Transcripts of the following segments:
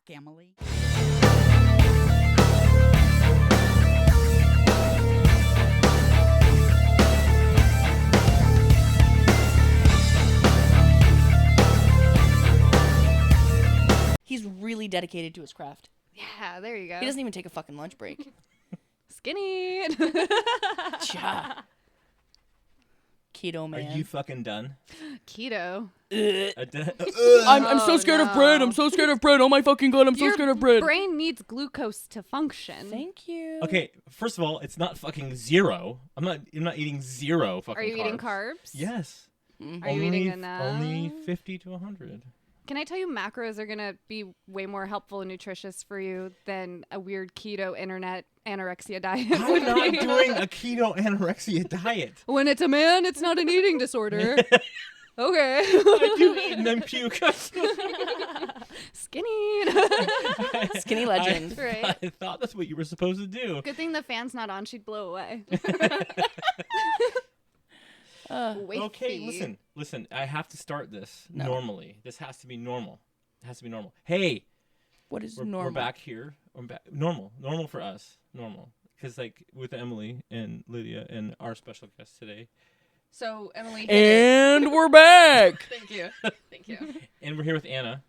fuck, Emily. He's really dedicated to his craft. Yeah, there you go. He doesn't even take a fucking lunch break. Skinny. Ja. Keto man. Are you fucking done? Keto. I'm so scared of bread. I'm so scared of bread. Oh my fucking god, I'm so scared of bread. Your brain needs glucose to function. Thank you. Okay, first of all, it's not fucking zero. I'm not eating zero fucking Are you carbs. eating carbs? Yes. Are you eating enough? Only 50 to 100. Can I tell you macros are going to be way more helpful and nutritious for you than a weird keto internet anorexia diet? I'm not doing a keto anorexia diet. When it's a man, it's not an eating disorder. Okay. I do eat and then puke. Skinny. Skinny legend. Right. I thought that's what you were supposed to do. Good thing the fan's not on. She'd blow away. Okay, listen. I have to start this normally. This has to be normal. It has to be normal. Hey, What is we're normal? back here. We're back. Normal for us. Normal. Because like with Emily and Lydia and our special guest today. So, Emily. And we're back. Thank you. Thank you. And we're here with Anna.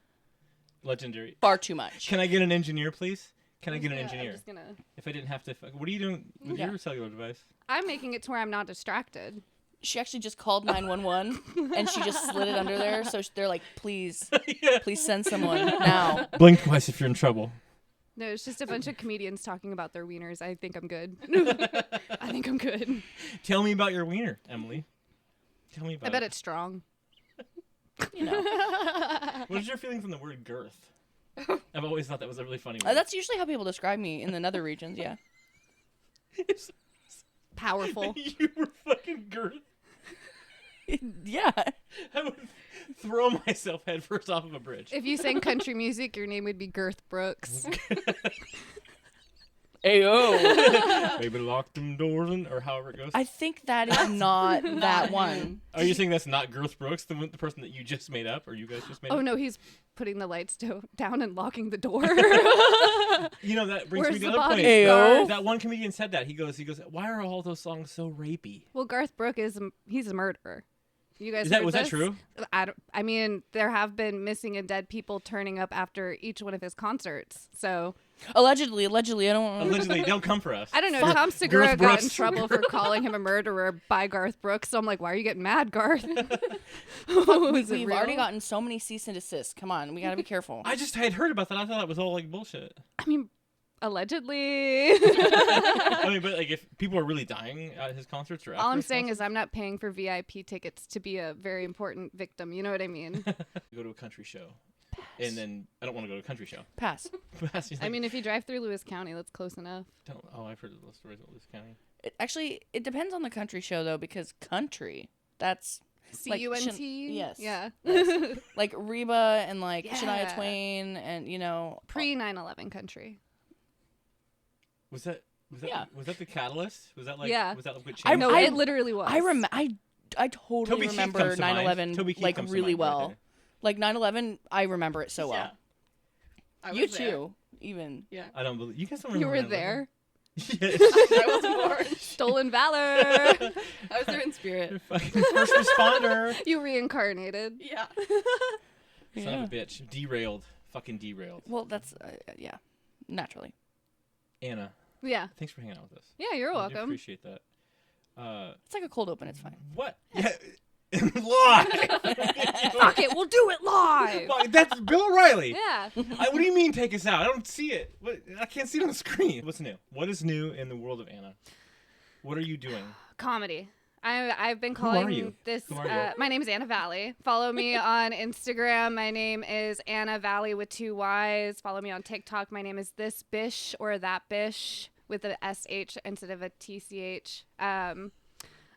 Legendary. Far too much. Can I get an engineer, please? Can I get an I'm engineer? just gonna... If I didn't have to... What are you doing with your cellular device? I'm making it to where I'm not distracted. She actually just called 911 and she just slid it under there. So they're like, please send someone now. Blink twice if you're in trouble. No, it's just a bunch of comedians talking about their wieners. I think I'm good. I think I'm good. Tell me about your wiener, Emily. Tell me about I bet it's strong. You know, What is your feeling from the word girth? I've always thought that was a really funny word. that's usually how people describe me in the nether regions. Yeah. Powerful. You were fucking girth. Yeah. I would throw myself headfirst off of a bridge. If you sang country music, your name would be Girth Brooks. Ayo. Maybe lock them doors in, or however it goes. I think that is not that one. Are you saying that's not Girth Brooks, the person that you just made up, or you guys just made Oh, up? no, he's putting the lights down and locking the door. You know, that brings Where's me to the the other body? point. Ayo. That one comedian said that. He goes, why are all those songs so rapey? Well, Garth Brooks he's a murderer. You guys Was heard that this? true? I mean, there have been missing and dead people turning up after each one of his concerts. So Allegedly, I don't. Allegedly, don't come for us. I don't know. Fuck Tom Segura Garth got in Brooks. trouble for calling him a murderer by Garth Brooks. So I'm like, why are you getting mad, Garth? Is it We've real? already gotten so many cease and desist. Come on, we gotta be careful. I had heard about that. I thought that was all like bullshit. I mean, allegedly. I mean, but like if people are really dying at his concerts or after All I'm his saying concerts, is I'm not paying for VIP tickets to be a very important victim. You know what I mean? go to a country show. And then I don't want to go to a country show. Pass. I mean, if you drive through Lewis County, that's close enough. I've heard of those stories about Lewis County. It depends on the country show though, because country, that's like C-U-N-T? yes. Yeah. Yes. Like Reba and like Yeah. Shania Twain and Pre-9/11 country. Was that Yeah. was that the catalyst? Was that like Yeah. was that what I changed? No, I- it literally was. I totally Toby Keith remember comes to mind. 9/11 Toby Keith like comes to really mind right well. there. Like 9/11, I remember it so well. I You was there. too, even. Yeah. I don't believe you guys don't You remember were 9/11? there. Yes. I was born. Stolen valor. I was there in spirit. Fucking first responder. You reincarnated. Yeah. Son of a bitch. Derailed. Fucking derailed. Well, that's yeah, naturally. Anna, Yeah. thanks for hanging out with us. Yeah, you're I do welcome. appreciate that. It's like a cold open. It's fine. What? Yeah. Live. Fuck it, we'll do it live. Fuck, that's Bill O'Reilly. Yeah. What do you mean take us out? I don't see it. I can't see it on the screen. What's new? What is new in the world of Anna? What are you doing? Comedy. I've been Who are calling you? this. Who are you? My name is Anna Valley. Follow me on Instagram. My name is Anna Valley with 2 Y's. Follow me on TikTok. My name is this bish or that bish with a SH instead of a TCH.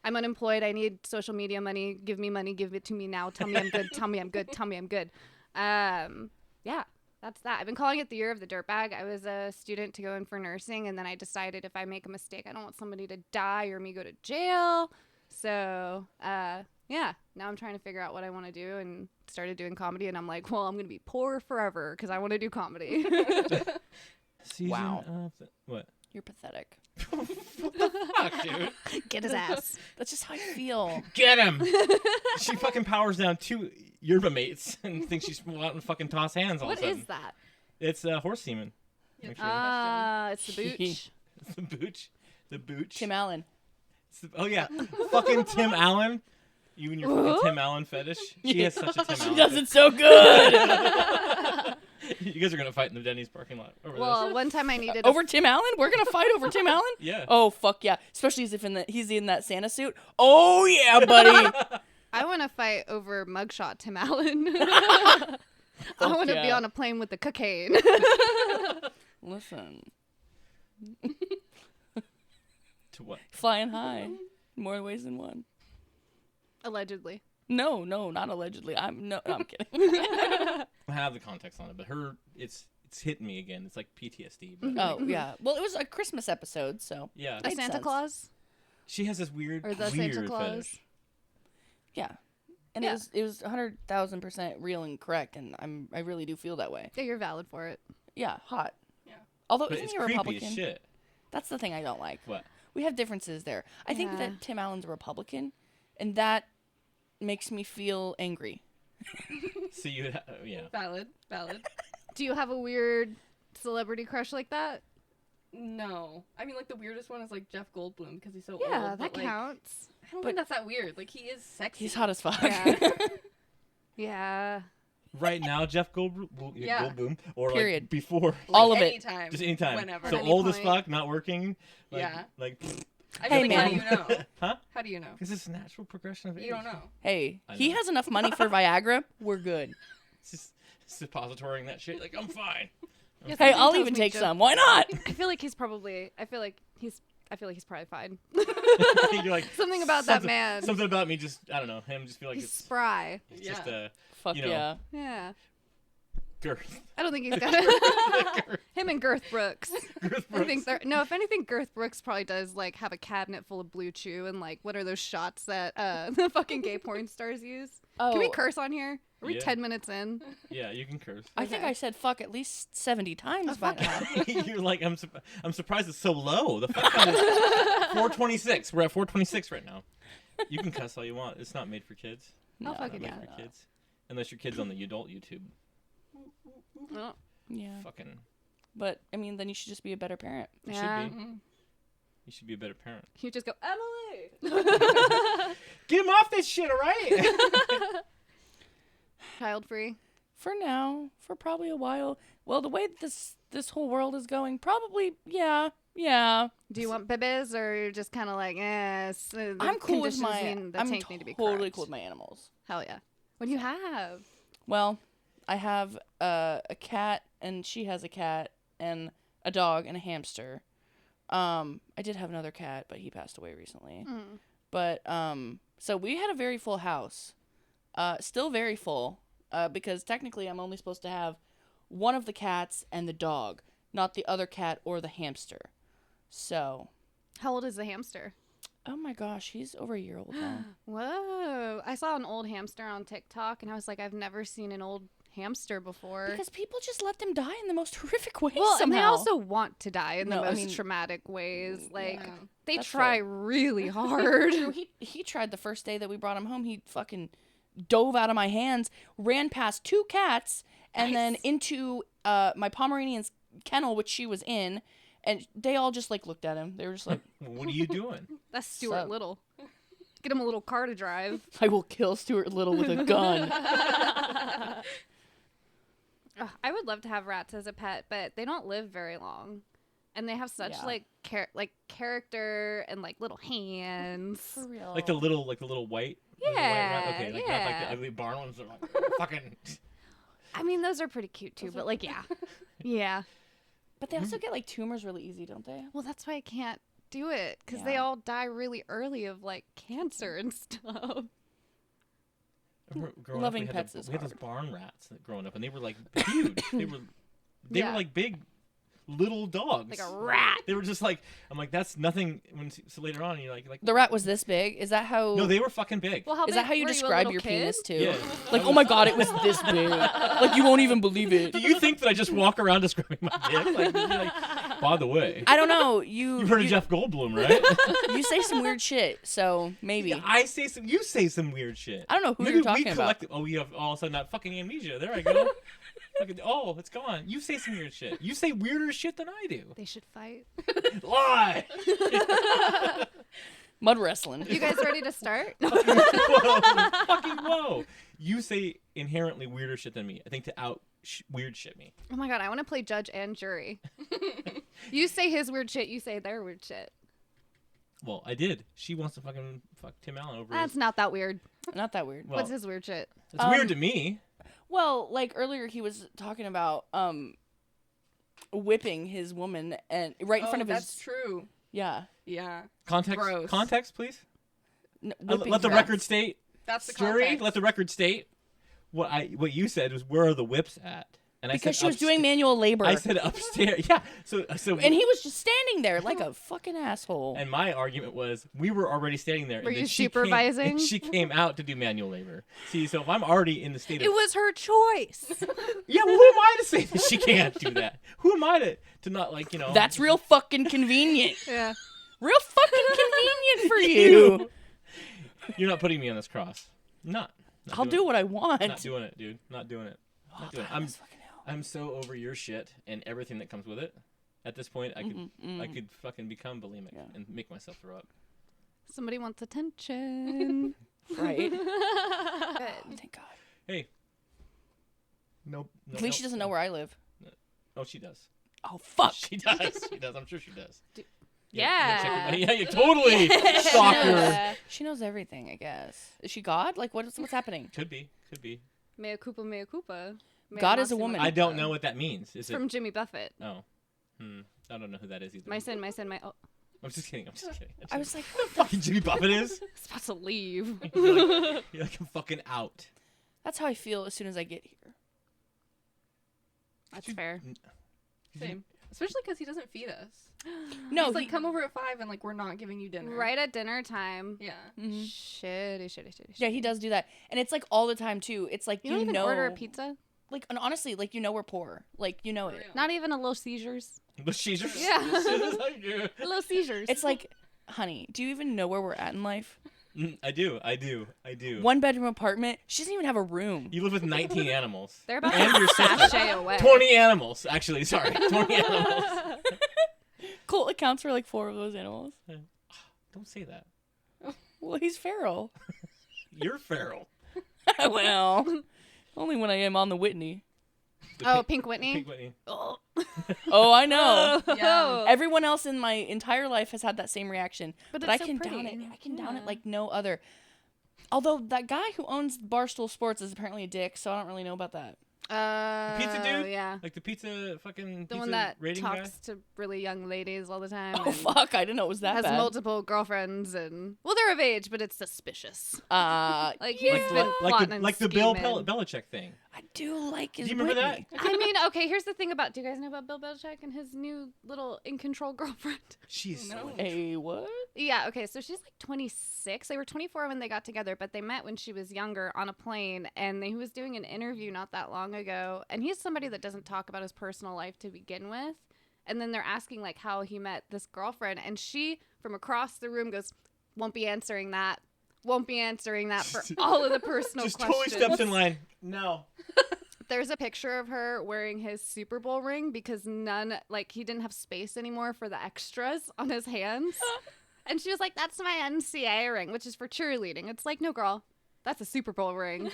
I'm unemployed. I need social media money. Give me money. Give it to me now. Tell me I'm good. Tell me I'm good. Tell me I'm good. Yeah, that's that. I've been calling it the year of the dirtbag. I was a student to go in for nursing, and then I decided if I make a mistake, I don't want somebody to die or me go to jail. So, yeah, now I'm trying to figure out what I want to do and started doing comedy, and I'm like, well, I'm gonna be poor forever because I want to do comedy. Season Wow. of what? You're pathetic. Fuck, dude. Get his ass. That's just how I feel. Get him. She fucking powers down 2 yerba mates and thinks she's out and fucking toss hands all What of a sudden. is that? It's horse semen. Yep. Actually. It's the booch. It's the booch. The booch. Tim Allen. Oh yeah, fucking Tim Allen. You and your fucking Tim Allen fetish. She has such a Tim She Allen. does it so good. You guys are gonna fight in the Denny's parking lot over Well, this. one time I needed Over Tim Allen? We're gonna fight over Tim Allen? Yeah. Oh fuck yeah! Especially as if he's in that Santa suit. Oh yeah, buddy. I want to fight over mugshot Tim Allen. I want to be yeah. on a plane with the cocaine. Listen, To what? flying high, more ways than one. Allegedly. No, not allegedly. I'm kidding. I have the context on it, but it's hitting me again. It's like PTSD. But Oh yeah. Well, it was a Christmas episode, so yeah, The Makes Santa sense. Claus? she has this weird, Or the weird Santa Claus? fetish. yeah. And Yeah. it was 100,000% real and correct, and I really do feel that way. Yeah, you're valid for it. Yeah, hot. Yeah. Although But isn't it's he a creepy Republican? as shit. That's the thing I don't like. What? We have differences there. I think Yeah. that Tim Allen's a Republican, and that makes me feel angry. So you, yeah. Valid. Do you have a weird celebrity crush like that? No. I mean, like, the weirdest one is, like, Jeff Goldblum, because he's so Yeah, old. that but, like, counts. I don't But- think that's that weird. Like, he is sexy. He's hot as fuck. Yeah. Yeah. Right now, Jeff Goldblum, Yeah. Goldblum or Period. like before, All of it. Anytime. just anytime. Whenever. So Any old as point. fuck, not working. Like, Yeah. Like, I Hey, mean, like, how do man. you know? huh? How do you know? Because it's a natural progression of age. You don't know. Hey, I he know. has enough money for Viagra. We're good. It's just suppositorying that shit. Like, I'm fine. Yeah, Hey, something I'll tells even me take Jeff- some. Why not? I feel like he's probably fine. You're like, Something about that something- man. Something about me just, I don't know, him just feel like He's it's spry. just Yeah. Fuck You know. yeah. Yeah. girth. I don't think he's got him and Girth Brooks. Girth I think Brooks. if anything, Girth Brooks probably does like have a cabinet full of Blue Chew and like what are those shots that the fucking gay porn stars use? Oh, Can we curse on here? Are we Yeah. 10 minutes in? Yeah, you can curse. I think Okay. I said fuck at least 70 times by now. You're like, I'm surprised it's so low. The fuck is 426. We're at 426 right now. You can cuss all you want. It's not made for kids. Oh, No, fucking Not yeah. made for kids. Unless your kid's on the adult YouTube. Well, Yeah. Fucking, But, I mean, then you should just be a better parent. you yeah. should be. Mhm. You should be a better parent. You just go, Emily! Get him off this shit, all right? Child free. For now, for probably a while. Well, the way this whole world is going, probably, yeah. Do you want bibis or you're just kind of like, the I'm cool with conditions my. in the I'm tank need to be totally correct. cool with my animals. Hell yeah. What do you have? Well, I have a cat, and she has a cat, and a dog, and a hamster. I did have another cat, but he passed away recently. Mm. But so we had a very full house. Still very full. Because technically I'm only supposed to have one of the cats and the dog, not the other cat or the hamster. So, How old is the hamster? oh my gosh, he's over a year old now. Whoa. I saw an old hamster on TikTok and I was like, I've never seen an old hamster before. Because people just let them die in the most horrific ways well, and they somehow. also want to die in the No, I most mean- traumatic ways. Like, Yeah. they That's try fair. really hard. True, he tried the first day that we brought him home. He fucking dove out of my hands, ran past two cats, and then Nice. into my Pomeranian's kennel, which she was in, and they all just like looked at him. They were just like, What are you doing? That's Stuart Sup? Little. Get him a little car to drive. I will kill Stuart Little with a gun. Ugh, I would love to have rats as a pet, but they don't live very long. And they have such Yeah. like character and like little hands. For real. Like the little white. little white rat? Yeah, Okay, like not like yeah. the ugly barn ones. That are like fucking. I mean, those are pretty cute too, but like, yeah. Yeah. But they also get like tumors really easy, don't they? Well, that's why I can't do it because they Yeah. all die really early of like cancer and stuff. Growing Loving up, pets we is had those hard. barn rats growing up, and they were like huge. They were Yeah. like big, little dogs. Like a rat. They were just like, I'm like, that's nothing. So later on, you're like The rat was this big. Is that how? no, they were fucking big. Well, how Is that big- how you were a describe little your kid? penis too? Yeah. Like, oh my god, it was this big. Like you won't even believe it. Do you think that I just walk around describing my dick? Like, you're like, by the way, I don't know. You you've heard of Jeff Goldblum, right? You say some weird shit, so maybe. Yeah, I say some. You say some weird shit. I don't know who Maybe you're talking we about. Oh, we have all of a sudden that fucking amnesia. There I go. Oh, it's gone. You say some weird shit. You say weirder shit than I do. They should fight. Lie. Mud wrestling. You guys ready to start? Whoa. Fucking whoa. You say inherently weirder shit than me. I think to weird shit me. Oh my god, I want to play judge and jury. You say his weird shit, you say their weird shit. Well, I did. She wants to fucking fuck Tim Allen over That's his... not that weird. Not that weird. Well, What's his weird shit? it's weird to me. Well, like earlier he was talking about whipping his woman and right in front of that's his true. yeah. Yeah. Context, Gross. context, please. Whipping Let the her. record state. That's the Jury, context. let the record state. What you said was, where are the whips at? And I Because said she was doing upsta- manual labor. I said upstairs. Yeah. So and he was just standing there like a fucking asshole. And my argument was, we were already standing there. Were and then you she supervising? and she came out to do manual labor. See, so if I'm already in the state of... It was her choice. Yeah, well, who am I to say that she can't do that? Who am I to not, like, you know... That's real fucking convenient. Yeah. Real fucking convenient for you. You're not putting me on this cross. Not I'll doing do it. what I want. Not doing it, dude. Not doing it. Not doing it. God, that's fucking hell. I'm so over your shit and everything that comes with it. At this point, I could fucking become bulimic and make myself throw up. Somebody wants attention. Right? Good. Thank God. Hey. Nope. At least she doesn't know where I live. Oh, she does. Oh, fuck. She does. She does. I'm sure she does. Yeah. Yeah, you totally stalker. Yeah. She knows everything, I guess. Is she God? Like, what's happening? Could be. Could be. Mea culpa, mea culpa. Mea God is a maxima woman. I don't culpa. know what that means. Is It's from Jimmy Buffett. it? Oh. I don't know who that is either. My sin, my... Oh, I'm just kidding. I'm just kidding. I was like, fucking Jimmy Buffett is. I was about to leave. You're like, I'm fucking out. that's how I feel as soon as I get here. That's fair. Same. Especially because he doesn't feed us. No, He's like, come over at 5 and like we're not giving you dinner. Right at dinner time. Yeah. Shitty. yeah, he does do that, and it's like all the time too. It's like You don't even know, order a pizza? Like, and honestly, like we're poor. Like it. real. Not even a little seizures? But she's just... Yeah. like, yeah. Little seizures. It's like, honey, do you even know where we're at in life? I do. 1 bedroom apartment. She doesn't even have a room. You live with 19 animals. They're about and to your sister. sashay away. 20 animals, actually. Sorry. 20 animals. Colt accounts for like 4 of those animals. Don't say that. Well, he's feral. You're feral. Well, only when I am on the Whitney. Oh, Pink Whitney? Pink Whitney. Oh. Oh, I know. Yeah. Everyone else in my entire life has had that same reaction, But but it's I so can pretty. down it. I can down it Yeah. like no other. Although that guy who owns Barstool Sports is apparently a dick, so I don't really know about that. Pizza dude? Yeah. Like the pizza fucking The pizza one that rating talks guy? to really young ladies all the time. Oh and fuck! I didn't know it was that has bad. multiple girlfriends and they're of age, but it's suspicious. Like He's yeah, been plotting and like the Bill scheming. Belichick thing. I do like his. Do you remember Whitney. that? I mean, okay, here's the thing about. Do you guys know about Bill Belichick and his new little in control girlfriend? She's No. so Hey, what? Yeah, okay, so she's like 26. They were 24 when they got together, but they met when she was younger on a plane, and he was doing an interview not that long ago, and he's somebody that doesn't talk about his personal life to begin with, and then they're asking, like, how he met this girlfriend, and she, from across the room, goes, won't be answering that for all of the personal just questions. totally steps in line. No. There's a picture of her wearing his Super Bowl ring because he didn't have space anymore for the extras on his hands. And she was like, that's my NCAA ring, which is for cheerleading. It's like, no, girl, that's a Super Bowl ring.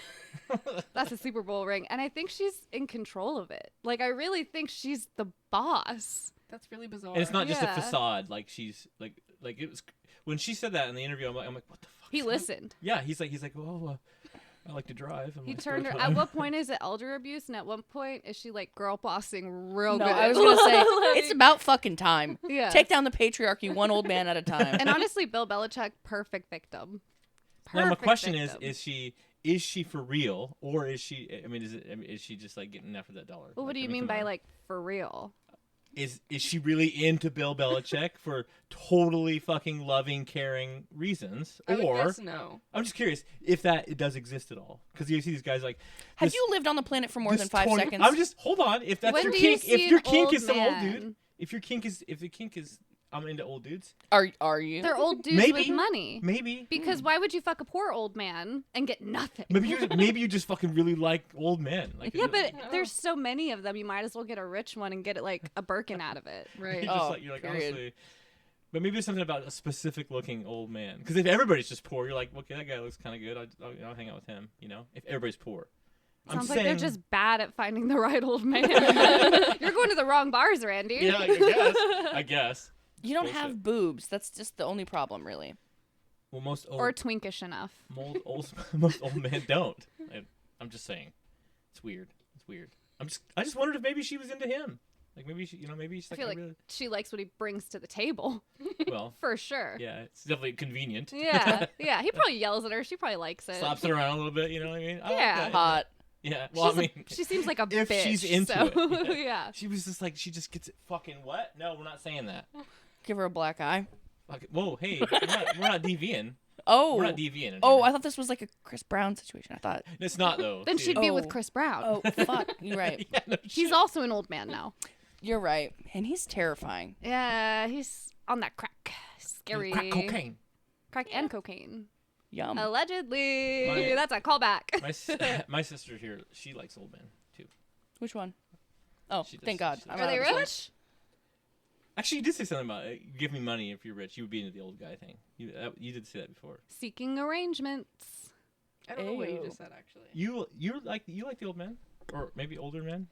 That's a Super Bowl ring. And I think she's in control of it. Like, I really think she's the boss. That's really bizarre. And it's not just a Yeah. facade. Like she's like it was when she said that in the interview. I'm like, what the fuck? He is that? listened. Yeah, he's like, oh, I like to drive. I'm He like, turned her. "Go At drive." what point is it elder abuse? And at what point is she like girl bossing real No, good? I was gonna say Like- it's about fucking time. Yeah. Take down the patriarchy one old man at a time. And honestly, Bill Belichick, perfect victim. Now my Perfect question victim. is she for real, or is she? I mean, is she just like getting after that dollar? Well, what Like, do you I mean, mean come by on. like for real? is she really into Bill Belichick for totally fucking loving, caring reasons? I would Or guess no. I'm just curious if that it does exist at all, because you see these guys like. Have this- you lived on the planet for more this than 5 20 seconds? I'm just hold on. If that's When your do you kink, see if your an kink old is some old man? dude, if the kink is I'm into old dudes. Are you? They're old dudes Maybe. with money. Maybe. Because why would you fuck a poor old man and get nothing? Maybe you just fucking really like old men. Like Yeah, but No. there's so many of them. You might as well get a rich one and get it like a Birkin out of it. Right. you're like period. honestly. But maybe there's something about a specific looking old man. Because if everybody's just poor, you're like, okay, that guy looks kind of good. I'll hang out with him. You know, if everybody's poor. Sounds I'm like they're saying- just bad at finding the right old man. You're going to the wrong bars, Randy. Yeah, I guess. You don't Bullshit. have boobs. That's just the only problem, really. Well, most old, Or twinkish enough. most old men don't. I'm just saying, it's weird. It's weird. I just wondered if maybe she was into him. Like maybe maybe she's I like, feel like really, she likes what he brings to the table, well, for sure. yeah, it's definitely convenient. Yeah, yeah. He probably yells at her. She probably likes it. Slaps it around a little bit. You know what I mean? I like Yeah. that. Hot. Yeah. Well, She's I mean, she seems like a if bitch. she's into so, it, yeah. She was just like, she just gets it. Fucking what? No, we're not saying that. Give her a black eye. Fuck it. Whoa, hey, we're not DVing. Oh. We're not DVing. Oh, I thought this was like a Chris Brown situation. I thought. It's not though. Then See. she'd be with Oh. Chris Brown. Oh, fuck. You're right. Yeah, no He's shit. also an old man now. You're right. And he's terrifying. Yeah, he's on that crack. Scary. Crack cocaine. Crack and cocaine. Yum. Allegedly. My- That's a callback. My sister here, she likes old men too. Which one? Oh, She does- thank God. she I'm does. Are out they of this one. rich? Actually, you did say something about give me money if you're rich. You would be into the old guy thing. You did say that before. Seeking arrangements. I don't know what you Ew. just said actually. You like the old men, or maybe older men.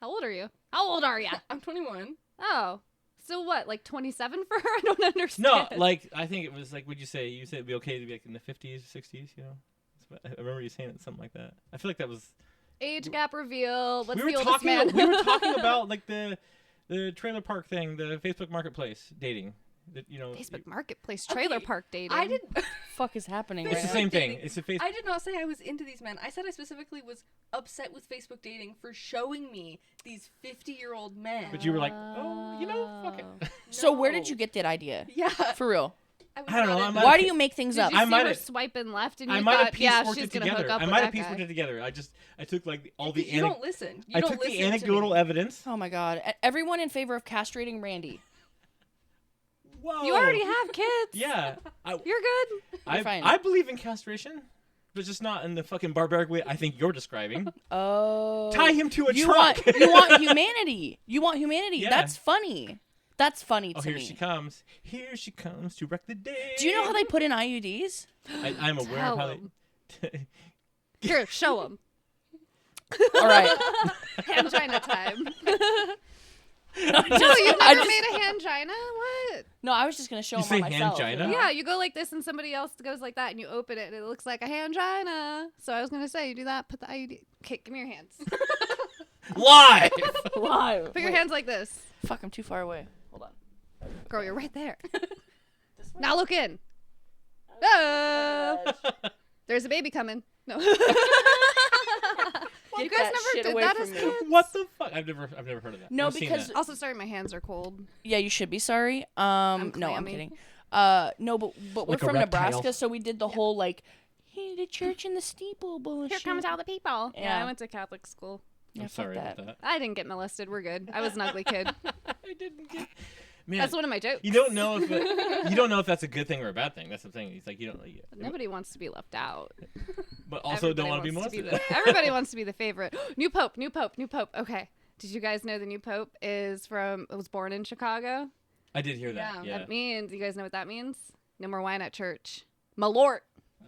How old are you? How old are you? I'm 21. Oh. So what, like 27 for her? I don't understand. No, like I think it was like, would you say it'd be okay to be like in the 50s, 60s? You know, I remember you saying it, something like that. I feel like that was. Age gap reveal. What's we the were oldest talking. man? We were talking about like the trailer park thing, the Facebook Marketplace dating. That Facebook Marketplace trailer Okay, park dating. I did. Fuck is happening It's right the now? same thing. dating. It's a Facebook. I did not say I was into these men. I said I specifically was upset with Facebook dating for showing me these 50-year-old men. But you were like, oh, fuck it. So where did No. you get that idea? Yeah. For real? I, was I don't know, not I into might- Why do you make things Did up? you I see might her have- swiping left and you I might have thought, yeah, pieceworked she's it gonna hook together. up I with might that have pieceworked guy. it together. I took like all the You don't listen. You I don't took the listen to anecdotal me. evidence. Oh my God. Everyone in favor of castrating Randy. Whoa. You already have kids. Yeah. You're good. fine. I believe in castration, but just not in the fucking barbaric way I think you're describing. Oh. Tie him to a you truck. Want, you want humanity. You want humanity. Yeah. That's funny. That's funny Oh, to here me. she comes. Here she comes to wreck the day. Do you know how they put in IUDs? I'm aware Tell of how 'em. they. Here, show them. All right. Angina time. No, No, you've I never just- made a hangina? What? No, I was just gonna show You them on say myself. hangina? know? Yeah, you go like this and somebody else goes like that and you open it and it looks like a hangina. So I was going to say, you do that, put the IUD. Okay, give me your hands. Live. Live. Put your hands like this. Fuck, I'm too far away. Hold on. Girl, you're right there. This way? Now look in. There's a baby coming. No. You Get guys that never shit did away that from as me. kids? What the fuck? I've never heard of that. No, I've seen because- that. Also, sorry, my hands are cold. Yeah, you should be sorry. No, I'm clammy. kidding. No, but we're Like a from reptile. Nebraska, so we did the whole like, hey, the church in the steeple bullshit. Here comes all the people. Yeah, Yeah. I went to Catholic school. Yeah, I'm fuck sorry that. about that. I didn't get molested. We're good. I was an ugly kid. I didn't get. Man, That's one of my jokes. you don't know if that's a good thing or a bad thing. That's the thing. It's like you don't. Nobody wants to be left out. But also don't Everybody want to be wants molested. Everybody wants to be the favorite. New pope, new pope, new pope. Okay. Did you guys know the new pope was born in Chicago? I did hear that. Yeah. Yeah. That means, you guys know what that means? No more wine at church. Malort.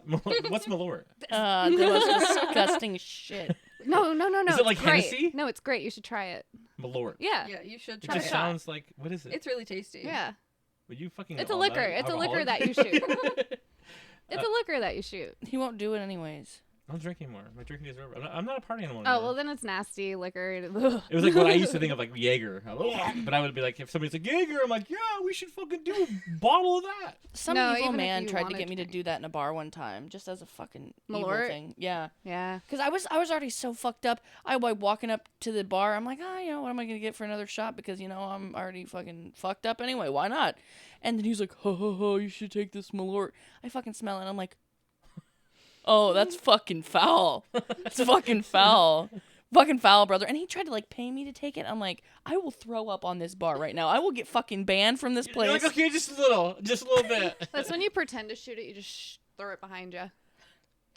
What's Malort? The most disgusting shit. No. Is it it's like great. Hennessy? No, it's great. You should try it. Malort. Yeah. Yeah, you should It try just it. sounds like what is it? It's really tasty. Yeah. Would you fucking? It's a all liquor. that It's a liquor alcoholic? that you shoot. It's a liquor that you shoot. He won't do it anyways. I don't drink anymore. My drinking days are over. I'm not a party animal Oh, anymore. well, then it's nasty liquor. It was like what I used to think of, like Jaeger. But I would be like, if somebody's like, Jaeger, I'm like, yeah, we should fucking do a bottle of that. Some No, evil even if man you tried to wanna get me to drink. do that in a bar one time, just as a fucking evil Malort? thing. Yeah. Yeah. Because I was already so fucked up. I was walking up to the bar. I'm like, what am I going to get for another shot? Because, I'm already fucking fucked up anyway. Why not? And then he's like, you should take this Malort. I fucking smell it. I'm like, oh, that's fucking foul. It's fucking foul. Fucking foul, brother. And he tried to, pay me to take it. I'm like, I will throw up on this bar right now. I will get fucking banned from this place. You're like, okay, just a little bit. That's when you pretend to shoot it, you just throw it behind you.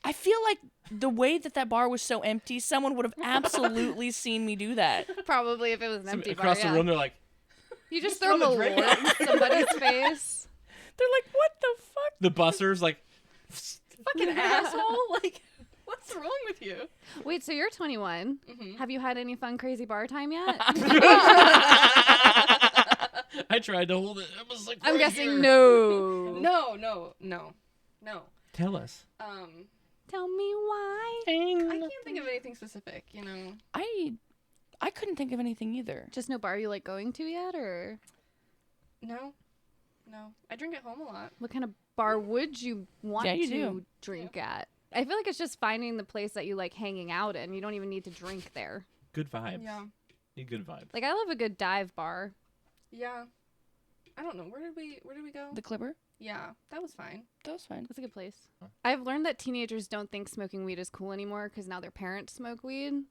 I feel like the way that bar was so empty, someone would have absolutely seen me do that. Probably if it was an empty bar, Across the room, they're like, You just throw throw the drink Malort in somebody's face. They're like, what the fuck? the bussers, like, Fucking asshole. Like, what's wrong with you? Wait, so you're 21. Mhm. Have you had any fun, crazy bar time yet? I tried to hold it. I was like, I'm right guessing here. no. No. Tell us. Tell me why. I can't think of anything specific, I couldn't think of anything either. Just no bar you like going to yet, or No. I drink at home a lot. what kind of bar would you want Yeah, you to do. drink at? I feel like it's just finding the place that you like hanging out in. You don't even need to drink there. Good vibes. Yeah. Need good vibes. Like I love a good dive bar. Yeah. I don't know. Where did we go? The Clipper? Yeah, that was fine. That was fine. That's a good place. Huh. I've learned that teenagers don't think smoking weed is cool anymore because now their parents smoke weed. And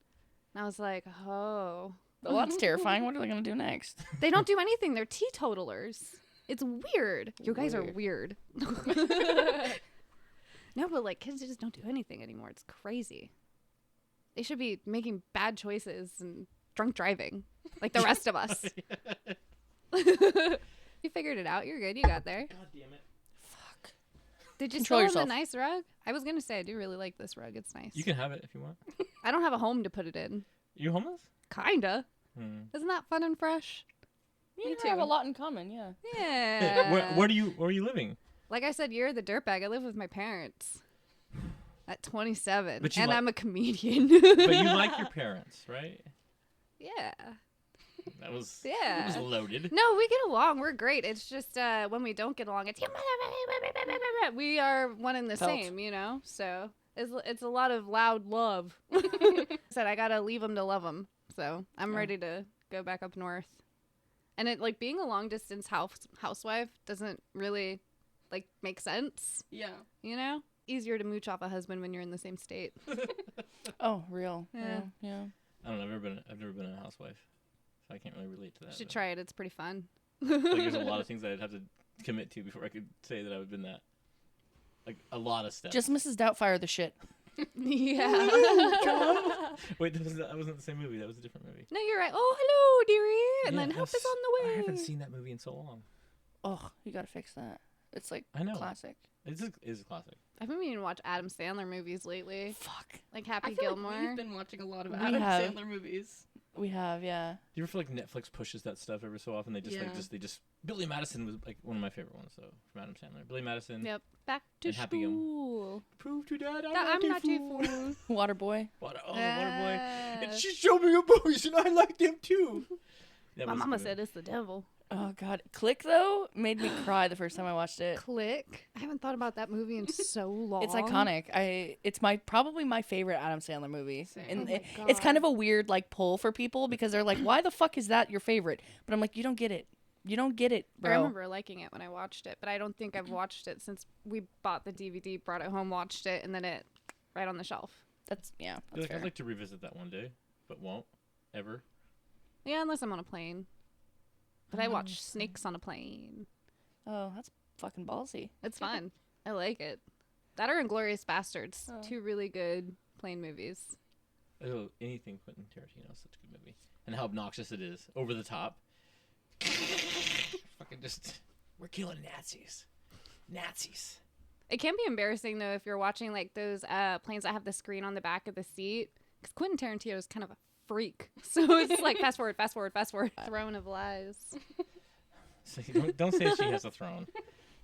I was like, oh. Well, that's terrifying. What are they going to do next? They don't do anything. They're teetotalers. It's weird. You guys are weird. No, but like kids just don't do anything anymore. It's crazy. They should be making bad choices and drunk driving like the rest of us. You figured it out. You're good. You got there. God damn it. Fuck. Did you Control still yourself. have the nice rug? I was going to say, I do really like this rug. It's nice. You can have it if you want. I don't have a home to put it in. You homeless? Kinda. Hmm. Isn't that fun and fresh? Me Me too. have too. a lot in common, yeah. Yeah. Where are you living? Like I said, you're the dirtbag. I live with my parents at 27. But you and like- I'm a comedian. But you like your parents, right? Yeah. That was Yeah. It was loaded. No, we get along. We're great. It's just when we don't get along, it's we are one and the Pelt. same, So it's a lot of loud love. Said I gotta leave them to love them. So I'm Yeah. ready to go back up north. And it like being a long distance housewife doesn't really like make sense. Yeah. Easier to mooch off a husband when you're in the same state. Oh, real. Yeah. Yeah. I don't know. I've never been a housewife, so I can't really relate to that. You should but, try it. It's pretty fun. Like, there's a lot of things that I'd have to commit to before I could say that I would have been that. Like a lot of steps. Just Mrs. Doubtfire the shit. Yeah. Wait, that wasn't the same movie. That was a different movie. No, you're right. Oh, hello, dearie. And Yeah, then help that's- is on the way. I haven't seen that movie in so long. Oh, you gotta fix that. It's like I know. classic. It's a classic. I've been meaning to watch Adam Sandler movies lately, Fuck. like I Happy feel Gilmore. like we've been watching a lot of We Adam have. Sandler movies. We have, yeah. Do you ever feel like Netflix pushes that stuff every so often? They just Yeah. Billy Madison was like one of my favorite ones, though, from Adam Sandler. Billy Madison. Yep. Back to And Happy school. Prove to Dad I'm not too fool. Waterboy. Waterboy. And Uh, she showed me your movies, and I liked them too. That My was mama good. said it's the devil. Oh god. Click though made me cry the first time I watched it. Click. I haven't thought about that movie in so long. It's iconic. It's probably my favorite Adam Sandler movie. Same. And Oh my it's kind God. of a weird like pull for people because they're like, "Why the fuck is that your favorite?" But I'm like, "You don't get it. You don't get it, I bro." remember liking it when I watched it, but I don't think I've watched it since we bought the DVD, brought it home, watched it, and then it right on the shelf. That's I feel that's like fair. I'd like to revisit that one day, but won't ever. Yeah, unless I'm on a plane. But I Oh, watch Snakes on a Plane. Oh, that's fucking ballsy. It's fun. I like it. That or Inglourious Bastards. Oh. Two really good plane movies. Oh, anything Quentin Tarantino is such a good movie, and how obnoxious it is, over the top. Fucking just, we're killing Nazis. It can be embarrassing though if you're watching like those planes that have the screen on the back of the seat, because Quentin Tarantino is kind of a freak. So it's like fast forward, throne of lies. So don't say she has a throne.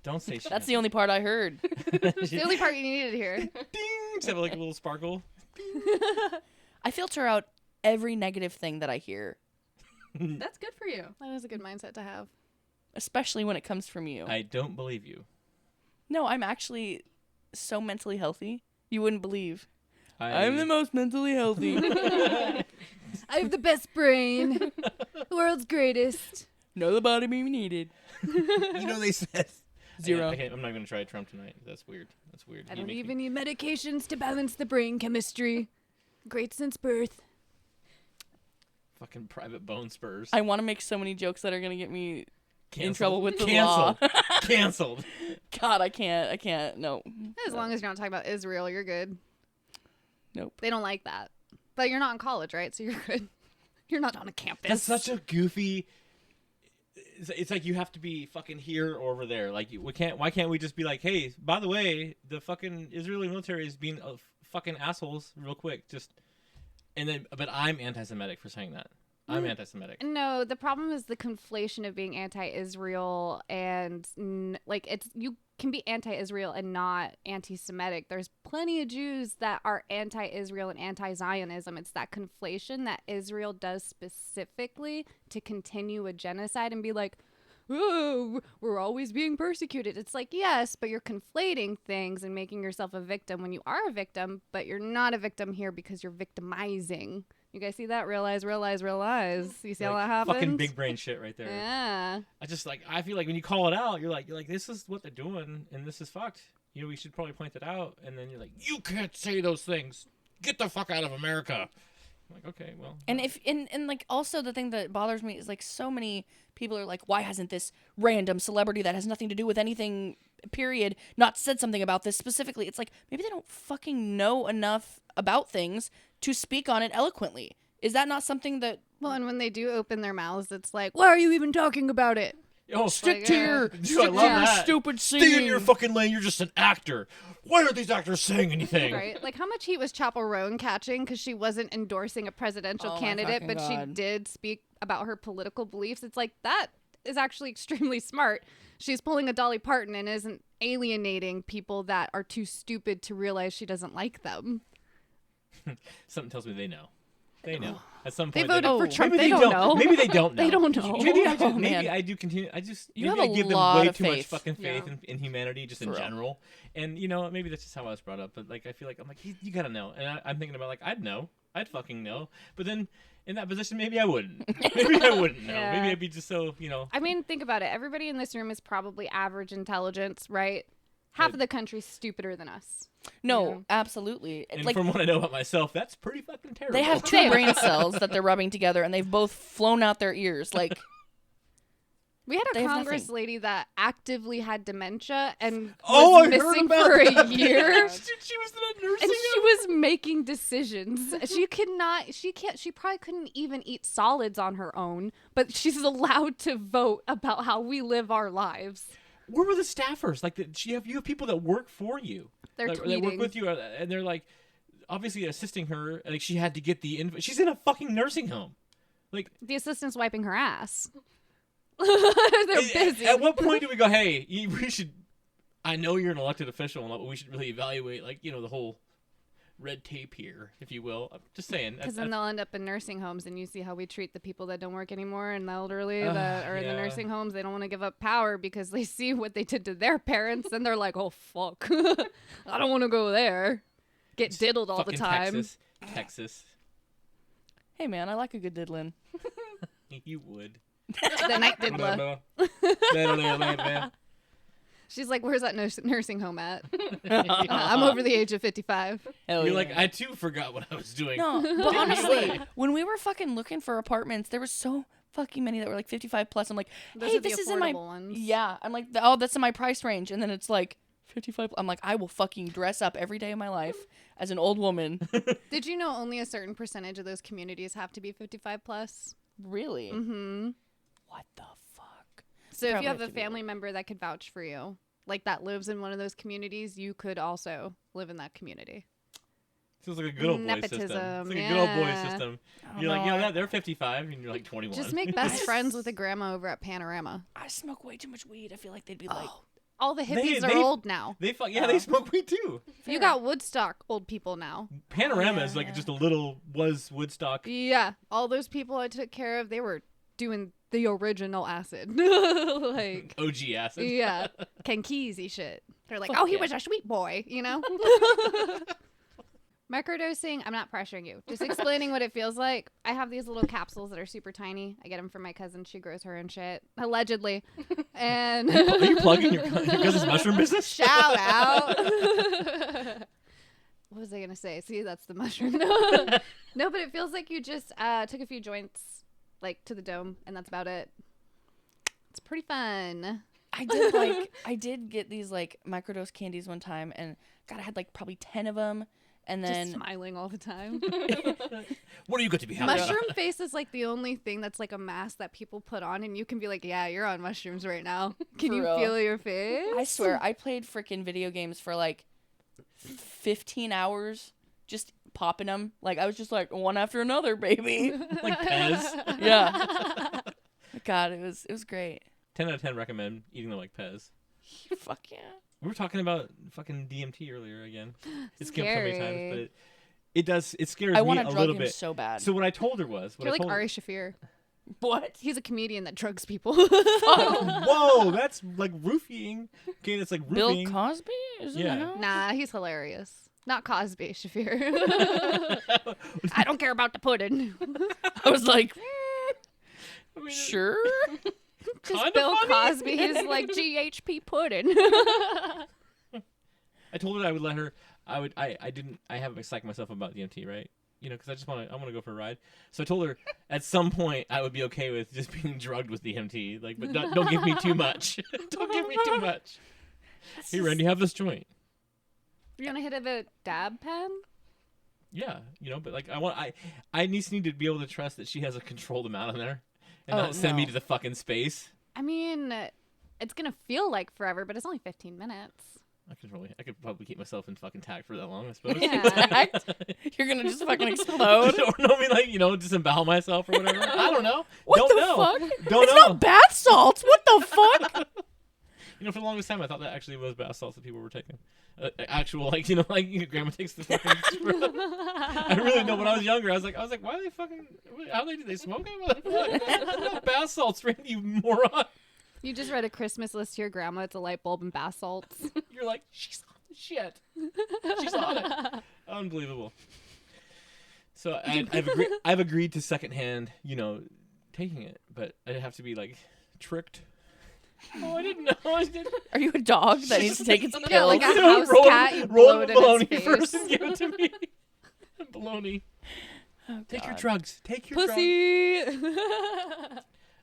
Don't say she. That's has the only part I heard. It's the only part you needed here. Ding. Just have like a little sparkle. I filter out every negative thing that I hear, That's good for you. That is a good mindset to have. especially when it comes from you. I don't believe you. No, I'm actually so mentally healthy. You wouldn't believe. I'm the most mentally healthy. I have the best brain. The world's greatest. No, the body we needed. You know they said 0. I'm not gonna try Trump tonight. That's weird. That's weird. I You don't make even me- need medications to balance the brain chemistry. Great since birth. Fucking private bone spurs. I want to make so many jokes that are gonna get me in Canceled. trouble with the Canceled. law. Canceled. God, I can't. No. As long as you're not talking about Israel, you're good. Nope. They don't like that. But you're not in college, right? So you're good. You're not on a campus. That's such a goofy. It's like you have to be fucking here or over there. Like we can't. Why can't we just be like, hey, by the way, the fucking Israeli military is being fucking assholes, real quick. Just and then, but I'm anti-Semitic for saying that. I'm anti-Semitic. No, the problem is the conflation of being anti-Israel and like it's you can be anti-Israel and not anti-Semitic. There's plenty of Jews that are anti-Israel and anti-Zionism. It's that conflation that Israel does specifically to continue a genocide and be like, oh, we're always being persecuted. It's like, yes, but you're conflating things and making yourself a victim when you are a victim, but you're not a victim here because you're victimizing. You guys see that? Realize. You see how that happens? Fucking big brain shit right there. Yeah. I feel like when you call it out, you're like, this is what they're doing, and this is fucked. You know, we should probably point it out, and then you're like, you can't say those things. Get the fuck out of America. I'm like, okay, well. And if and like also the thing that bothers me is like so many people are like, why hasn't this random celebrity that has nothing to do with anything, period, not said something about this specifically? It's like maybe they don't fucking know enough about things to speak on it eloquently. Is that not something that Well, and when they do open their mouths, it's like, why are you even talking about it? Oh, stick like, to yeah. your Dude, I stick to love your that. stupid singing? Stay in your fucking lane. You're just an actor. Why aren't these actors saying anything? Right? Like, how much heat was Chappell Roan catching because she wasn't endorsing a presidential Oh my candidate, fucking but she God. did speak about her political beliefs? It's like, that is actually extremely smart. She's pulling a Dolly Parton and isn't alienating people that are too stupid to realize she doesn't like them. Something tells me they know. They know. At some They point, voted know. for Trump. Maybe They they don't know. Maybe they don't know. They don't know. Maybe I Oh, just, maybe man. I do continue. I just You maybe have I a give them lot way of too much faith. fucking faith Yeah. in humanity, just in For real. general. And you know, maybe that's just how I was brought up. But like, I feel like I'm like, you gotta know. And I'm thinking about like, I'd know. I'd fucking know. But then in that position, maybe I wouldn't. Maybe I wouldn't know. Yeah. Maybe I'd be just so I mean, think about it. Everybody in this room is probably average intelligence, right? Half Good. of the country's stupider than us. No, Yeah. absolutely. And Like from what I know about myself, that's pretty fucking terrible. they have two Same. brain cells that they're rubbing together, and they've both flown out their ears. Like We had a They have Congress nothing. lady that actively had dementia and Oh, was I heard missing about for a that. year. she was in a nursing And she was making decisions. She probably couldn't even eat solids on her own, but she's allowed to vote about how we live our lives. Where were the staffers? Like, you have people that work for you. They're Like, that work tweeting. with you, and they're like, obviously assisting her. Like, she had to get the info. She's in a fucking nursing home. Like, The assistant's wiping her ass. They're busy. At what point do we go, hey, we should? I know you're an elected official, but we should really evaluate, like, the whole red tape here, if you will. I'm just saying. Because then they'll end up in nursing homes, and you see how we treat the people that don't work anymore and the elderly that are in the yeah. nursing homes. They don't want to give up power because they see what they did to their parents, and they're like, "Oh fuck, I don't want to go there." Get diddled all the fucking time. Texas. hey man, I like a good diddlin'. You would. The night diddler. Yeah. She's like, "Where's that nursing home at?" I'm over the age of 55. Hell You're yeah. like, I too forgot what I was doing. No, but honestly, when we were fucking looking for apartments, there were so fucking many that were like 55 plus. I'm like, Those hey, are the this is in my affordable ones. yeah. I'm like, oh, that's in my price range, and then it's like 55. I'm like, I will fucking dress up every day of my life as an old woman. Did you know only a certain percentage of those communities have to be 55 plus? Really? Mm-hmm. What the fuck? So if Probably you have have a to be family member that could vouch for you, like that lives in one of those communities, you could also live in that community. Feels like a good old boy system. Nepotism, It's like a good old boy yeah. system. I don't You're like, know, yeah, they're 55, and you're like 21. Just make best friends with a grandma over at Panorama. I smoke way too much weed. I feel like they'd be like, All the hippies They- are old now. They they smoke weed too. You got Woodstock old people now. Panorama is yeah, like yeah. just a little was Woodstock. Yeah, all those people I took care of, they were doing the original acid. Like, OG acid. yeah, Kenkeezy shit. They're like, Fuck oh, he yeah. was a sweet boy, you know? Microdosing, I'm not pressuring you. Just explaining what it feels like. I have these little capsules that are super tiny. I get them from my cousin. She grows her own shit, allegedly. And Are you plugging your cousin's mushroom business? shout out. What was I going to say? See, that's the mushroom. No, but it feels like you just took a few joints like to the dome, and that's about it. It's pretty fun. I did get these like microdose candies one time, and God, I had like probably 10 of them, and then Just smiling all the time. What do you got to be happy about? Mushroom face is like the only thing that's like a mask that people put on, and you can be like, yeah, you're on mushrooms right now. Can For you real. feel your face? I swear I played freaking video games for like 15 hours, just popping them. Like I was just like one after another, baby. Like Pez. Yeah. God, it was great. 10 out of 10 recommend eating them like Pez. Fuck yeah. We were talking about fucking DMT earlier again. It's came up so many times, Scary. but it scares I me want a to drug little him bit. so bad. So what I told her was, You're like Ari Shafir. What? He's a comedian that drugs people. Whoa, that's like roofing. Okay, that's like Bill roofing. Cosby? Is Yeah. in the house? Nah, he's hilarious. Not Cosby, Shafir. I don't care about the pudding. I was like, I mean, sure. Just Kinda Bill funny. Cosby is like GHP pudding. I told her I would let her. I haven't psyched myself about DMT, right? You know, because I want to go for a ride. So I told her at some point I would be okay with just being drugged with DMT, like, but don't give me too much. Don't give me too much. Hey, Randy, have this joint. You're gonna hit a dab pen? Yeah, you know, but like I need to be able to trust that she has a controlled amount in there, and Oh, not send me no. to the fucking space. I mean, it's gonna feel like forever, but it's only 15 minutes. I could probably keep myself in fucking tag for that long, I suppose. Yeah. You're gonna just fucking explode. or no, I mean, like, you know, disembowel myself or whatever. I don't know. What don't the know. fuck? Don't It's know. not bath salts. What the fuck? You know, for the longest time, I thought that actually was bath salts that people were taking. Actual, like, you know, like your grandma takes the fucking. I really know. When I was younger, I was like, why are they fucking? How do they smoke it? What the fuck? Not bath salts, Randy, you moron. You just read a Christmas list to your grandma. It's a light bulb and bath salts. You're like, she's on the shit. She's on it. Unbelievable. So I've agreed to secondhand, you know, taking it, but I have to be like tricked. Oh, I didn't know. I didn't. Are you a dog that needs to take its Yeah, pills? like a house cat, you roll blow it in its bologna face. first and give it to me. Bologna. Oh, Take your God. drugs. Take your drugs. Pussy.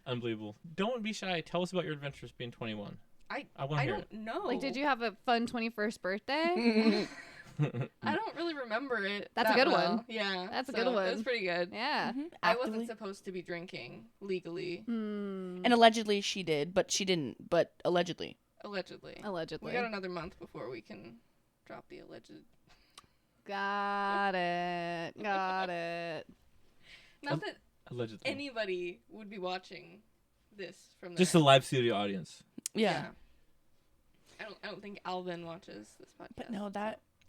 Unbelievable. Don't be shy. Tell us about your adventures being 21. I want to I hear it. don't know. Like, did you have a fun 21st birthday? I don't really remember it. That's a that good well. one. Yeah, That's a so good It one. was pretty good. Yeah. I Actively. wasn't supposed to be drinking legally, Hmm. And allegedly she did, but she didn't. But allegedly. allegedly. Allegedly. We got another month before we can drop the alleged. Got it. Got it. Not that Allegedly. anybody would be watching this from Just their the live studio audience. Yeah. I don't think Alvin watches this podcast. But no,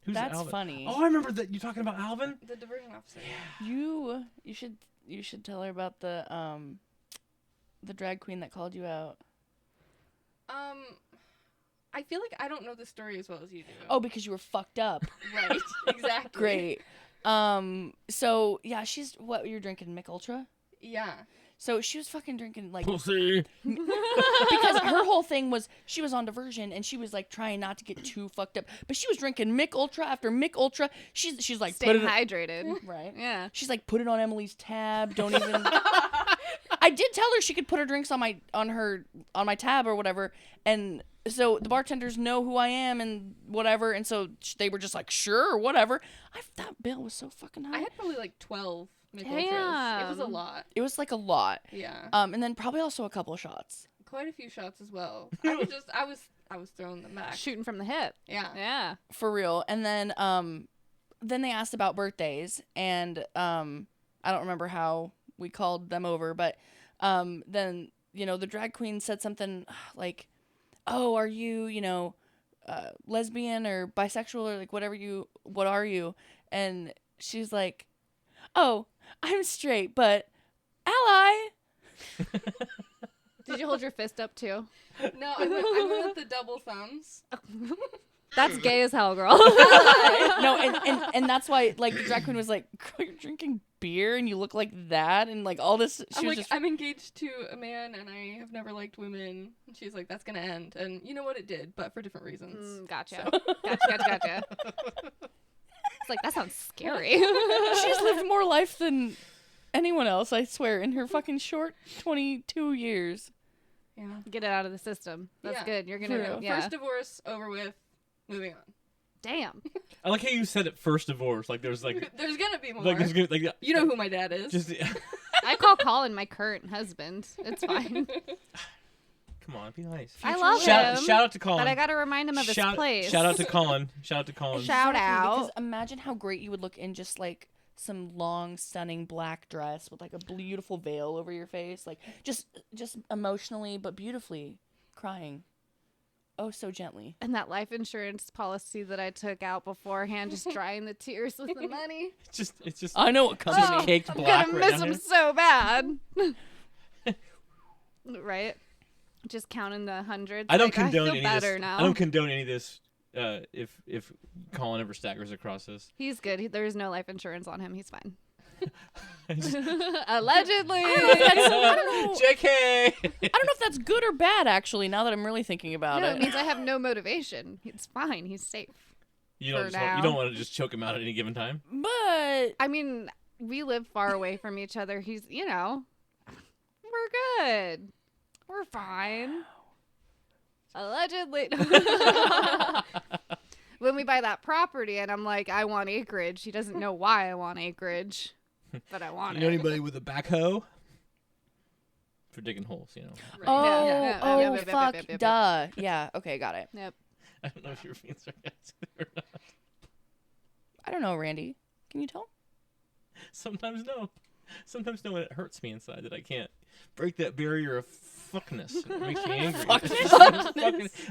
Who's that's Alvin? funny. Oh, I remember that. You talking about Alvin? The diversion officer. You should tell her about the drag queen that called you out. I feel like I don't know the story as well as you do. Oh, because you were fucked up. right. Exactly. Great. So yeah, you're drinking Mick Ultra? Yeah. So she was fucking drinking like Pussy. because her whole thing was she was on diversion and she was like trying not to get too fucked up, but she was drinking Mick Ultra after Mick Ultra. She's like Staying put it hydrated. right. Yeah. She's like put it on Emily's tab. Don't even. I did tell her she could put her drinks on my tab or whatever, and so the bartenders know who I am and whatever, and so they were just like sure, whatever. That bill was so fucking high. I had probably like 12 Mick Ultras. It was a Damn. lot. It was like a lot. Yeah. And then probably also a couple of shots. Quite a few shots as well. I was throwing them back. Shooting from the hip. Yeah. Yeah. For real. And then they asked about birthdays, and I don't remember how we called them over, but then, you know, the drag queen said something like, "Oh, are you, lesbian or bisexual or like what are you?" And she's like, "Oh, I'm straight, but ally." Did you hold your fist up too? No, I went with the double thumbs. That's gay as hell, girl. No, and that's why like the drag queen was like, "Girl, you're drinking beer and you look like that," and like all this. She I'm was like, just I'm engaged to a man and I have never liked women. And she's like, that's gonna end. And you know what? It did, but for different reasons. Gotcha. So- Gotcha. It's like, that sounds scary. she's lived more life than anyone else, I swear, in her fucking short 22 years. Yeah. Get it out of the system. That's Yeah. good. You're For gonna. real. Yeah. First divorce over with. Moving on. Damn. I like how you said it first divorce. Like there's like There's gonna be more. like there's gonna like You know who my dad is. just I call Colin my current husband. It's fine. come on, be nice. I love Shout him. out to Colin. But I gotta remind him of his place. Shout out to Colin. Shout out to Colin. Shout Exactly, out. because imagine how great you would look in just like some long, stunning black dress with like a beautiful veil over your face, like just emotionally but beautifully crying. Oh, so gently. And that life insurance policy that I took out beforehand, just drying the tears with the money. It's just I know what comes just to me. caked I'm black gonna right miss down him here. so bad. Right? Just counting the hundreds. I don't like, condone I feel any better of this. now. I don't condone any of this. If Colin ever staggers across this, He's good. There's no life insurance on him. He's fine. I just- Allegedly. I don't know. JK. I don't know if that's good or bad, actually, now that I'm really thinking about No, it. it means I have no motivation. It's fine. He's safe. You For don't just want, now. you don't want to just choke him out at any given time. But I mean, we live far away from each other. He's, we're good. We're fine. Allegedly. When we buy that property and I'm like, I want acreage, he doesn't know why I want acreage, but I want You know it. anybody with a backhoe? For digging holes, Right. oh, Yeah. Yep, fuck, yep. duh. Yeah, okay, got it. Yep. I don't know if you're being sarcastic or not. I don't know, Randy. Can you tell? Sometimes no. Sometimes no, and it hurts me inside that I can't break that barrier of fuckness. It makes me angry.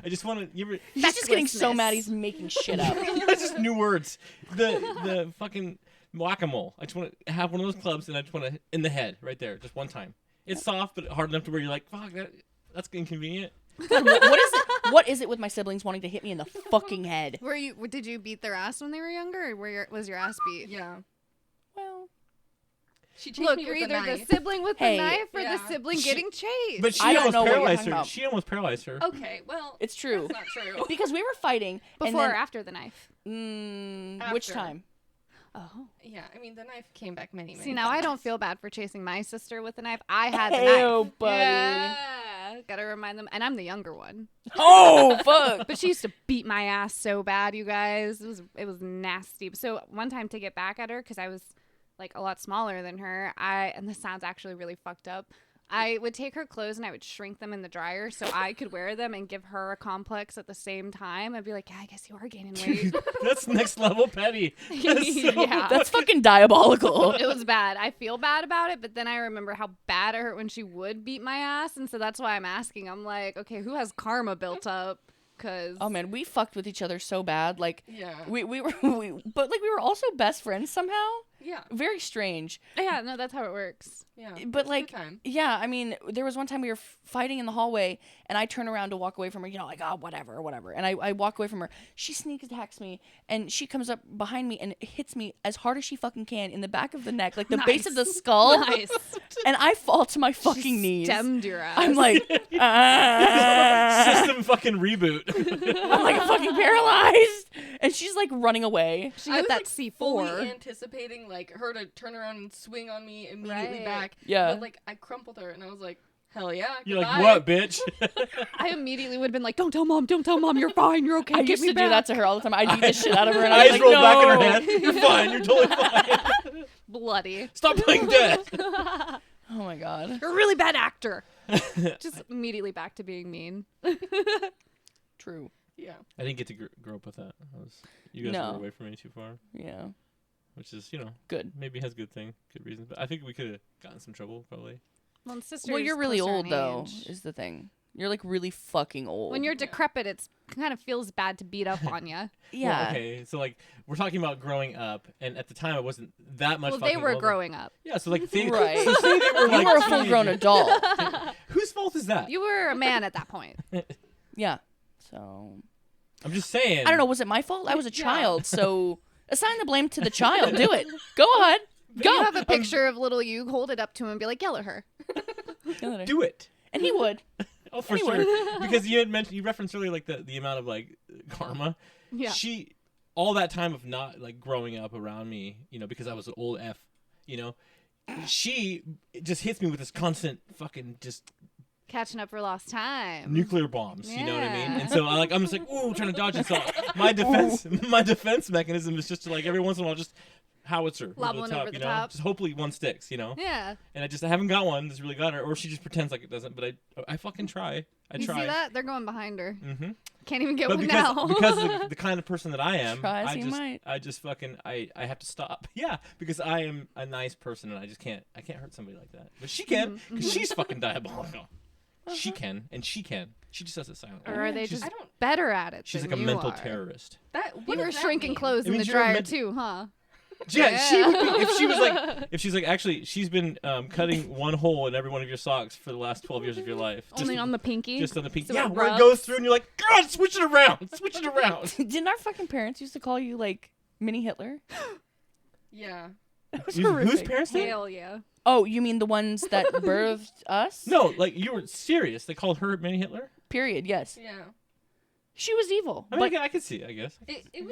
I just want to. He's just getting so Fecklessness. mad he's making shit up. That's just new words. The fucking whack-a-mole. I just want to have one of those clubs, and I just want to in the head right there, just one time. It's soft, but hard enough to where you're like, fuck, that's inconvenient. God, what is it? What is it with my siblings wanting to hit me in the fucking head? Did you beat their ass when they were younger, or was your ass beat? Yeah. Well, She chased Look, me you're with either a the knife. sibling with Hey. the knife or Yeah. the sibling She- getting chased. But she I don't almost know what you're paralyzed talking her. about. She almost paralyzed her. Okay, well, it's true. that's not true. Because we were fighting. and Before or then, after the knife? which After. time? Oh. Yeah, I mean, the knife came back many. See, now I times. don't feel bad for chasing my sister with the knife. I had the Ew, knife. buddy. Yeah. Gotta remind them. And I'm the younger one. Oh, fuck. But she used to beat my ass so bad, you guys. It was nasty. So one time to get back at her, because I was like a lot smaller than her, and this sounds actually really fucked up, I would take her clothes and I would shrink them in the dryer so I could wear them and give her a complex at the same time. I'd be like, yeah, I guess you are gaining weight. That's next level petty. That's so- Yeah. That's fucking diabolical. It was bad. I feel bad about it, but then I remember how bad it hurt when she would beat my ass, and so that's why I'm asking. I'm like, okay, who has karma built up? Because Oh man, we fucked with each other so bad. Like Yeah. we were, but like we were also best friends somehow. Yeah. Very strange. yeah, no, that's how it works. Yeah. But It's a good like, time. yeah, I mean, there was one time we were fighting in the hallway, and I turn around to walk away from her, like, oh, whatever. And I walk away from her. She sneak attacks me, and she comes up behind me and hits me as hard as she fucking can in the back of the neck, like the base of the skull. Nice. And I fall to my fucking knees. Stemmed your ass. I'm like, System fucking reboot. I'm like fucking paralyzed, and she's like running away. she I got was, that like, C4. fully anticipating like her to turn around and swing on me immediately Right. back. Yeah. But like I crumpled her and I was like, hell yeah. You're like, goodbye. what, bitch? I immediately would have been like, don't tell mom, you're fine, you're okay. I Get used me to back. do that to her all the time. I beat the shit out of her, and I was Eyes like, roll no. back in her head. You're fine. You're totally fine. Bloody. Stop playing dead. Oh my god. You're a really bad actor. Just immediately back to being mean. True. Yeah. I didn't get to grow up with that. You guys No. were away from me too far, Yeah. which is, Good. maybe has good reasons. But I think we could have gotten in some trouble probably. Well, and sisters Well, you're really closer in old though. age. Is the thing. You're like really fucking old. When you're decrepit, it's kind of feels bad to beat up on you. yeah. Well, okay, so like we're talking about growing up, and at the time it wasn't that much. Well, they fucking were older. growing up. Yeah, so like they, Right. so say they were You like were a full-grown teenagers. adult. Whose fault is that? You were a man at that point. Yeah. So I'm just saying. I don't know. Was it my fault? I was a Yeah. child. So assign the blame to the child. Do it. Go ahead. Go. You have a picture of little you. Hold it up to him and be like, yell at her. Do it. And he would. Oh, for Anyway. sure. Because you had mentioned, you referenced earlier like the amount of like karma. Yeah. She, all that time of not like growing up around me, you know, because I was an old F, you know, she just hits me with this constant fucking just Catching up for lost time. nuclear bombs. You know what I mean? Yeah. And so I'm just like, ooh, trying to dodge. And so my defense mechanism is just to like every once in a while just howitzer Lob over one the top, over you the know, top. just hopefully one sticks, you know. Yeah. And I haven't got one that's really got her, or she just pretends like it doesn't. But I fucking try. I You try. see that? They're going behind her. Mm-hmm. Can't even get But one because now. because the kind of person that I am, Try as you might. I just fucking I have to stop. Yeah, because I am a nice person and I just can't hurt somebody like that. But she can Mm-hmm. because she's fucking diabolical. She can and she can. She just does it silently. Or are they She's- just I don't. better at it She's than like a you mental are? terrorist. That You what were does that shrinking mean? clothes It in the means you're a dryer mental- too, huh? Yeah, she Yeah. would be if she was like actually she's been cutting one hole in every one of your socks for the last 12 years of your life. Only on the pinky. just on the pink. So yeah, it where it rubs? goes through and you're like, God, switch it around. Switch it around. Didn't our fucking parents used to call you like mini Hitler? Yeah. That was Whose horrific. parents did? Hell yeah. Oh, you mean the ones that birthed us? No, like you were serious. They called her Mini Hitler. Period. Yes. Yeah. She was evil. I mean, but I can see. I guess. It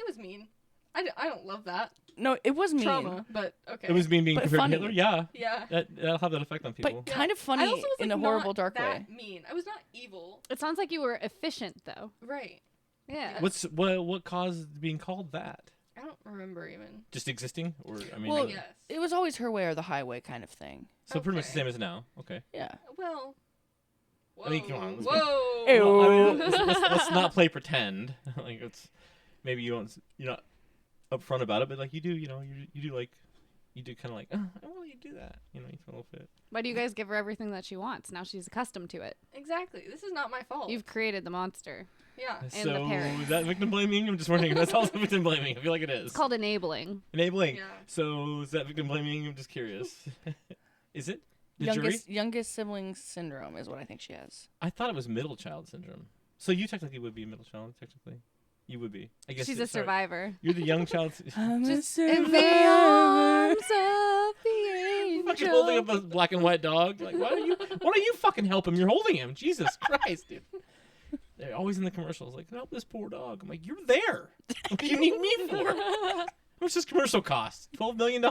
was mean. I don't love that no, it was mean. trauma, but okay. It was mean being But compared funny. to Hitler. Yeah, Yeah. that'll have that effect on people. But kind of I funny also was, in like, a horrible, not dark that way. mean. I was not evil. It sounds like you were efficient though. Right. Yeah. What caused being called that? I don't remember even. Just existing, or I mean, Well, Yes. It was always her way or the highway kind of thing. so pretty much the okay. same as now. Okay. Yeah. Well. Whoa. I mean, come on, let's be- Whoa. Ew. Well, I mean, let's not play pretend. Like it's maybe you're not upfront about it, but like you do, you do like you do kind of like, I want you to do that, you know, you feel a little bit. Why do you guys give her everything that she wants? Now she's accustomed to it. Exactly. This is not my fault. You've created the monster. Yeah. And So the parents. is that victim blaming? I'm just wondering. That's also victim blaming. I feel like it is. It's called enabling. Enabling. Yeah. So is that victim blaming? I'm just curious. Is it? The jury? Youngest sibling syndrome is what I think she has. I thought it was middle child syndrome. So you technically would be a middle child. Technically, you would be. I guess She's a sorry. survivor. You're the young child. Just in the arms of the Fucking holding up angel. a black and white dog. Like, why don't you fucking help him? You're holding him. Jesus Christ, dude. They're always in the commercials, like, help this poor dog. I'm like, you're there. What do you need me for? How much does commercial cost? $12 million?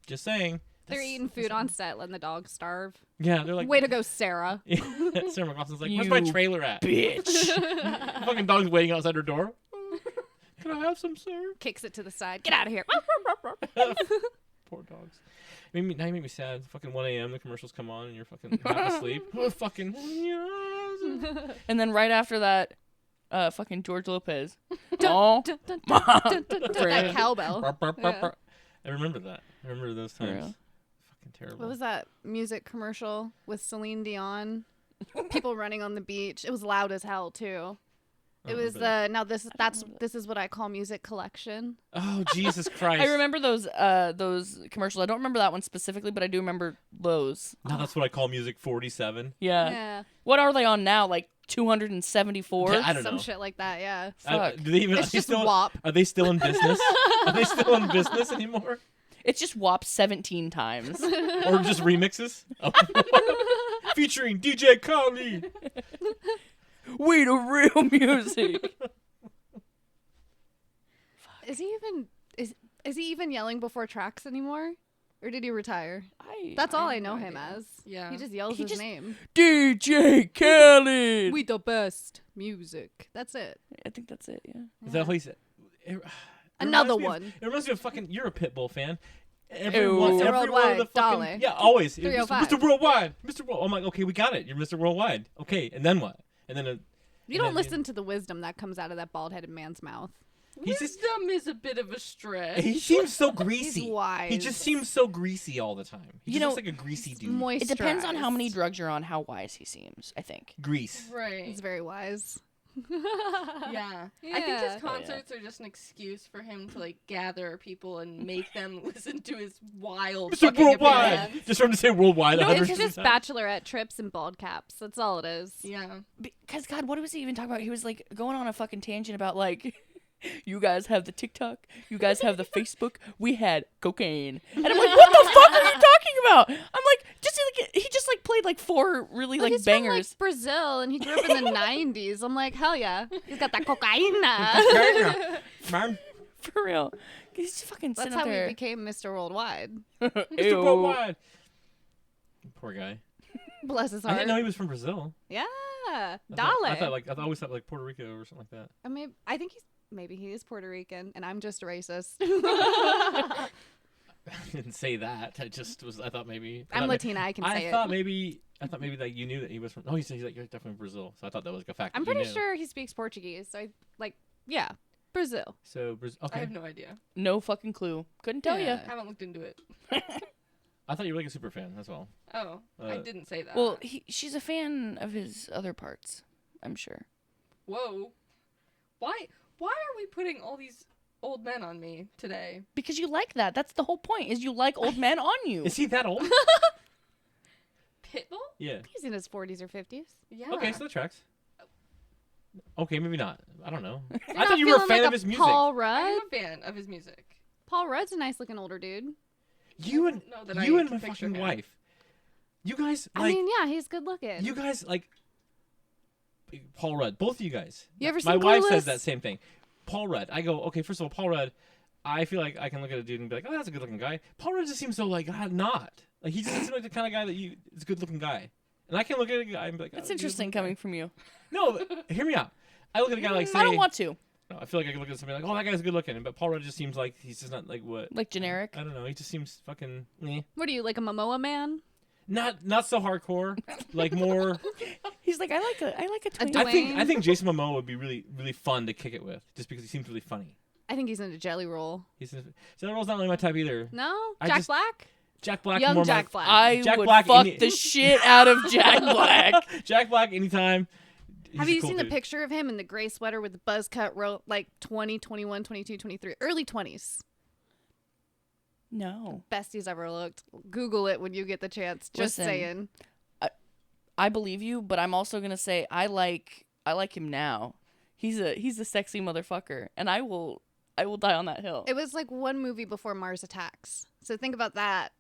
Just saying. They're eating food on set, letting the dog starve. Yeah, they're like, Way to go, Sarah. Sarah McLaughlin's like, where's my You trailer at? Bitch. The fucking dog's waiting outside her door. Can I have some, sir? Kicks it to the side. Get out of here. Poor dogs. Now you make me sad. It's fucking 1 a.m. The commercials come on and you're fucking half asleep. Oh, fucking. And then right after that, fucking George Lopez. Oh, That cowbell. Yeah. I remember that. I remember those For times. real? Fucking terrible. What was that music commercial with Celine Dion? People running on the beach. It was loud as hell too. I It don't was remember the now this is what I call music collection. Oh, Jesus Christ. I remember those commercials. I don't remember that one specifically, but I do remember those. Now that's what I call music 47. Yeah. Yeah, What are they on now? Like 274? Yeah, I don't some know. shit like that. Yeah, Fuck. Do they even, it's are they just still, WAP. Are they still in business? Are they still in business anymore? It's just WAP 17 times. Or just remixes? Oh. Featuring DJ Khaled. We the real music. Is he even yelling before tracks anymore, or did he retire? That's all I I have know no him idea. as. Yeah. He just yells He his just- name. DJ Khaled. We the best music. That's it. I think that's it. Yeah. Is that what he said? Another reminds me of- one. It reminds me of fucking. You're a Pitbull fan. Ew. One Mr. of Worldwide, the fucking, Dolly. yeah, always. 305. Mr. Worldwide. Mr. World. I'm like, okay, we got it. You're Mr. Worldwide. Okay, and then what? And then You don't listen to the wisdom that comes out of that bald-headed man's mouth. Wisdom is a bit of a stretch. He seems so He's greasy. wise. He just seems so greasy all the time. He You just know, looks like a greasy dude. moisturized. It depends on how many drugs you're on, how wise he seems, I think. Grease. Right. He's very wise. Yeah. I think Yeah. his concerts are just an excuse for him to like gather people and make them listen to his wild Mr. fucking Worldwide. opinions. Just from to say worldwide. No, 100 it's just times. bachelorette trips and bald caps. That's all it is. Yeah. Because, God, what was he even talking about? He was, like, going on a fucking tangent about, like, you guys have the TikTok, you guys have the Facebook, we had cocaine. And I'm like, what the fuck are you talking about? I'm like, he just, like, played, like, 4 really, Well, like, he's bangers. from like Brazil, and he grew up in the '90s. I'm like, hell yeah, he's got that cocaine. Man. For real. He's fucking That's sitting how up there. we became Mr. Worldwide. Mr. Ew. Worldwide. Poor guy. Bless his I heart. didn't know he was from Brazil. Yeah, I always thought like Puerto Rico or something like that. I think maybe he is Puerto Rican, and I'm just a racist. I didn't say that. I thought maybe. I'm Latina. I can say I it. thought maybe that you knew that he was from. Oh, he's like you're definitely from Brazil. So I thought that was like a fact. I'm that you pretty knew. sure he speaks Portuguese. So yeah, Brazil. So Brazil. I Okay. have no idea. No fucking clue. Couldn't tell Yeah. I haven't looked into it. I thought you were like a super fan. That's all. Oh, I didn't say that. you. Well, she's a fan of his other parts, I'm sure. Whoa. Why are we putting all these old men on me today? Because you like that. That's the whole point, is you like old men on you. Is he that old? Pitbull? Yeah. He's in his 40s or 50s. Yeah. Okay, so that tracks. Okay, maybe not. I don't know. I Not thought you were a feeling fan like of his music. Paul I'm Rudd. a fan of his music. Paul Rudd's a nice looking older dude. You and know that I you and can my picture fucking him. wife. You guys I like mean, yeah, he's good looking. you guys like Paul Rudd. Both of you guys. You ever My seen wife Clueless? says that same thing. Paul Rudd. I go, okay, first of all, Paul Rudd, I feel like I can look at a dude and be like, oh, that's a good looking guy. Paul Rudd just seems so like not. Like he just doesn't seem like the kind of guy that is a good looking guy. And I can look at a guy and be like, That's oh, he's a interesting good-looking coming from you. guy. No, but hear me out. I look at a guy like say I don't want to. no, I feel like I can look at somebody like, oh, that guy's good looking, but Paul Rudd just seems like he's just not like what Like generic. I don't know. He just seems fucking meh. What are you, like a Momoa man? Not so hardcore. Like more. He's like, I like a twink. Dwayne? I think Jason Momoa would be really really fun to kick it with, just because he seems really funny. I think he's in a jelly roll. Jelly Roll's not really my type either. No? I Jack just- Black? Jack Black. Young more Jack my, Black. I Jack would Black fuck any- the shit out of Jack Black. Jack Black anytime. He's Have a you cool seen dude. the picture of him in the gray sweater with the buzz cut, like 20, 21, 22, 23, early 20s? No. Best he's ever looked. Google it when you get the chance. Just Listen, saying. I believe you, but I'm also gonna say I like him now. He's a sexy motherfucker, and I will die on that hill. It was like one movie before Mars Attacks. So think about that.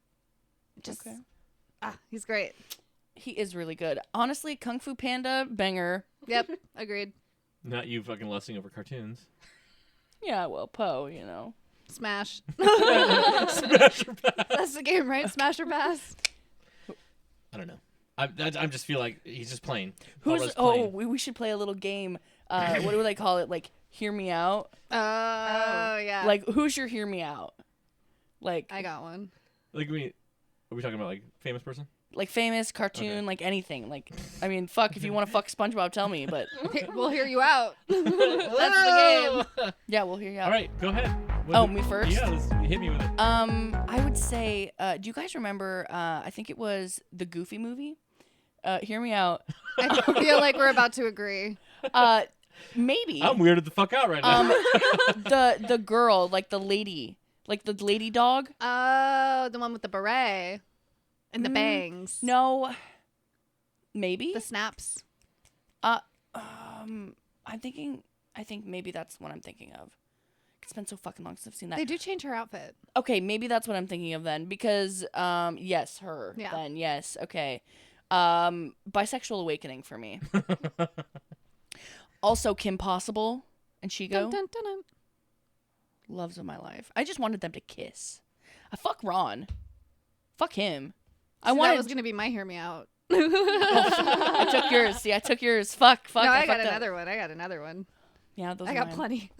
Just Okay. he's great. He is really good. Honestly, Kung Fu Panda banger. Yep, agreed. Not you fucking lusting over cartoons. Yeah, well, Poe, you know. Smash. Smash or pass. That's the game, right? Smash or pass. I don't know. I just feel like he's just playing. Who's Paul Rudd's playing. we should play a little game. What do they call it? Like hear me out. Oh, yeah. Like who's your hear me out? Like I got one. Like are we talking about like famous person? like famous cartoon, Okay. like anything. Like I mean, fuck, if you want to fuck SpongeBob, tell me. But We'll hear you out. That's the game. yeah, we'll hear you out. All right, go ahead. Oh, me first? Yeah, hit me with it. I would say, do you guys remember? I think it was the Goofy movie. Hear me out. I feel like we're about to agree. Maybe. I'm weirded the fuck out right now. The girl, like the lady dog. Oh, the one with the beret and the bangs. No. Maybe. The snaps. I think maybe that's what I'm thinking of. It's been so fucking long since I've seen that. They do change her outfit. Okay, maybe that's what I'm thinking of then, because yes, her. Yeah. Then yes, okay. Bisexual awakening for me. Also, Kim Possible and Chigo. Dun, dun, dun, dun. Loves of my life. I just wanted them to kiss. I fuck Ron. Fuck him. I So wanted. that was gonna be my hear me out. I took yours. See, I took yours. Fuck. No, I got fucked up. another one. Yeah, those I are got mine. plenty.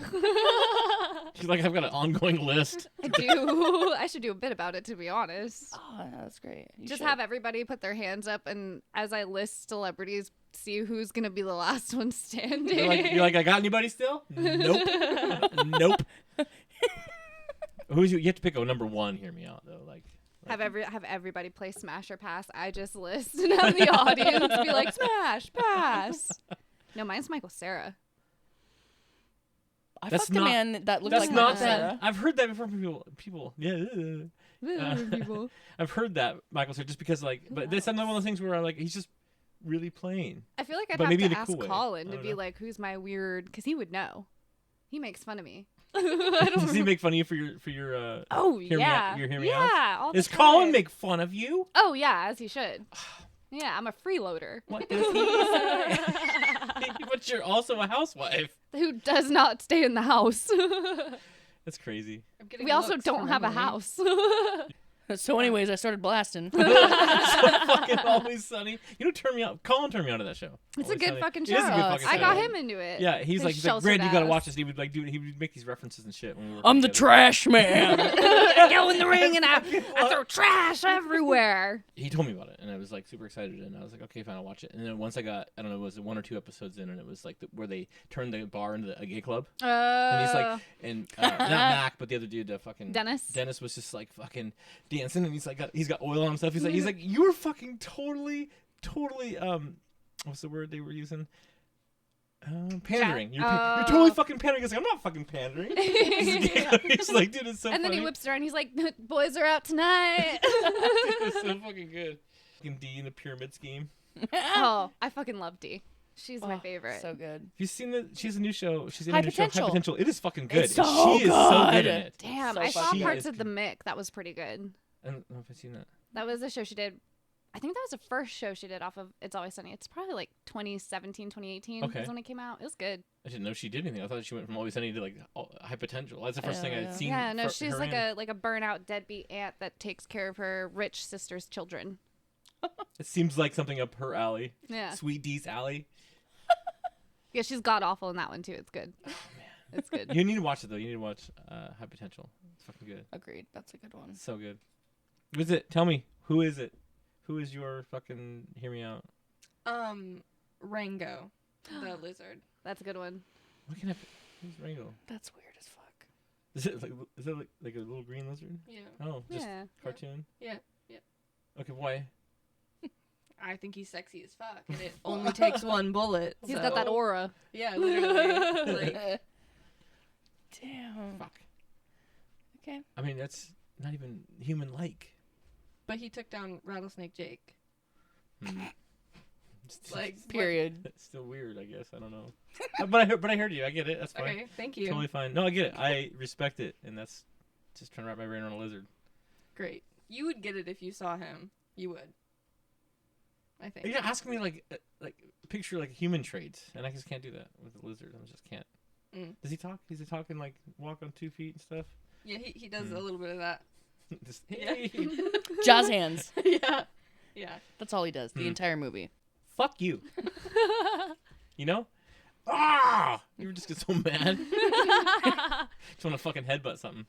She's like, I've got an ongoing list. I do. I should do a bit about it, to be honest. Oh, yeah, that's great. You Just should. have everybody put their hands up, and as I list celebrities, see who's gonna be the last one standing. You're like, I got anybody still? Nope. Nope. Who's you? You have to pick a number one. Hear me out though. Like have everybody play Smash or Pass. I just list and have the audience be like Smash, Pass. No, mine's Michael Cera. I That's fucked a not- man that looked That's like not Michael that. Cera. I've heard that before from people. Yeah. People. I've heard that Michael Cera just because like, but that's another one of those things where I'm like, he's just really plain. I feel like I'd But have maybe in to a ask cool way. Colin I to don't be know. like, who's my weird, because he would know. He makes fun of me. Does he make fun of you for your Oh Hear me yeah, out- your hear me outs? yeah. All the Does Colin time. make fun of you? Oh yeah, as he should. Yeah, I'm a freeloader What does he say? But you're also a housewife. who does not stay in the house. That's crazy. I'm getting We also looks don't from have a Emily. house. So, anyways, I started blasting. So fucking Always Sunny. You know, turn me out. Colin turned me on to that show. It's a Always good Sunny. fucking It show. is a good fucking I show. got him into it. Yeah, he's His like, sheltered Brad, you gotta ass. watch this. He would like he would make these references and shit. When we were I'm the together. trash man. Go in the ring and I throw trash everywhere. He told me about it, and I was like super excited, and I was like, okay, fine, I'll watch it. And then once I got, I don't know, was it 1 or 2 episodes in, and it was like where they turned the bar into a gay club, and he's like, and not Mac, but the other dude, fucking Dennis. Dennis was just like fucking dancing, and he's like, he's got oil on himself. He's like, you were fucking totally, what's the word they were using? Pandering. You're totally fucking pandering. He's like, I'm not fucking pandering. He's like, dude, it's so and then funny. he whips around. He's like, boys are out tonight. Dude, it's so fucking good. Fucking D in the pyramid scheme. Oh, I fucking love Dee. She's my Oh, favorite. So good. Have you seen the? She has a new show. She's in High a new show, High Potential. Potential. It is fucking good. It's so she is so good good. in it. Damn, So I saw fucking parts good. of the Mick. That was pretty good. I don't know if I've seen that. That was a show she did. I think that was the first show she did off of It's Always Sunny. It's probably like 2017, 2018 Okay. is when it came out. It was good. I didn't know she did anything. I thought she went from Always Sunny to like High Potential. That's the first thing Yeah. I'd seen. Yeah, no, for she's her like in. a burnout deadbeat aunt that takes care of her rich sister's children. It seems like something up her alley. Yeah. Sweet D's alley. Yeah, she's god awful in that one too. It's good. Oh, It's good. You need to watch it though. You need to watch High Potential. It's fucking good. Agreed. That's a good one. It's so good. Who is it? Tell me. Who is it? Who is your fucking? Hear me out. Rango, the lizard. That's a good one. What can I? Who's Rango? That's weird as fuck. Is it like a little green lizard? Yeah. Oh, just Yeah. cartoon. Yeah. Okay, why? I think he's sexy as fuck, and it only takes one bullet. He's so- got that aura. Yeah, literally. like, Damn. Fuck. Okay. I mean, that's not even human-like. but he took down Rattlesnake Jake. It's Like, Period. it's still weird, I guess. I don't know. but I heard you. I get it. That's fine. Okay, thank you. Totally fine. No, I get it. I respect it, and that's just trying to wrap my brain around a lizard. Great. You would get it if you saw him. You would. I think. You're asking me like picture like human traits, and I just can't do that with a lizard. I just can't. Mm. Does he talk? Is he talking like walk on 2 feet and stuff? Yeah, he does a little bit of that. Just, Yeah. Jazz hands. yeah. Yeah. That's all he does. The entire movie. Fuck you. You know? Ah! You would just get so mad. Just want to fucking headbutt something.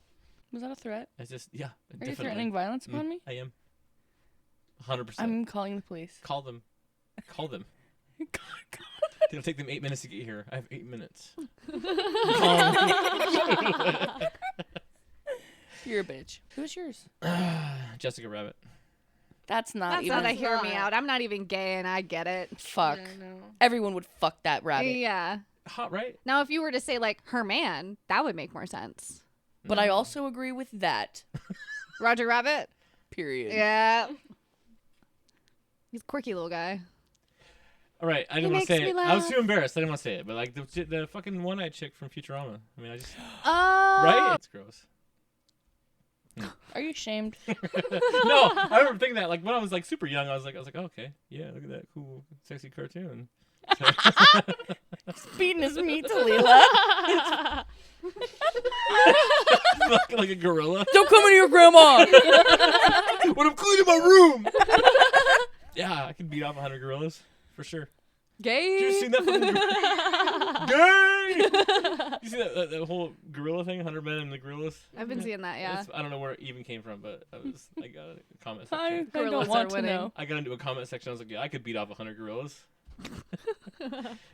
Was that a threat? It's just yeah. Are you definitely. threatening violence upon me? I am. 100%. I'm calling the police. Call them. Call them. It'll take them 8 minutes to get here. I have 8 minutes. Call them. You're a bitch. Who's yours? Jessica Rabbit. That's not That's even. not a hear me not. out. I'm not even gay and I get it. Fuck. Yeah, no. Everyone would fuck that rabbit. Yeah. Hot, right? Now, if you were to say like her man, that would make more sense. But I also agree with that. Roger Rabbit? Period. Yeah. He's a quirky little guy. All right, I didn't He want to say makes it. me I was laugh. too embarrassed. I didn't want to say it. But like the fucking one-eyed chick from Futurama. I mean, I just Oh. right. It's gross. Are you ashamed? No, I remember thinking that like when I was like super young. I was like, oh, okay, yeah, look at that cool, sexy cartoon. Beating his meat to Leela. Fucking like a gorilla. Don't come into your grandma. When I'm cleaning my room. Yeah, I can beat off 100 gorillas for sure. Gay. Did you see that fucking Gay! You see that whole gorilla thing? 100 Men and the Gorillas? I've been seeing that, yeah. I don't know where it even came from, but I got a comment I section. Gorillas don't are want to winning. know. I got into a comment section. I was like, yeah, I could beat off 100 gorillas.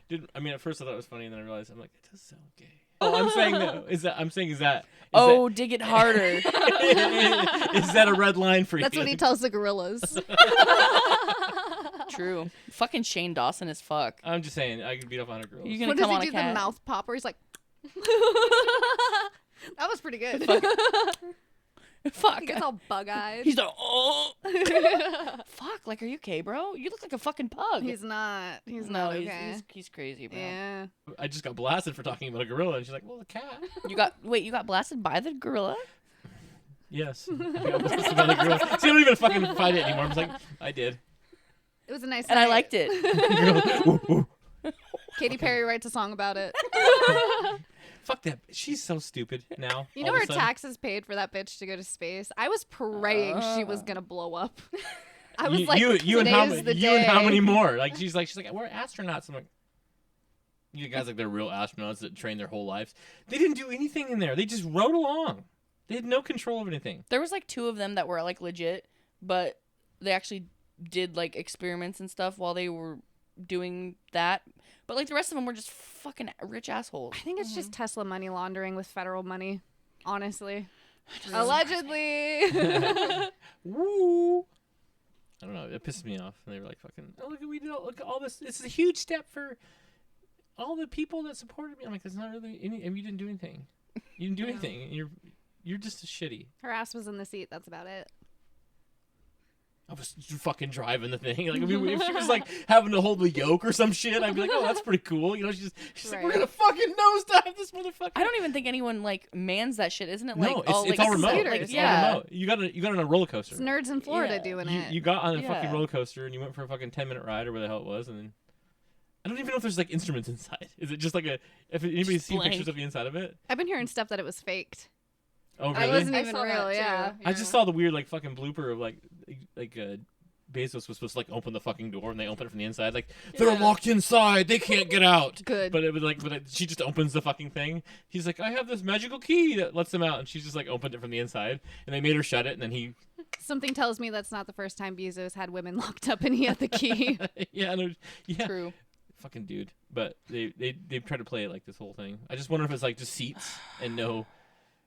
Dude, I mean, at first I thought it was funny, and then I realized I'm like, it does sound gay. Oh, I'm saying though, is that Oh, dig it harder. is that a red line for you? That's what he tells the gorillas. True. Fucking Shane Dawson is fuck. I'm just saying, I could beat off 100 gorillas. You gonna What come does on he a do? cat? The mouth pop where he's like. That was pretty good. Fuck. He gets all bug-eyed. He's like, oh. Fuck. Like, are you okay, bro? You look like a fucking pug. He's not. He's no, not okay. he's crazy, bro. Yeah. I just got blasted for talking about a gorilla, and she's like, well, the cat. You got blasted by the gorilla? Yes. I got blasted by the gorilla. See, I don't even fucking fight it anymore. I'm just like, I did. It was a nice And I night. liked it. Ooh, ooh. Katy Perry writes a song about it. Fuck that. She's so stupid now. You know all of her a sudden. taxes paid for that bitch to go to space? I was praying she was going to blow up. I was you, like, you and how today's the you and how day. many more? Like she's like we're astronauts. I'm like, you guys like they're real astronauts that train their whole lives. They didn't do anything in there. They just rode along. They had no control of anything. There was like 2 of them that were like legit, but they actually did like experiments and stuff while they were doing that. But like the rest of them were just fucking rich assholes. I think it's just Tesla money laundering with federal money, honestly. Allegedly. Woo! I don't know. It pisses me off. And they were like, "Fucking, oh look, look at all this. This is a huge step for all the people that supported me." I'm like, "There's not really any. I mean, you didn't do anything. You didn't do anything. And you're just a shitty." Her ass was in the seat. That's about it. I was fucking driving the thing. Like, I mean, if she was like having to hold the yoke or some shit, I'd be like, "Oh, that's pretty cool." You know, she's like, "We're Right. gonna fucking nosedive this motherfucker." I don't even think anyone like mans that shit, isn't it? Like No, it's all, it's like, all remote. computers. It's Yeah. all remote. You got on a roller coaster. It's nerds in Florida Yeah. doing You, it. you got on a Yeah. fucking roller coaster and you went for a fucking 10-minute ride or where the hell it was, and then I don't even know if there's like instruments inside. Is it just like a? If anybody's Just seen blank. pictures of the inside of it? I've been hearing stuff that it was faked. Oh I really? wasn't I even saw that real, too. yeah. I just saw the weird like fucking blooper of like Bezos was supposed to like open the fucking door and they open it from the inside. Like they're Yeah. locked inside, they can't get out. Good. But it was like, she just opens the fucking thing. He's like, I have this magical key that lets them out, and she's just like opened it from the inside, and they made her shut it, and then he, Something tells me that's not the first time Bezos had women locked up and he had the key. yeah, no, yeah, True. fucking dude. But they try to play it like this whole thing. I just wonder if it's like just seats and no,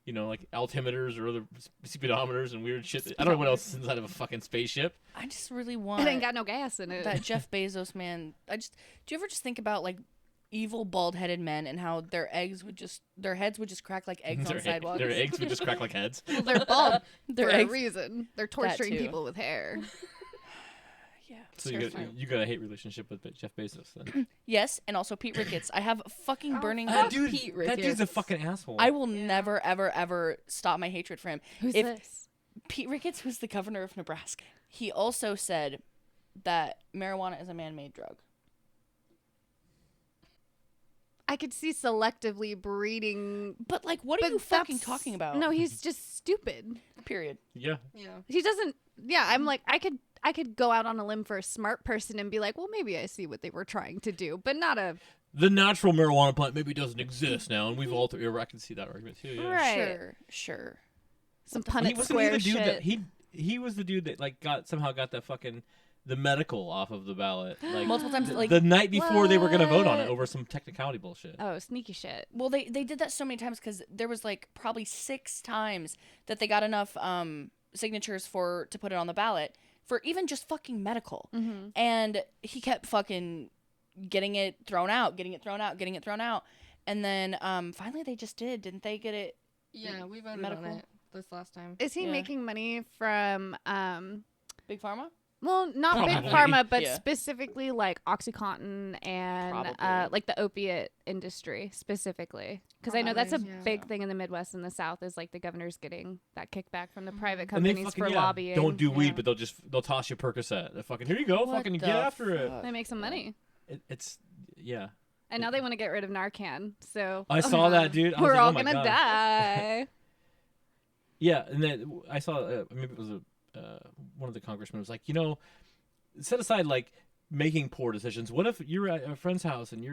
you know, like altimeters or other speedometers and weird shit. I don't know what else is inside of a fucking spaceship. I just really want It ain't got no gas in it. that Jeff Bezos man. Do you ever just think about like evil bald-headed men and how their heads would just crack like eggs on sidewalks? Their eggs would just crack like heads. Well, they're bald Their for a eggs. reason. They're torturing too. people with hair. Yeah. So seriously. you got a hate relationship with Jeff Bezos then. Yes, and also Pete Ricketts. I have fucking burning. fuck Dude, Pete that dude's a Ricketts. fucking asshole. I will never, ever, ever stop my hatred for him. Who's If- this? Pete Ricketts was the governor of Nebraska. He also said that marijuana is a man-made drug. I could see selectively breeding. But like, what are But you fucking that's- talking about? No, he's just stupid. Period. yeah. Yeah. He doesn't. Yeah, I'm like, I could go out on a limb for a smart person and be like, well, maybe I see what they were trying to do, but not a The natural marijuana plant maybe doesn't exist now, and we've all. I can see that argument too. Yeah. Right. Sure. some He Punnett wasn't Square he the dude shit. that he was the dude that like somehow got the fucking the medical off of the ballot like Multiple times, like, the night before they were gonna vote on it What? over some technicality bullshit. Oh, sneaky shit. well, they did that so many times because there was like probably 6 times that they got enough signatures to put it on the ballot for even just fucking medical, and he kept fucking getting it thrown out, and then finally they just didn't they get it? Yeah, we voted Medical. on it this last time. Is he Yeah. making money from Big Pharma? well, not Big Probably. Pharma, but Yeah. specifically like OxyContin and Probably. like the opiate industry specifically? Because I know that's a Probably, yeah. big thing in the Midwest and the South is like the governor's getting that kickback from the private And they companies fucking for lobbying. don't do Yeah. weed, but they'll toss you Percocet. They're fucking here you go, What fucking get the after it. fuck? They make some money. It's yeah. And now they want to get rid of Narcan. So I saw that dude. I was we're like, all oh my gonna God. die. Yeah, and then I saw maybe it was one of the congressmen was like, set aside like making poor decisions. What if you're at a friend's house and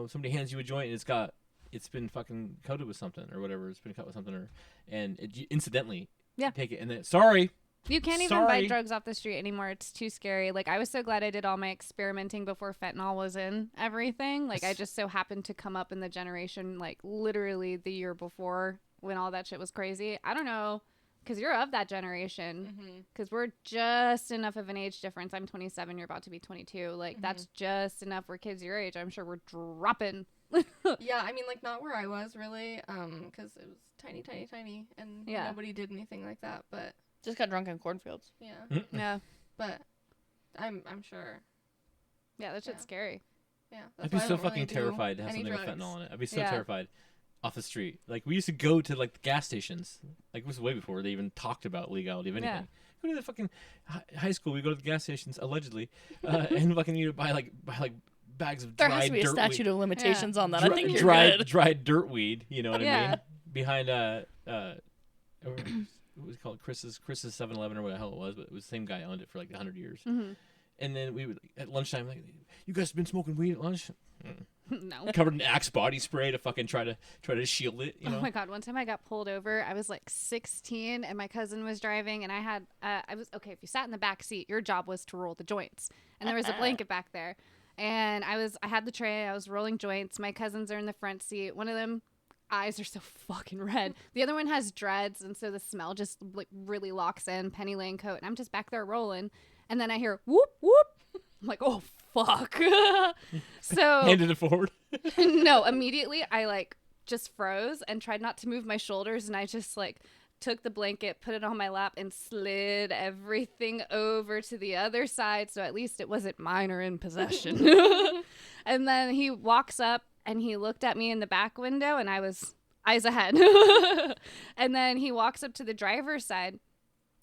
somebody hands you a joint and it's been fucking coated with something or whatever, it's been cut with something, and you incidentally take it and then sorry. You can't even buy drugs off the street anymore. It's too scary. Like, I was so glad I did all my experimenting before fentanyl was in everything. Like, I just so happened to come up in the generation, like, literally the year before when all that shit was crazy. I don't know, because you're of that generation. Because we're just enough of an age difference. I'm 27. You're about to be 22. Like, that's just enough where kids your age, I'm sure we're dropping. Yeah, I mean, like, not where I was, really, because it was tiny, and nobody did anything like that, but... Just got drunk in cornfields. Yeah. Yeah. But I'm sure. Yeah, that shit's scary. Yeah. I'd be so fucking terrified to have something with fentanyl in it. I'd be so terrified off the street. Like, we used to go to, like, the gas stations. Like, it was way before they even talked about legality of anything. Go to the fucking high school. We go to the gas stations, allegedly, and fucking you buy bags of there dried dirt. There has to be a statute of limitations on that. I think you're good. Dried dirt weed. You know what I mean? Behind what was it called? Chris's 7-Eleven or what the hell it was, but it was the same guy owned it for like 100 years. And then we would at lunchtime, like, you guys been smoking weed at lunch? No. Covered in Axe body spray to fucking try to shield it. You know? Oh my god! One time I got pulled over. I was like 16, and my cousin was driving, and I had okay. If you sat in the back seat, your job was to roll the joints, and there was a blanket back there, and I had the tray. I was rolling joints. My cousins are in the front seat. One of them eyes are so fucking red. The other one has dreads, and so the smell just like really locks in. Penny Lane coat, and I'm just back there rolling, and then I hear whoop whoop. I'm like, oh fuck. So handed it forward. No, immediately I like just froze and tried not to move my shoulders, and I just like took the blanket, put it on my lap, and slid everything over to the other side, so at least it wasn't mine or in possession. And then he walks up and he looked at me in the back window, and I was eyes ahead. And then he walks up to the driver's side,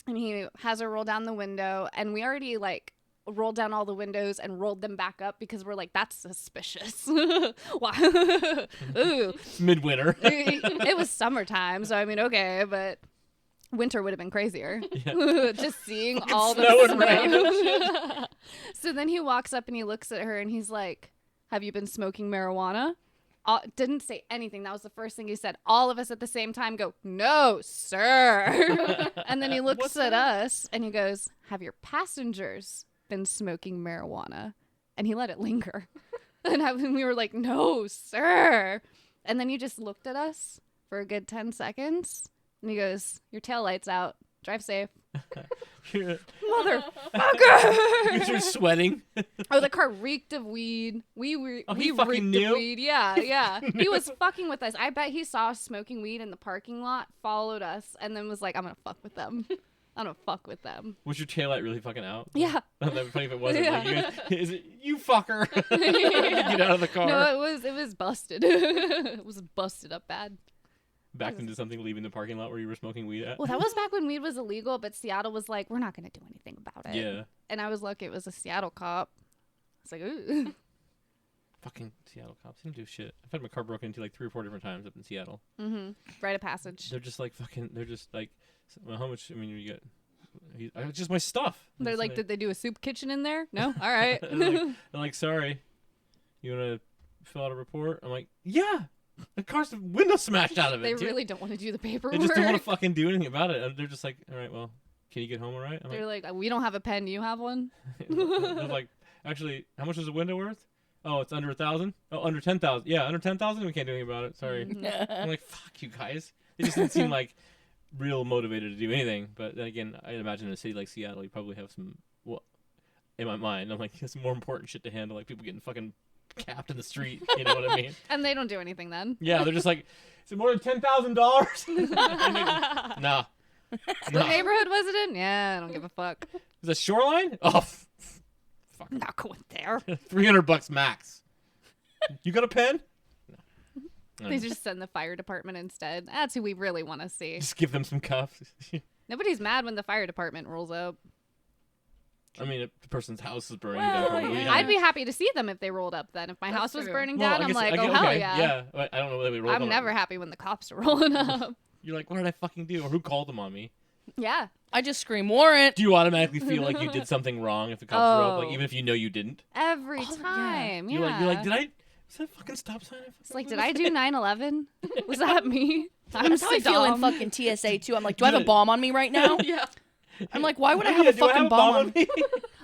and he has her roll down the window, and we already like rolled down all the windows and rolled them back up because we're like, that's suspicious. Wow. Ooh. Midwinter. It was summertime, so I mean, okay, but winter would have been crazier. Yeah. Just seeing all the snow. So then he walks up and he looks at her and he's like, have you been smoking marijuana? Didn't say anything. That was the first thing he said. All of us at the same time go, no, sir. And then he looks at us and he goes, have your passengers been smoking marijuana? And he let it linger. And we were like, no, sir. And then he just looked at us for a good 10 seconds. And he goes, your taillight's out. Drive safe. Motherfucker. You're sweating. Oh, the car reeked of weed. We reeked of weed. Yeah. He was fucking with us. I bet he saw us smoking weed in the parking lot, followed us, and then was like, I'm gonna fuck with them. I'm gonna fuck with them. Was your taillight really fucking out? Yeah. That'd be funny if it wasn't. Yeah. Like, you fucker. Get out of the car. No, it was busted. It was busted up bad. backed into something, leaving the parking lot where you were smoking weed at? Well, that was back when weed was illegal, but Seattle was like, we're not going to do anything about it. Yeah. And I was lucky it was a Seattle cop. It's like, ooh. Fucking Seattle cops didn't do shit. I've had my car broken into like 3 or 4 different times up in Seattle. Mm-hmm. Rite of passage. They're just like fucking, well, how much, I mean, you get, it's just my stuff. They're like, did they do a soup kitchen in there? No? All right. they're like, sorry, you want to fill out a report? I'm like, yeah. The car's window smashed out of it. They really don't want to do the paperwork. They just don't want to fucking do anything about it. And they're just like, all right, well, can you get home all right? They're like, we don't have a pen. Do you have one? They're like, actually, how much is the window worth? Oh, it's under 1,000. Oh, under 10,000. Yeah, under 10,000. We can't do anything about it. Sorry. I'm like, fuck you guys. They just didn't seem like real motivated to do anything. But then again, I imagine in a city like Seattle, you probably have some. Well, in my mind, I'm like, there's more important shit to handle, like people getting fucking capped in the street. You know what I mean? And they don't do anything then. Yeah, they're just like, is it more than $10,000? Nah. What neighborhood was it in? Yeah, I don't give a fuck. Is it Shoreline? Oh, fuck. I'm not going there. $300 max. You got a pen? No. They just send the fire department instead. That's who we really want to see. Just give them some cuffs. Nobody's mad when the fire department rolls up. I mean, if the person's house is burning well, down. Yeah. I'd be happy to see them if they rolled up then. If my house was burning down, I'm like, oh, hell yeah. Yeah, I don't know whether they rolled I'm never happy when the cops are rolling up. You're like, what did I fucking do? Or who called them on me? Yeah. I just scream warrant. Do you automatically feel like you did something wrong if the cops are up? Like, Oh. even if you know you didn't? Every Oh, yeah. time. Yeah. You're like, did I? Was that a fucking stop sign? It's like, did I do 9/11? Was that me? I'm That's how I feel in Saddam. fucking TSA too. I'm like, do I have a bomb on me right now? Yeah. I'm like, why would I Oh, have yeah, a do I fucking bomb on me? me?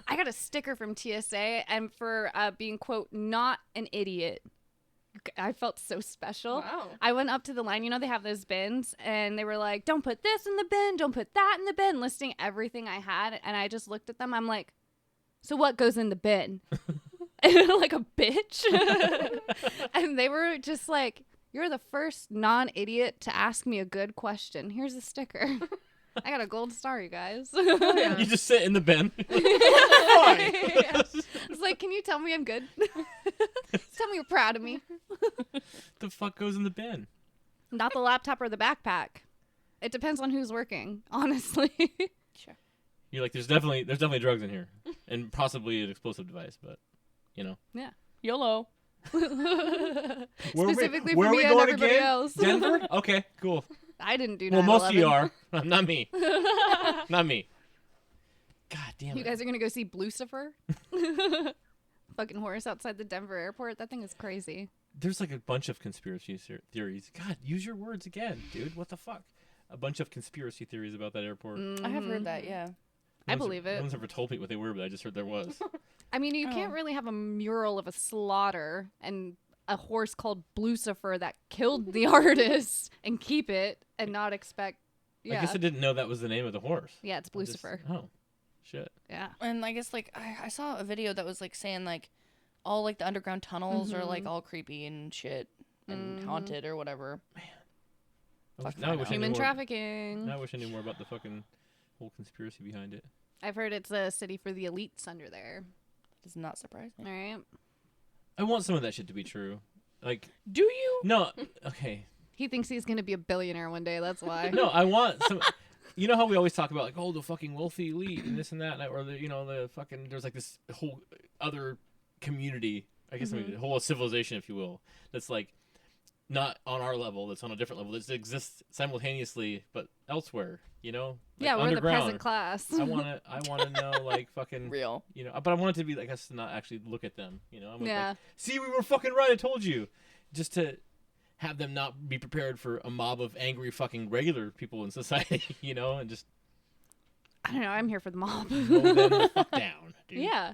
I got a sticker from TSA, and for being, quote, not an idiot. I felt so special. Wow. I went up to the line. You know, they have those bins, and they were like, don't put this in the bin, don't put that in the bin, listing everything I had. And I just looked at them. I'm like, so what goes in the bin? Like a bitch. And they were just like, you're the first non-idiot to ask me a good question. Here's a sticker. I got a gold star, you guys. You just sit in the bin. Fine. Yeah. It's like, can you tell me I'm good? Tell me you're proud of me. The fuck goes in the bin? Not the laptop or the backpack. It depends on who's working, honestly. You're like, there's definitely drugs in here, and possibly an explosive device, but you know. Yeah. YOLO. Specifically where for are we me and going everybody again? else. Denver? Okay, cool. I didn't do 9/11. Well, most of you are. Not me. Not me. God damn it. You guys are gonna go see Blucifer? Fucking horse outside the Denver airport. That thing is crazy. There's like a bunch of conspiracy theories. God, use your words again, dude. What the fuck? A bunch of conspiracy theories about that airport. I have heard that, yeah. I believe it. No one's ever told me what they were, but I just heard there was. I mean, you can't really have a mural of a slaughter and a horse called Blucifer that killed the artist and keep it and not expect. Yeah. I guess I didn't know that was the name of the horse. Yeah, it's I just- Blucifer. Oh, shit. Yeah. And I guess like I saw a video that was like saying like all like the underground tunnels are like all creepy and shit and haunted or whatever. Now I wish I knew Human more. trafficking. Now I wish I knew more about the fucking whole conspiracy behind it. I've heard it's a city for the elites under there. Does not surprise me. All right. I want some of that shit to be true. Like, Do you? no, okay. He thinks he's gonna be a billionaire one day. That's why. No, I want some. You know how we always talk about like, oh, the fucking wealthy elite and this and that, or the the fucking there's like this whole other community, I guess, I mean, a whole civilization, if you will, that's like not on our level, that's on a different level, that exists simultaneously but elsewhere. You know? Like Yeah, we're the underground. peasant class. I want to know like fucking Real. but I want it to be like us to not actually look at them. I'm Yeah. like, see, we were fucking right. I told you, just to have them not be prepared for a mob of angry fucking regular people in society, and just I don't know. I'm here for the mob. mow them the fuck down, dude. Yeah.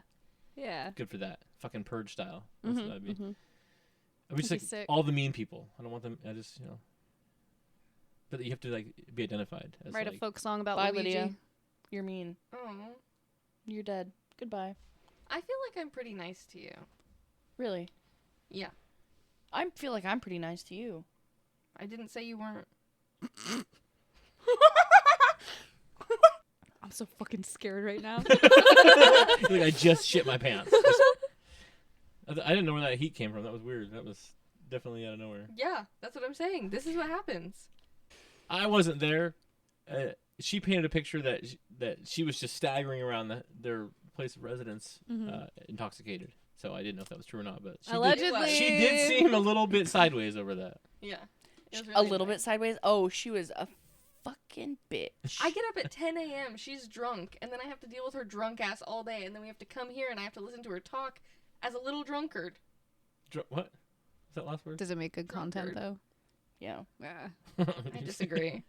Yeah. Good for that. Fucking purge style. That's what I'd be. I would just That'd like be sick. all the mean people. I don't want them. I just but you have to like be identified as Write like, a folk song about Bye, Luigi. Lydia. You're mean. Oh. You're dead. Goodbye. I feel like I'm pretty nice to you. Really? Yeah. I feel like I'm pretty nice to you. I didn't say you weren't. I'm so fucking scared right now. like I just shit my pants. I didn't know where that heat came from. That was weird. That was definitely out of nowhere. Yeah, that's what I'm saying. This is what happens. I wasn't there. She painted a picture that she was just staggering around their place of residence, intoxicated. So I didn't know if that was true or not. But Allegedly. she did seem a little bit sideways over that. Yeah. It was A really little nice. bit sideways. Oh, she was a fucking bitch. I get up at 10 a.m. She's drunk, and then I have to deal with her drunk ass all day, and then we have to come here, and I have to listen to her talk as a little drunkard. What? Is that last word? Does it make good content Drunkard. though? Yeah. Yeah. I disagree.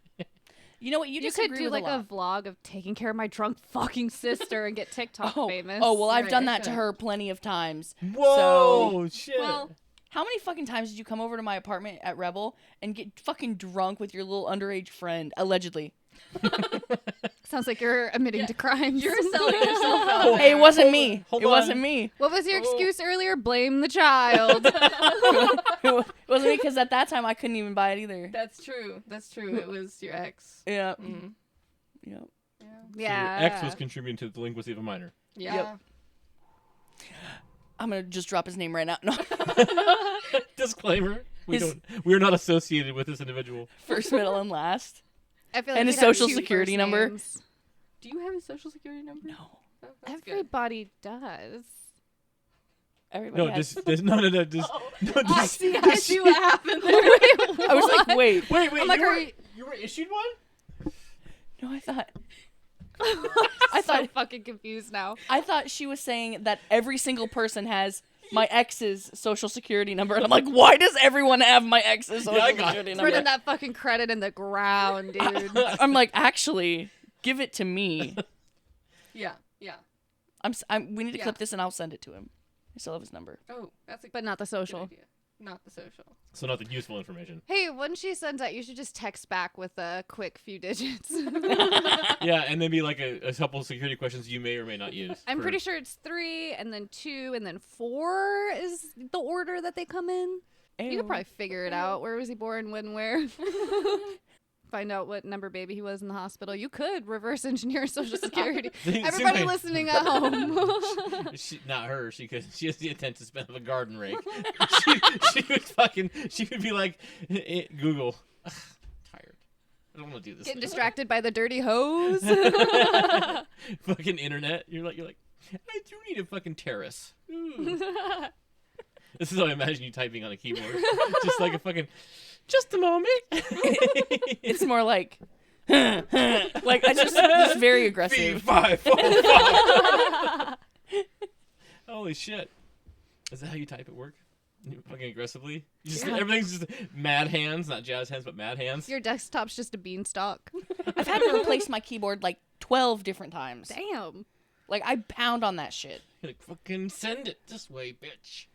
You know what? You You disagree could do with like a a lot. vlog of taking care of my drunk fucking sister and get TikTok famous. Oh, well, I've Right, done I that to should. her plenty of times. Whoa! Shit! Well, How many fucking times did you come over to my apartment at Rebel and get fucking drunk with your little underage friend, allegedly? Sounds like you're admitting to crimes. you're selling yourself out. Hey, it wasn't me. hold It wasn't on. me. What was your excuse earlier? Blame the child. It wasn't me because at that time I couldn't even buy it either. That's true. That's true. It was your ex. Yeah. Mm. Yeah. Yeah. So Yeah. your ex was contributing to the delinquency of a minor. Yeah. I'm gonna just drop his name right now. No. Disclaimer: His- we are not associated with this individual. First, middle, and last. I feel like And he'd his have social two security first number? names. Do you have his social security number? No. Oh, that's good. Everybody does. Everybody No, has... no. Just, Oh, no, I just, see. I see what happened there. I was like, wait. Wait, I'm like, you, are were, you- you were issued one? No, I thought I thought- so fucking confused now. she was saying that every single person has my ex's social security number, and I'm like, why does everyone have my ex's social I got security it. number? Putting that fucking credit in the ground, dude. I'm like, actually, give it to me. Yeah. We need to Yeah. clip this, and I'll send it to him. I still have his number. Oh, that's a But not the good social. idea. Not the social. So not the useful information. Hey, when she sends that, you should just text back with a quick few digits. Yeah, and then be like a couple of security questions you may or may not use. I'm pretty sure it's 3, and then 2, and then 4 is the order that they come in. You could probably figure it out. Where was he born, when, where? Find out what number baby he was in the hospital. You could reverse engineer Social Security. Everybody listening at home. Not her. She has the attention span of a garden rake. She would be like, Google. Ugh, tired. I don't want to do this. Getting now." distracted by the dirty hose. Fucking internet. You're like, I do need a fucking terrace. Ooh. This is how I imagine you typing on a keyboard. Just like a fucking, just a moment. It's more like, like I just very aggressive. 5, 4, 5. Holy shit! Is that how you type at work? You fucking aggressively? You just, everything's just mad hands, not jazz hands, but mad hands. Your desktop's just a beanstalk. I've had to replace my keyboard like 12 different times. Damn. Like I pound on that shit. You're like, fucking send it this way, bitch.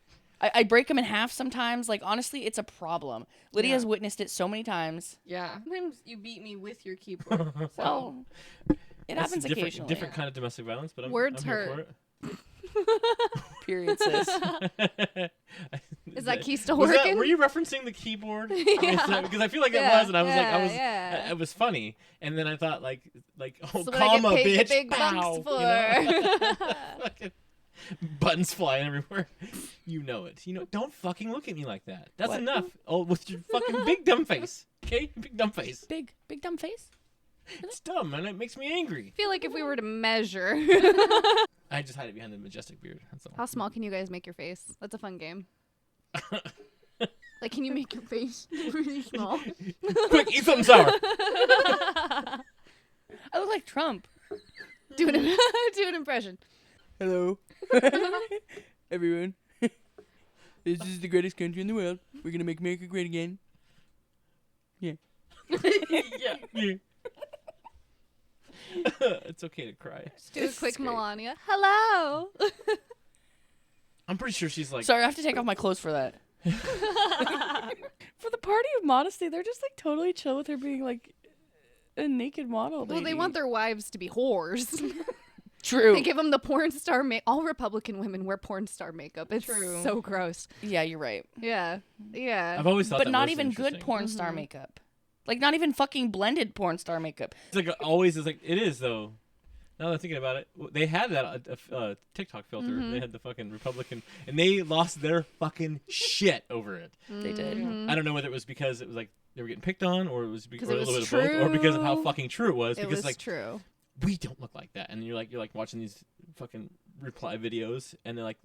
I break them in half sometimes. Like honestly, it's a problem. Lydia's witnessed it so many times. Yeah. Sometimes you beat me with your keyboard. So. Well, it That's happens occasionally. different kind of domestic violence, but Words I'm here hurt. for it. Period, sis. Is that key still was working? were you referencing the keyboard? Yeah. Because I feel like it Yeah, was, and I was like, yeah. it was funny, and then I thought like, oh, So what I get comma, paid the bitch, big pow, bucks you know? for. Fucking buttons flying everywhere. You know it. Don't fucking look at me like that. That's What? enough. Oh, with your fucking big dumb face. Okay, big dumb face. Big dumb face. It's dumb, and it makes me angry. I feel like if we were to measure, I just hide it behind the majestic beard. That's all. how small can you guys make your face? That's a fun game. Like, can you make your face really small? Quick, eat something sour. I look like Trump. do an impression. Hello, everyone. This is the greatest country in the world. We're gonna make America great again. Yeah. Yeah. It's okay to cry. Just do a quick great. Melania. Hello. I'm pretty sure she's like. Sorry, I have to take off my clothes for that. For the party of modesty, they're just like totally chill with her being like a naked model. Well, they lady. want their wives to be whores. True. They give them the porn star all Republican women wear porn star makeup. It's True. so gross. Yeah, you're right. Yeah. Yeah. I've always thought But that not was even good interesting. porn star makeup. Like not even fucking blended porn star makeup. It's like always is like it is though. Now that I'm thinking about it, they had that TikTok filter. They had the fucking Republican, and they lost their fucking shit over it. They did. I don't know whether it was because it was like they were getting picked on, or it was Because or it a little was bit of both, or because of how true. fucking true it was. It Because was like true. we don't look like that, and you're like watching these fucking reply videos, and they're like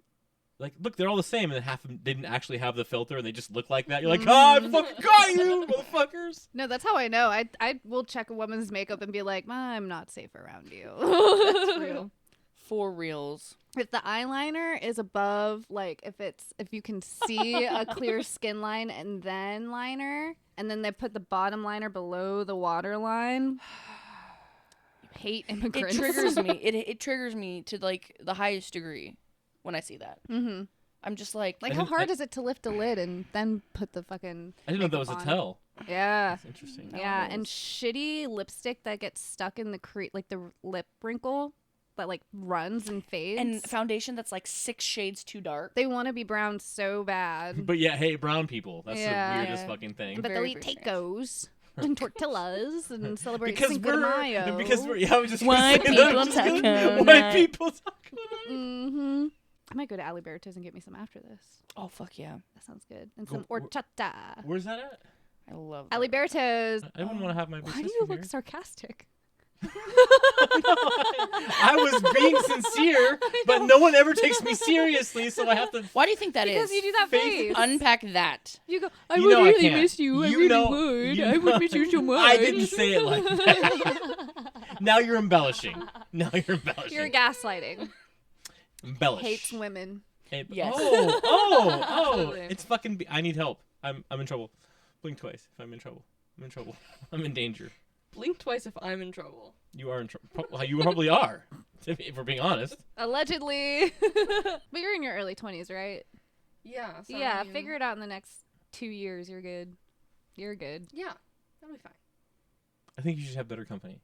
look, they're all the same, and then half of them didn't actually have the filter, and they just look like that. You're like, I fucking got you, motherfuckers. No, that's how I know. I will check a woman's makeup and be like, I'm not safe around you. That's real. For reals. If the eyeliner is above, like if you can see a clear skin line and then liner, and then they put the bottom liner below the waterline. You hate It immigrants. triggers me. It triggers me to like the highest degree when I see that. Mm-hmm. I'm just like, Like, I how didn't- hard is it to lift a lid and then put the fucking I didn't know that was makeup a on? tell. Yeah. That's interesting. Yeah, it and is. shitty lipstick that gets stuck in the like the lip wrinkle that like runs and fades. and foundation that's like 6 shades too dark. they want to be brown so bad. But yeah, hey, brown people. That's Yeah. the weirdest Yeah. fucking thing. But Very, they'll eat very tacos and tortillas and celebrate because Cinco de Mayo. I was just gonna White say that. people I was just gonna- taco White night. people taco night. Mm-hmm. I might go to Aliberto's and get me some after this. Oh fuck yeah. That sounds good. And Go- some horchata. Where's that at? I love that. Aliberto's. I wouldn't want to have my. Why do you look sarcastic? I was being sincere, but no one ever takes me seriously, so I have to. Why do you think that is? Because you do that Face- face. Unpack that. You go, I You would know I really can't. miss you. I You really know- would. you I know- would miss you so much. I didn't say it like that. Now you're embellishing. Now you're embellishing. You're gaslighting. Embellish. Hates women. Yes. Oh. Absolutely. It's fucking. I need help. I'm in trouble. Blink twice if I'm in trouble. I'm in trouble. I'm in danger. Blink twice if I'm in trouble. You are in trouble. You probably are. If we're being honest. Allegedly. But you're in your early 20s, right? Yeah. So Yeah, I mean, figure it out in the next 2 years. You're good. You're good. Yeah, that'll be fine. I think you should have better company.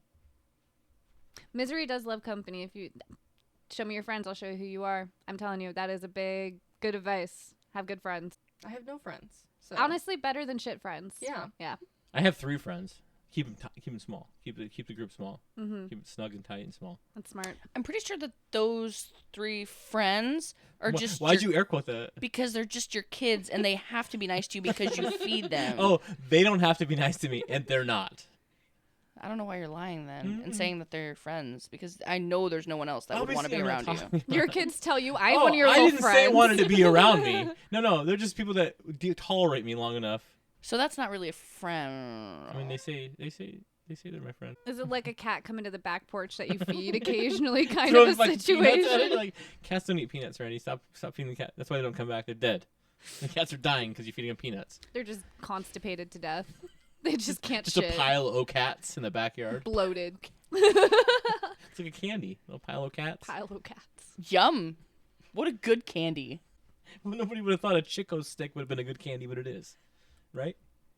Misery does love company. If you show me your friends, I'll show you who you are. I'm telling you, that is a big, good advice. Have good friends. I have no friends. So Honestly, better than shit friends. yeah. Yeah. I have 3 friends. Keep them small. Keep the group small. Mm-hmm. Keep it snug and tight and small. That's smart. I'm pretty sure that those 3 friends are just Why'd your- you air quote that? because they're just your kids and they have to be nice to you because you feed them. Oh, they don't have to be nice to me, and they're not. I don't know why you're lying then and Mm. saying that they're your friends because I know there's no one else that would want to be Obviously, I'm around not you. talking Your about- kids tell you I'm Oh, one of your I little didn't friends. say wanted to be around me. No, they're just people that tolerate me long enough. So that's not really a friend. I mean, they say they're my friend. Is it like a cat coming to the back porch that you feed occasionally kind Throwing of a fucking peanuts at it, situation? like cats don't eat peanuts, Randy. Stop feeding the cat. That's why they don't come back. They're dead. The cats are dying because you're feeding them peanuts. They're just constipated to death. They just can't Just shit. a pile of cats in the backyard. Bloated. It's like a candy. A little pile of cats. Pile of cats. Yum. What a good candy. Well, nobody would have thought a Chico stick would have been a good candy, but it is, right?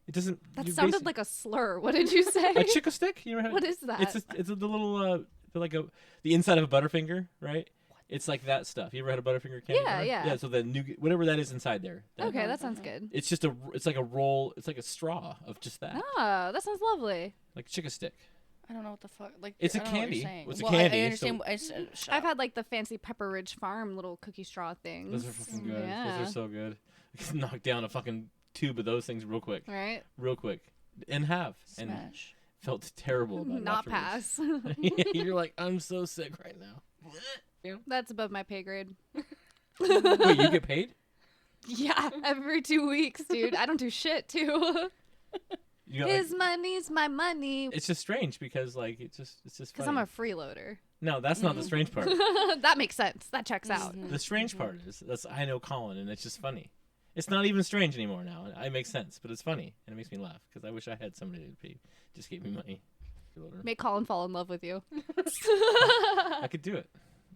It doesn't. That you sounded basi- like a slur. What did you say? a Chico stick. You ever had? What is that? It's the little the inside of a Butterfinger, right? It's like that stuff. You ever had a Butterfinger candy Yeah, bar? yeah. Yeah. So the nougat, whatever that is inside there. Okay, that sounds good. It's just it's like a roll. It's like a straw of just that, Oh, that sounds lovely. like Chico stick. I don't know what the fuck. Like It's I a don't know what you're candy. saying. It's a well, candy, I understand. so- shut I've up. had like the fancy Pepper Ridge Farm little cookie straw things. Those are fucking good. Yeah. Those are so good. You can knock down a fucking tube of those things real quick, Right? and and Smash. felt terrible about it Not afterwards. pass. You're like, I'm so sick right now. That's above my pay grade. Wait, you get paid? Yeah, every 2 weeks, dude. I don't do shit too. You got, like- His money's my money. it's just strange because like it's just Because funny. I'm a freeloader. No, that's not the strange part. That makes sense. That checks out. The strange part is that's I know Colin, and it's just funny. It's not even strange anymore now. It makes sense, but it's funny and it makes me laugh because I wish I had somebody to pay, just gave me money. Make Colin fall in love with you. I could do it.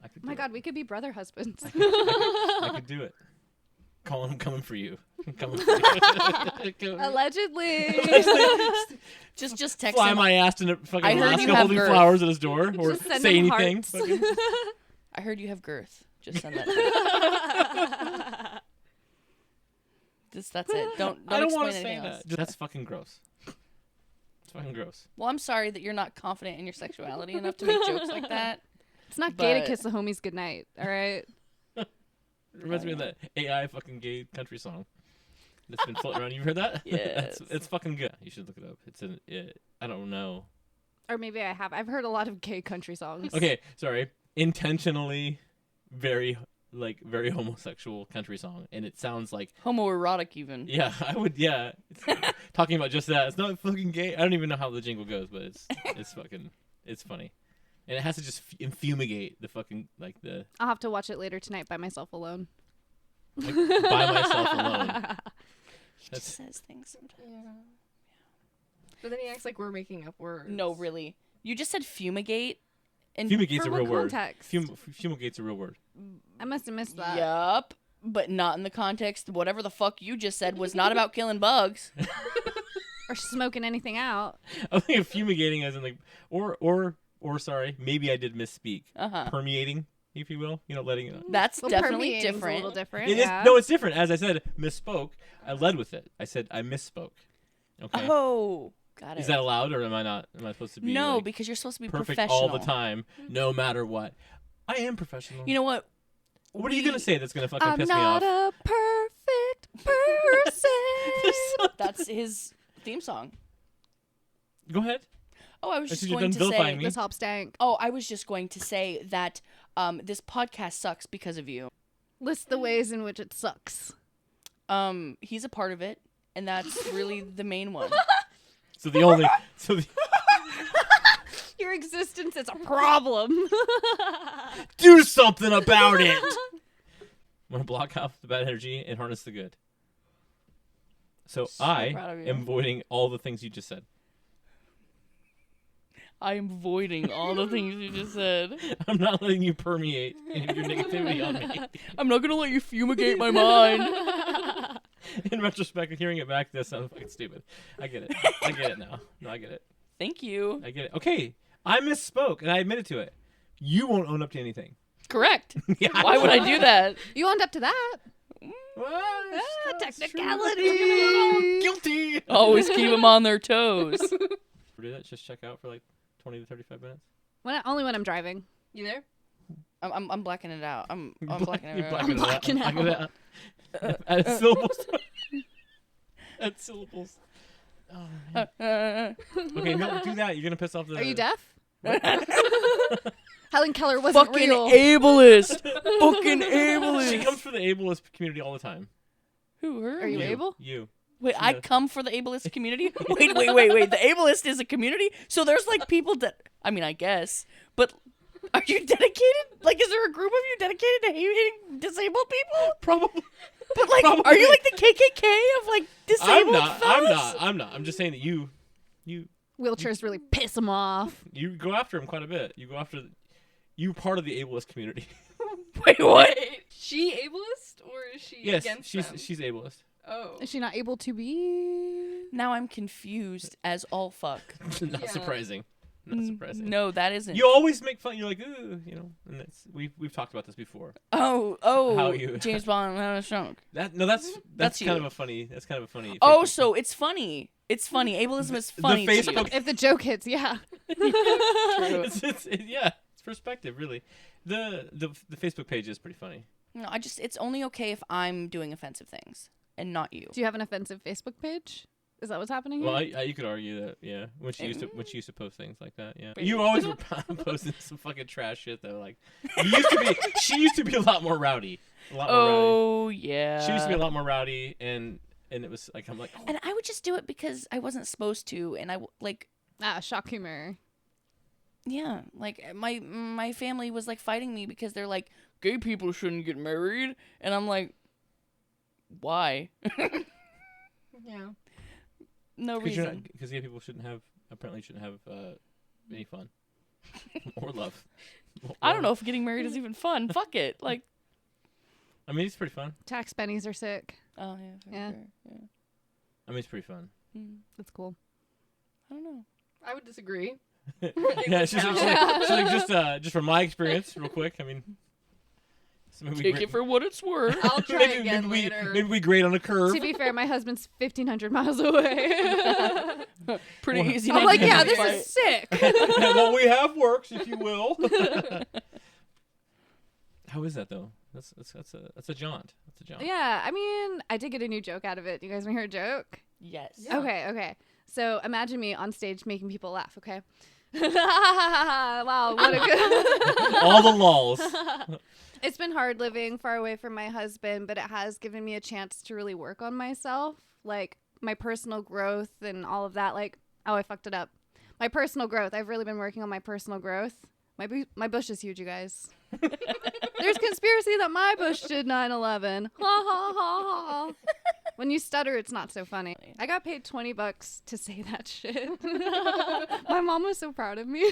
I could. Oh my do God, we could be brother husbands. It. I could do it. Colin, I'm coming for you. I'm coming for you. Allegedly. Just text Fly him. my ass to fucking I heard Alaska you have holding girth. flowers at his door or Just send say him anything. hearts. Fucking- I heard you have girth. Just send that. That's it. Don't I don't explain want to say anything that. else. That's fucking gross. It's fucking gross. Well, I'm sorry that you're not confident in your sexuality enough to make jokes like that. It's not gay to But- kiss the homies goodnight, all right? It reminds me of that AI fucking gay country song that's been floating around. You heard that? Yes. It's fucking good. You should look it up. I don't know. Or maybe I have. I've heard a lot of gay country songs. Okay, sorry. Intentionally very homosexual country song, and it sounds like Homoerotic even. yeah, I would yeah. It's talking about just that. It's not fucking gay. I don't even know how the jingle goes, but it's fucking it's funny. And it has to just infumigate the fucking like the I'll have to watch it later tonight by myself alone. like, by myself alone. He That's- just says things sometimes. Yeah. But then he acts like we're making up words. No, really. You just said fumigate. And Fumigate's For a real what word. context? Fumigate's a real word. I must have missed that. Yup. But not in the context. Whatever the fuck you just said was not about killing bugs. Or smoking anything out. I'm thinking of fumigating as in like or sorry, maybe I did misspeak. Uh-huh. Permeating, if you will. You know, letting it. That's Well, definitely permeating's different. A little different. It is yeah. no, it's different. As I said, misspoke. I led with it. I said I misspoke. Okay. Oh, got it. Is that allowed or am I not? Am I supposed to be no, like, because you're supposed to be perfect professional. all the time, no matter what? I am professional. You know what? What are you gonna say that's gonna fucking I'm piss me not off? a perfect person. That's his theme song. Go ahead. Oh, I was As just soon as you're going done to vilifying say. me. This hop stank. Oh, I was just going to say that this podcast sucks because of you. List the ways in which it sucks. He's a part of it, and that's really the main one. So the only. Your existence is a problem. Do something about it. I'm gonna block off the bad energy and harness the good. So I proud of you. am avoiding all the things you just said. I am voiding all the things you just said. I'm not letting you permeate any of your negativity on me. I'm not gonna let you fumigate my mind. In retrospect, hearing it back, that sounds fucking stupid. I get it. I get it now. No, I get it. Thank you. I get it. Okay, I misspoke and I admitted to it. You won't own up to anything. Correct. Yeah. Why would I do that? You owned up to that. Well, that's true. Technicality. Guilty. Always keep them on their toes. Do that. Just check out for like 20 to 35 minutes. Only when I'm driving. You there? I'm blacking it out. I'm blacking You're it out. blacking it out. blacking I'm blacking it out. Add syllables. Add syllables. Oh, man. Okay, no, do that. You're gonna piss off the. Are you deaf? Helen Keller wasn't Fucking real. ableist. Fucking She ableist. comes for the ableist community all the time. Who, her? Are you able? You. Wait, She I does. come for the ableist community? Wait. The ableist is a community? So there's like people that, I mean, I guess, but are you dedicated? Like, is there a group of you dedicated to hating disabled people? Probably. But like, Probably. are you like the KKK of like disabled I'm fellas? not. I'm just saying that you Wheelchairs really piss him off. go after him quite a bit. You go after. You part of the ableist community. Wait, what? Wait, she ableist or is she Yes, against she's them? she's ableist. Oh. Is she not able to be? Now I'm confused as all fuck. Not Yeah. surprising. Not surprising. No, that isn't. You always make fun. You're like, ooh, you know, and we've talked about this before. Oh, How you- James Bond had a stroke. That's That's kind you. of a funny. That's kind of a funny. Oh, Facebook- so it's funny. It's funny. Ableism is funny. the to you. Facebook. If the joke hits, yeah. Yeah, it's perspective really. The Facebook page is pretty funny. No, it's only okay if I'm doing offensive things and not you. Do you have an offensive Facebook page? Is that what's happening Well, here? you could argue that, yeah. When she used to post things like that, yeah. Right. You always were posting some fucking trash shit though. Like, she used to be a lot more rowdy. A lot more rowdy. Oh yeah. She used to be a lot more rowdy, and it was like, I'm like, oh, And I would just do it because I wasn't supposed to, and Shock humor. yeah, like my family was like fighting me because they're like, gay people shouldn't get married, and I'm like, why? Yeah. No reason. because gay people shouldn't have any fun or love. I don't know if getting married is even fun. Fuck it. Like, I mean, it's pretty fun. Tax bennies are sick. oh yeah, Yeah. fair, yeah. I mean, it's pretty fun. That's cool. I don't know. I would disagree. Yeah, she's like, just from my experience, real quick. I mean, so maybe Take it for what it's worth. I'll try again later. maybe we grade on a curve. To be fair, my husband's 1,500 miles away. Pretty Well, easy. I'm like, yeah, this Fight. is sick. What we have works, if you will. How is that though? That's a jaunt. That's a jaunt. Yeah, I mean, I did get a new joke out of it. You guys want to hear a joke? Yes. Yeah. Okay. So imagine me on stage making people laugh, okay? Wow, what a good... All the lulls. It's been hard living far away from my husband, but it has given me a chance to really work on myself, like my personal growth and all of that. Like, oh, I fucked it up. My personal growth. I've really been working on my personal growth. My bush is huge, you guys. There's conspiracy that my bush did 9/11. Ha ha ha ha. When you stutter, it's not so funny. I got paid $20 to say that shit. My mom was so proud of me.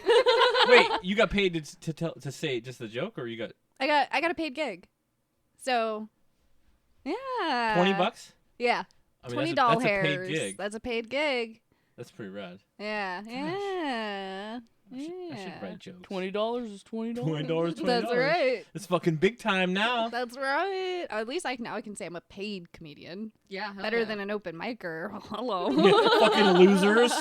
Wait, you got paid to say just the joke, or you got I got a paid gig. So, yeah. $20? Yeah. I mean, $20 that's a paid hairs. gig. That's a paid gig. That's pretty rad. Yeah. Yeah. I should write jokes. $20 is $20. $20. That's right. It's fucking big time now. That's right. Or at least now I can say I'm a paid comedian. Yeah. hell Better yeah. than an open micer. Hello. Fucking losers.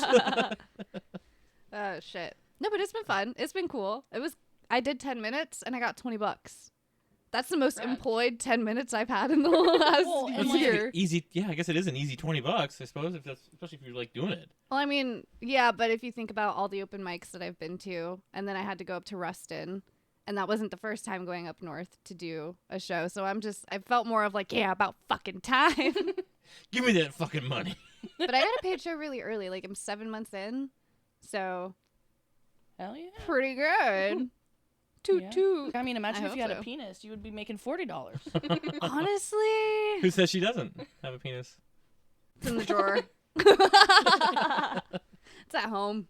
Oh shit. No, but it's been fun. It's been cool. I did 10 minutes and I got $20. That's the most Rad. employed 10 minutes I've had in the last Well, and, That's like, like year. an easy. Yeah, I guess it is an easy $20, I suppose, if that's especially if you're like doing it. Well, I mean, yeah, but if you think about all the open mics that I've been to, and then I had to go up to Ruston, and that wasn't the first time going up north to do a show. So I felt more of like, yeah, about fucking time. Give me that fucking money. But I got a paid show really early. Like, I'm 7 months in. So, Hell yeah. pretty good. Toot Yeah. toot. I mean, imagine I if you hope had a so. penis, you would be making $40. Honestly, Who says she doesn't have a penis? it's in the drawer. It's at home.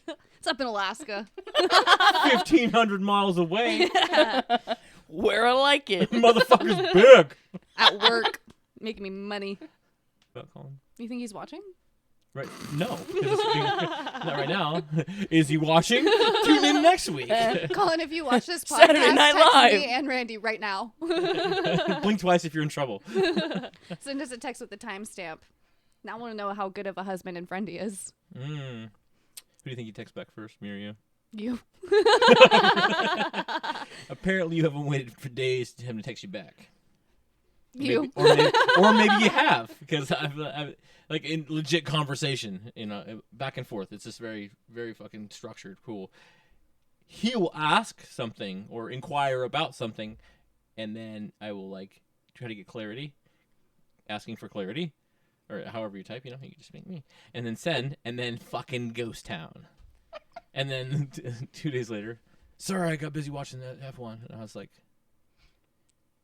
It's up in Alaska. 1,500 miles away. Where I like it. Motherfucker's big. At work. Making me money. About Colin. You think he's watching? Right? No, 'cause not right now. Is he watching? Tune in next week. Colin, if you watch this podcast, Saturday Night text Live. me and Randy right now. Blink twice if you're in trouble. Send us a text with the timestamp. Now I want to know how good of a husband and friend he is. Who do you think he texts back first, me or you? You. Apparently, you haven't waited for days to him to text you back. You. Or maybe you have, because I've like in legit conversation, back and forth. It's just very, very fucking structured, cool. He will ask something or inquire about something, and then I will like try to get clarity, asking for clarity, or however you type. You can just make me, and then send, and then fucking ghost town, and then 2 days later, sorry, I got busy watching that F1, and I was like,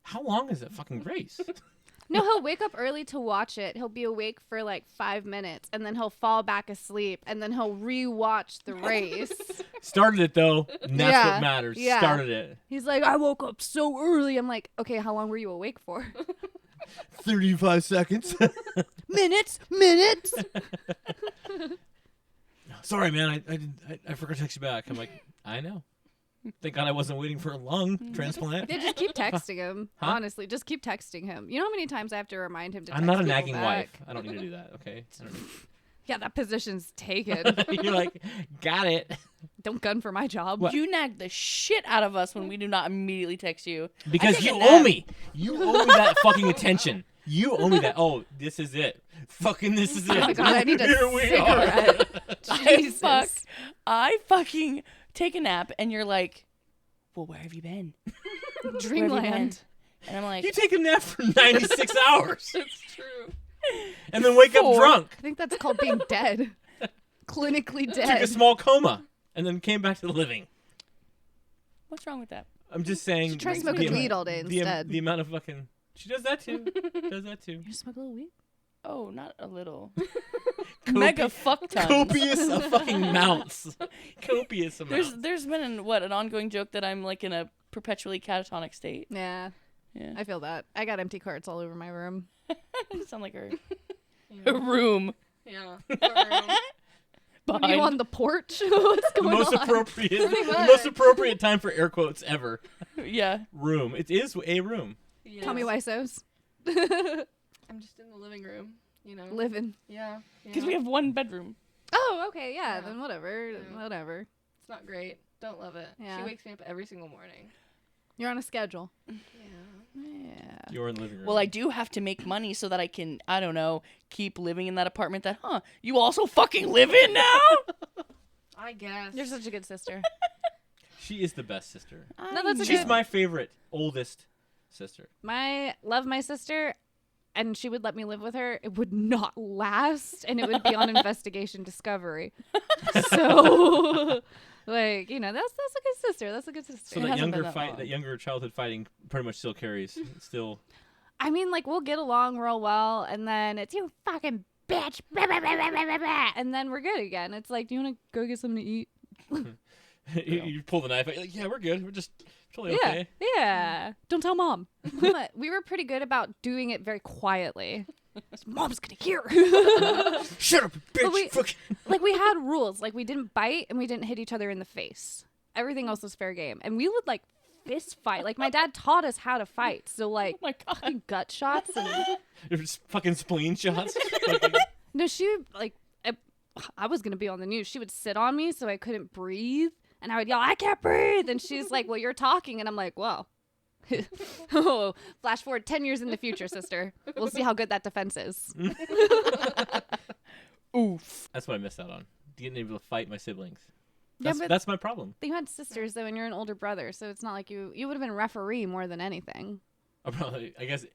how long is that fucking race? No, he'll wake up early to watch it. He'll be awake for like 5 minutes, and then he'll fall back asleep, and then he'll re-watch the race. Started it though, and that's Yeah, what matters. yeah. Started it. He's like, I woke up so early. I'm like, okay, how long were you awake for? 35 seconds. Minutes. Sorry, man. I forgot to text you back. I'm like, I know. Thank God I wasn't waiting for a lung transplant. Yeah, just keep texting him. Huh? Honestly, just keep texting him. You know how many times I have to remind him to text I'm not a people nagging back? wife. I don't need to do that. Okay. I don't Yeah, that position's taken. need- You're like, got it. Don't gun for my job. What? You nag the shit out of us when we do not immediately text you. Because take you a owe nap. me. You owe me that fucking attention. You owe me that. Oh, this is it. Fucking this is it. Oh my God, I need a Here we are. cigarette. Jesus. I fucking take a nap and you're like, well, where have you been? Where have you been? Dreamland. And I'm like, You take a nap for 96 hours It's true. and then wake up Four. drunk. I think that's called being dead. Clinically Took a dead. small coma and then came back to the living. what's wrong with that? I'm just saying. Should try the smoking amount- weed all day instead. The amount of fucking. She does that too. Does that too. You smoke a little weed? Oh, not a little. Mega fuck tons. Copious of fucking mounts. Copious amounts. There's been an ongoing joke that I'm like in a perpetually catatonic state. Yeah, Yeah. I feel that. I got empty carts all over my room. I sound like a Yeah. room Yeah. behind. You on the porch? What's the going most on? appropriate, Pretty the much. most appropriate time for air quotes ever. Yeah. Room. It is a room. Yes. Tommy Wiseau's. I'm just in the living room, Living. Yeah. Because we have one bedroom. Oh, okay, yeah, Yeah. then whatever. Yeah. Whatever. It's not great. Don't love it. Yeah. She wakes me up every single morning. You're on a schedule. Yeah. Yeah. You're in the living room. Well, I do have to make money so that I can, I don't know, keep living in that apartment that, you also fucking live in now? I guess. You're such a good sister. She is the best sister. No, that's a She's good- my favorite, oldest sister. Love my sister, and she would let me live with her. It would not last, and it would be on Investigation Discovery. So, like, that's a good sister. That's a good sister. So It that hasn't been younger that fight, long. that younger childhood fighting, pretty much still carries. Still. I mean, like, we'll get along real well, and then it's, you fucking bitch, blah, blah, blah, blah, blah, blah, blah, and then we're good again. It's like, do you want to go get something to eat? you pull the knife out. You're like, yeah, we're good. We're just totally Yeah, okay. yeah. Don't tell mom. But we were pretty good about doing it very quietly. Mom's gonna hear. Shut up, bitch. But we- Fuck. Like, we had rules. Like, we didn't bite and we didn't hit each other in the face. Everything else was fair game. And we would, like, fist fight. Like, my dad taught us how to fight. So, like, Oh my God. fucking gut shots. And There's fucking spleen shots. Fucking- no, she, like, I was gonna be on the news. She would sit on me so I couldn't breathe. And I would yell, I can't breathe. And she's like, well, you're talking. And I'm like, well, Oh, flash forward 10 years in the future, sister. We'll see how good that defense is. Oof. That's what I missed out on. Getting able to fight my siblings. Yeah, That's, but- that's my problem. You had sisters, though, and you're an older brother, so it's not like you would have been referee more than anything. I guess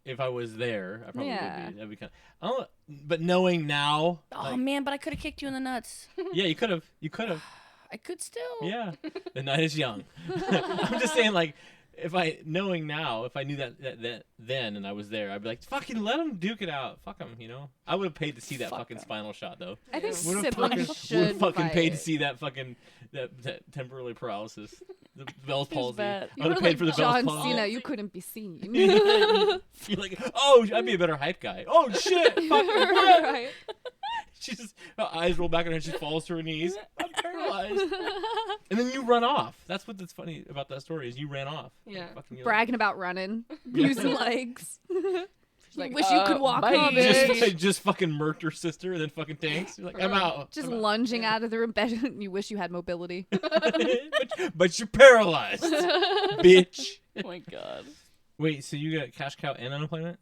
if I was there, I probably Yeah. would be. That'd be kind of. But knowing now, Oh like, man, but I could have kicked you in the nuts. yeah, you could have. You could have. I could still. Yeah, the night is young. I'm just saying, like, knowing now, if I knew that then and I was there, I'd be like, fucking let them duke it out. Fuck them, you know. I would have paid to see that Fuck fucking 'em. spinal shot though. I think Yeah. Would have siblings fucking, should paid to fight. see that fucking that temporary paralysis, the Bell's Feels palsy. bad. I You would were have paid like for the John Bell's palsy. Cena. You couldn't be seen. You're like, oh, I'd be a better hype guy. Oh shit! Fucking what? Right. She just her eyes roll back on her. She falls to her knees. I'm paralyzed. And then you run off. That's what's funny about that story is you ran off. Yeah. Fucking, you're Bragging about running, Yeah. using legs. She's like, wish you could walk, bye. Mom, like, bitch. just fucking murked her sister and then fucking tanks. You're like, I'm out. Just I'm out. lunging out of the room. Bet you wish you had mobility. but you're paralyzed, bitch. Oh my god. Wait, so you got cash cow and unemployment?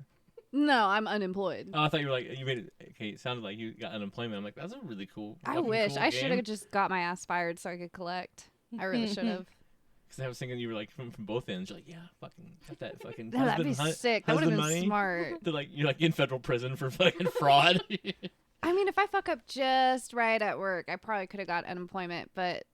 No, I'm unemployed. Oh, I thought you were like you made it. Okay, it sounded like you got unemployment. I'm like, that's a really cool. I fucking wish. cool I should game. have just got my ass fired so I could collect. I really should have. Because I was thinking you were like from both ends. You're like, yeah, fucking got that fucking. No, that'd be husband, sick. That would have husband been money. smart. They're like you're like in federal prison for fucking fraud. I mean, if I fuck up just right at work, I probably could have got unemployment, but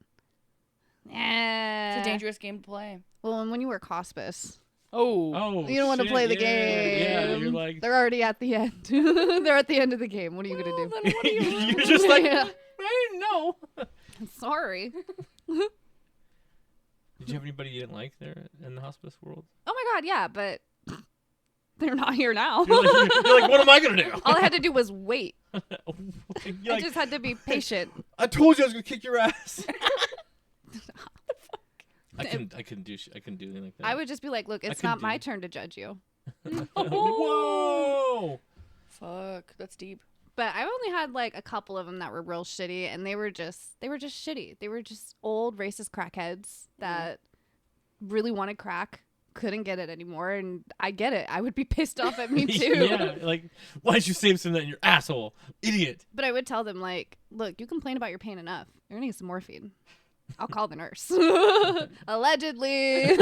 It's a eh. dangerous game to play. Well, and when you work hospce, Oh. Oh, you don't want to shit, play the yeah, game. Yeah, you're like they're already at the end. They're at the end of the game. What are you gonna do? Then what do you you're just like Yeah. I didn't know. Sorry. Did you have anybody you didn't like there in the hospice world? Oh my god, yeah, but they're not here now. You're like, what am I gonna do? All I had to do was wait. You're I like, just had to be patient. I told you I was gonna kick your ass. I couldn't do anything like that. I would just be like, look, it's couldn't not my do- turn to judge you. Whoa! Fuck, that's deep. But I only had like a couple of them that were real shitty, and they were just shitty. They were just old racist crackheads that really wanted crack, couldn't get it anymore, and I get it. I would be pissed off at me too. Yeah, like why'd you save some of that in your asshole, idiot? But I would tell them like, look, you complain about your pain enough. You're gonna get some morphine. I'll call the nurse. Allegedly.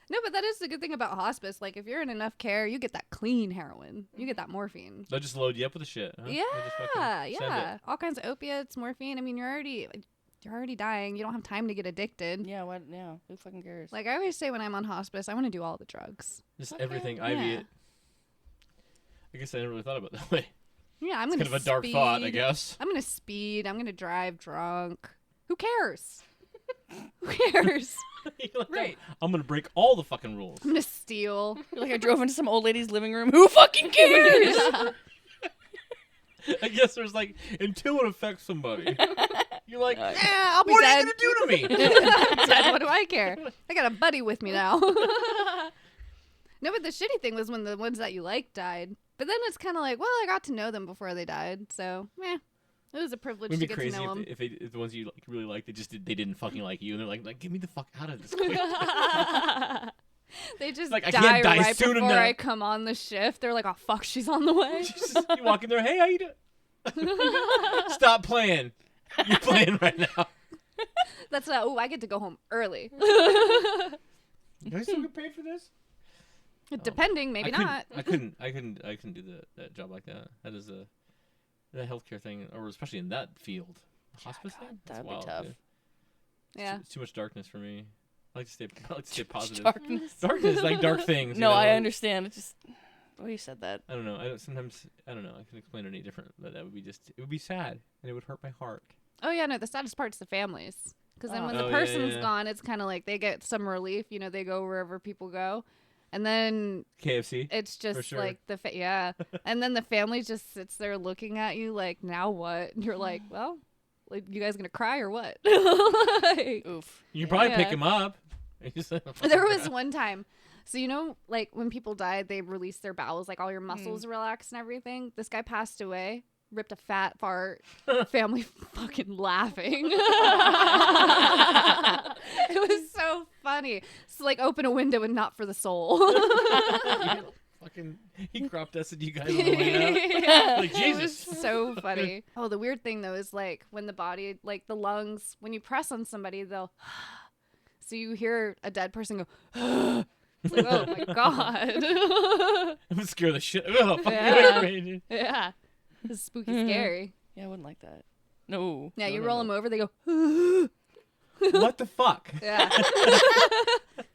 No, but that is the good thing about hospice. Like, if you're in enough care, you get that clean heroin. You get that morphine. They'll just load you up with the shit. Huh? They just fucking Yeah, send yeah. it. All kinds of opiates, morphine. I mean, you're already dying. You don't have time to get addicted. Yeah, what? Yeah, who fucking cares? Like I always say when I'm on hospice, I want to do all the drugs. Just Okay. everything. Yeah. IV it. I guess I never really thought about it that way. Yeah, I'm It's gonna kind of a dark thought, I speed. guess. I'm gonna speed. I'm gonna drive drunk. Who cares? Who cares? You're like, Right. I'm gonna break all the fucking rules. I'm gonna steal. You're like, I drove into some old lady's living room. Who fucking cares? I guess there's like until it affects somebody. You're like, Uh, I'll be what dead. are you gonna do to me? Dead, what do I care? I got a buddy with me now. No, but the shitty thing was when the ones that you like died. But then it's kind of like, well, I got to know them before they died, so it was a privilege Wouldn't to it be get to crazy know them. if the ones you like really like they didn't fucking like you and they're like get me the fuck out of this quick. They just Like, I die can't die right soon before enough. I come on the shift. They're like, oh fuck, she's on the way. You walk in there, hey, how you doing? Stop playing. You're playing right now. That's not. Oh, I get to go home early. Do I still get paid for this? Depending, maybe not. I couldn't do that job like that. That is that healthcare thing, or especially in that field, hospice thing. That's that'd be wild, tough. dude. Yeah. It's too much darkness for me. I like to stay positive. Darkness. Darkness, like dark things. No, you know? I understand. It's just the way you said that. I don't know. Sometimes I don't know. I can explain it any different, but that would be it would be sad and it would hurt my heart. Oh yeah, no. The saddest part's the families, because then when the Oh, yeah, person's yeah. gone, it's kind of like they get some relief. You know, they go wherever people go, and then KFC. it's just sure. like and then the family just sits there looking at you like, now what? And you're like, well, like, you guys gonna cry or what? Like, Oof. You probably pick Yeah. him up. there was one time. So, you know, like when people died, they release their bowels, like all your muscles relax and everything. This guy passed away, ripped a fat fart. Family fucking laughing. It was so funny. So like open a window and not for the soul. Fucking, he crop dusted you guys on the way out. Like, It was Jesus. so funny. Oh, the weird thing though is like when the body, like the lungs, when you press on somebody, they'll. So you hear a dead person go. It's like, oh my god. It would scare the shit. Oh, fuck Yeah. dude. Yeah. It's spooky scary. Yeah, I wouldn't like that. No. Yeah, No, you no, roll no. them over, they go. What the fuck? Yeah.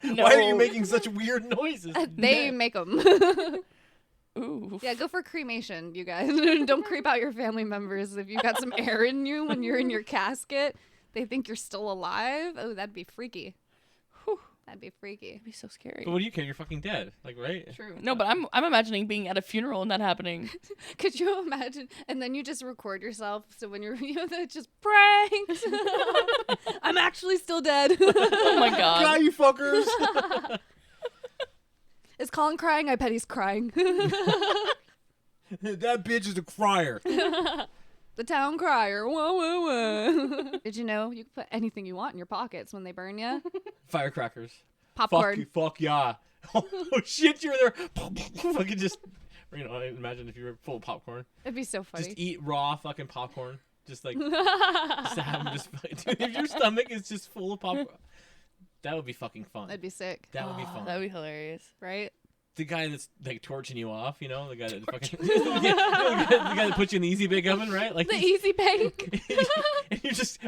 No. Why are you making such weird noises? They make them. Ooh. Yeah, go for cremation, you guys. Don't creep out your family members if you got some air in you when you're in your casket. They think you're still alive. Oh, that'd be freaky. Whew. That'd be freaky. It'd be so scary. But what do you care? You're fucking dead. Like, right? True. No, but I'm imagining being at a funeral and that happening. Could you imagine? And then you just record yourself. So when you're, it's just pranked. I'm actually still dead. Oh my God, god. you fuckers. Is Colin crying? I bet he's crying. That bitch is a crier. The town crier. Whoa, whoa, whoa. Did you know you can put anything you want in your pockets when they burn you? Firecrackers. Popcorn. Fuck yeah. Oh shit, you're there. Fucking just, imagine if you were full of popcorn. It'd be so funny. Just eat raw fucking popcorn. Just like, just have 'em just, dude, if your stomach is just full of popcorn, that would be fucking fun. That'd be sick, That would be fun. That'd be hilarious. right? The guy that's like torching you off, the guy that fucking, the guy that puts you in the easy bake oven, right? Like The easy bake. and you just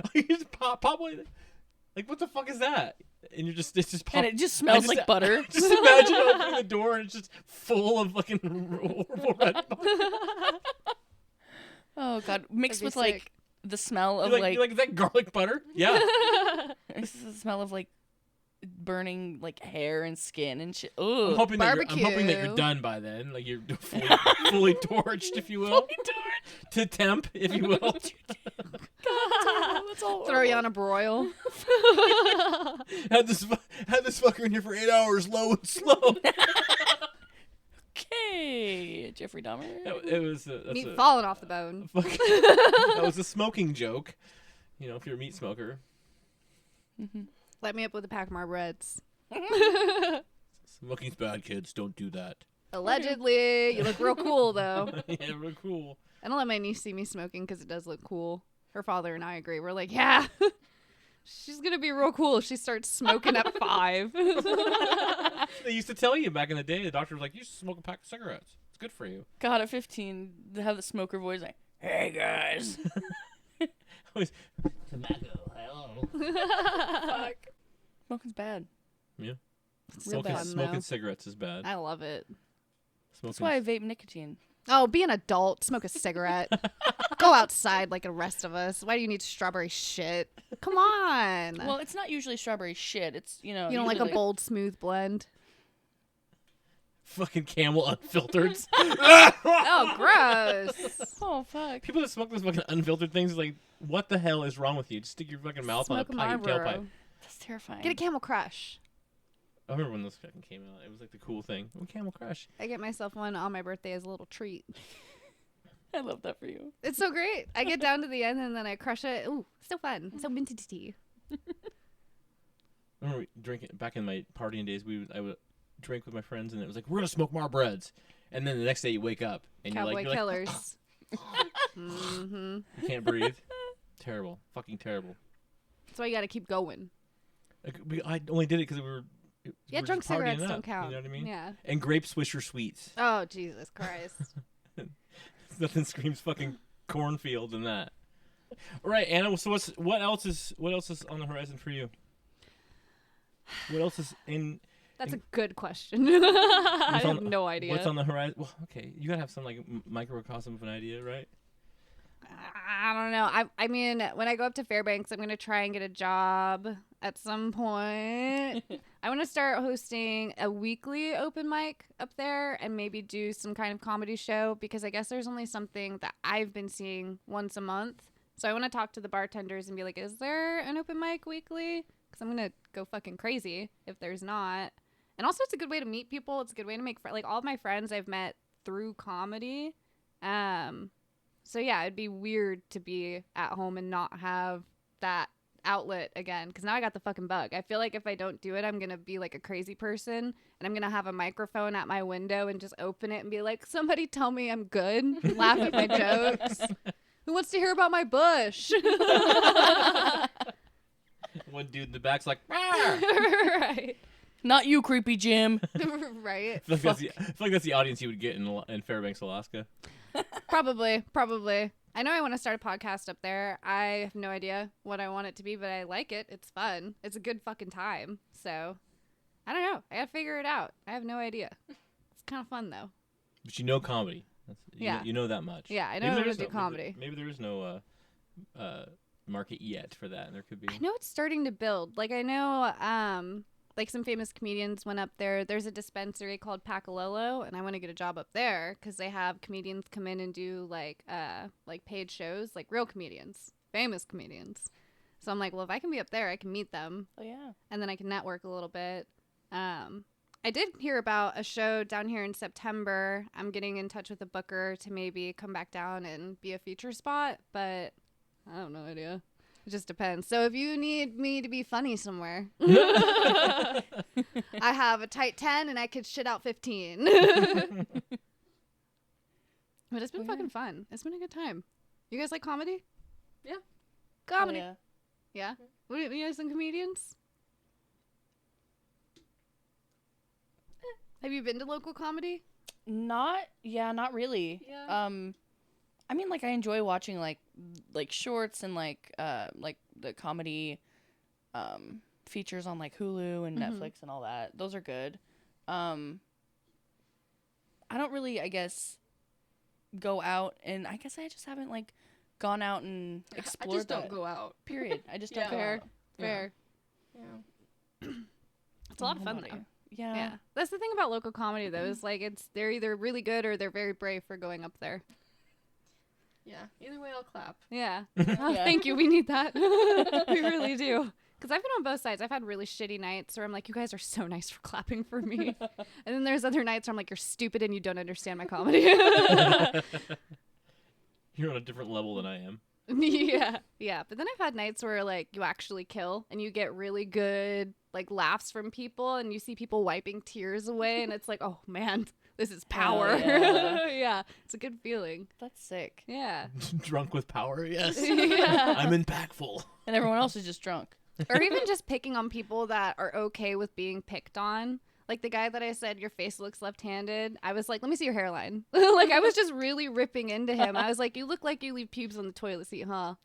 pop like what the fuck is that? And it's just pop. And it just smells like butter. Just imagine opening the door and it's just full of fucking horrible red butter. Oh god, mixed That'd be with like sick. the smell of You're like, is that garlic butter? Yeah. this is the smell of like burning like hair and skin and shit. I'm Ugh. hoping that you're Barbecue. done by then. Like you're fully torched, if you will. To temp, if you will. That's all Throw you on a broil. had this fucker in here for 8 hours, low and slow. Okay, Jeffrey Dahmer. It was Meat falling off the bone. that was a smoking joke. If you're a meat smoker. Let me up with a pack of my breads. Smoking's bad, kids. Don't do that. Allegedly. You look real cool, though. Yeah, real cool. I don't let my niece see me smoking because it does look cool. Her father and I agree. We're like, yeah, she's going to be real cool if she starts smoking at 5. They used to tell you back in the day, the doctor was like, you should smoke a pack of cigarettes. It's good for you. God, at 15, to have the smoker voice like, "Hey guys." Tobacco, hello. Fuck. Smoking's bad. Yeah. Real bad, Smoking though. cigarettes is bad. I love it. That's why I vape nicotine. Oh, be an adult. Smoke a cigarette. Go outside like the rest of us. Why do you need strawberry shit? Come on. Well, it's not usually strawberry shit. It's, you don't like a usually, bold, smooth blend? Fucking Camel unfiltered. Oh, gross. Oh, fuck. People that smoke those fucking unfiltered things, like, what the hell is wrong with you? Just stick your fucking mouth Smoke a on a pipe, tailpipe. Marlboro. That's terrifying. Get a Camel Crush. I remember when those fucking came out. It was like the cool thing. Oh, Camel Crush. I get myself one on my birthday as a little treat. I love that for you. It's so great. I get down to the end and then I crush it. Ooh, so fun. So vintage tea. I remember drinking back in my partying days. I would drink with my friends, and it was like, we're gonna smoke Marlboros. And then the next day you wake up and Cowboy you're Killers. Mm-hmm. you can't breathe. Terrible, fucking terrible. That's why you got to keep going. I only did it because Yeah, we're drunk just partying cigarettes up, don't count. You know what I mean? Yeah. And grape Swisher sweets. Oh, Jesus Christ. Nothing screams fucking cornfield than that. All right, Anna. So what else is on the horizon for you? What else is in? That's a good question. I have no idea. What's on the horizon? Well, okay, you gotta have some like microcosm of an idea, right? I don't know. I mean, when I go up to Fairbanks, I'm going to try and get a job at some point. I want to start hosting a weekly open mic up there and maybe do some kind of comedy show because I guess there's only something that I've been seeing once a month. So I want to talk to the bartenders and be like, is there an open mic weekly? Because I'm going to go fucking crazy if there's not. And also, it's a good way to meet people. It's a good way to make like all of my friends I've met through comedy. So yeah, it'd be weird to be at home and not have that outlet again, because now I got the fucking bug. I feel like if I don't do it, I'm gonna be like a crazy person, and I'm gonna have a microphone at my window and just open it and be like, somebody tell me I'm good, laugh at my jokes. Who wants to hear about my bush? One dude in the back's like, Right. Not you, creepy Jim. Right. I feel like that's the audience you would get in Fairbanks, Alaska. Probably. I know I want to start a podcast up there. I have no idea what I want it to be, but I like it. It's fun. It's a good fucking time. So, I don't know. I gotta figure it out. I have no idea. It's kind of fun, though. But you know comedy. Yeah. You know that much. Yeah, I know Maybe how there to is do comedy. Maybe there is no market yet for that, and there could be. I know it's starting to build. Like, I know, like some famous comedians went up there. There's a dispensary called Pacololo, and I want to get a job up there because they have comedians come in and do like paid shows, like real comedians, famous comedians. So I'm like, well, if I can be up there, I can meet them. Oh yeah. And then I can network a little bit. I did hear about a show down here in September. I'm getting in touch with a booker to maybe come back down and be a feature spot, but I have no idea. It just depends. So if you need me to be funny somewhere, I have a tight 10 and I could shit out 15. But it's been fucking fun. It's been a good time. You guys like comedy? Yeah. Comedy. Oh, Yeah. What do you guys some comedians? Have you been to local comedy? Not really. Yeah. I mean, like, I enjoy watching like shorts and like the comedy features on like Hulu and Netflix and all that. Those are good. I don't really, I guess, go out, and I guess I just haven't like gone out and I explored just don't that. go out. Period. I just don't go Fair. out. Fair. Yeah. It's a lot of fun Nobody. though. Yeah. Yeah. That's the thing about local comedy though, is like they're either really good or they're very brave for going up there. Yeah. Either way, I'll clap. Yeah. Yeah. Thank you. We need that. We really do. Because I've been on both sides. I've had really shitty nights where I'm like, you guys are so nice for clapping for me. And then there's other nights where I'm like, you're stupid and you don't understand my comedy. You're on a different level than I am. Yeah. Yeah. But then I've had nights where like you actually kill and you get really good like laughs from people and you see people wiping tears away and it's like, oh man, this is power. yeah. Yeah. It's a good feeling. That's sick. Yeah. Drunk with power, yes. Yeah. I'm impactful. And everyone else is just drunk. Or even just picking on people that are okay with being picked on. Like the guy that I said, your face looks left-handed. I was like, let me see your hairline. Like I was just really ripping into him. I was like, you look like you leave pubes on the toilet seat, huh?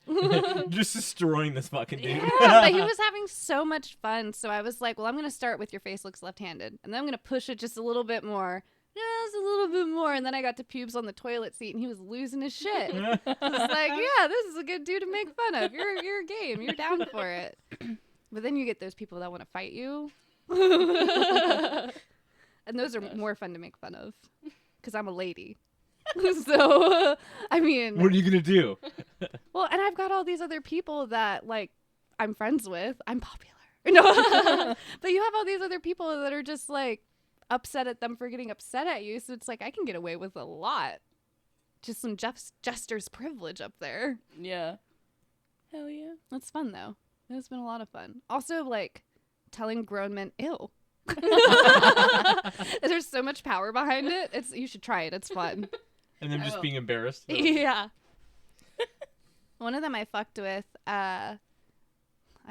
Just destroying this fucking dude. Yeah, but he was having so much fun. So I was like, well, I'm going to start with your face looks left-handed. And then I'm going to push it just a little bit more. Just a little bit more. And then I got to pubes on the toilet seat and he was losing his shit. I was like, yeah, this is a good dude to make fun of. You're game. You're down for it. But then you get those people that want to fight you. And those are more fun to make fun of because I'm a lady. So, I mean. What are you going to do? Well, and I've got all these other people that, like, I'm friends with. I'm popular. No. But you have all these other people that are just, like, upset at them for getting upset at you. So it's like, I can get away with a lot. Just some jester's privilege up there. Yeah. Hell yeah. That's fun, though. It's been a lot of fun. Also, like, telling grown men, ew. There's so much power behind it. You should try it. It's fun. And them just being embarrassed. Yeah. One of them I fucked with, I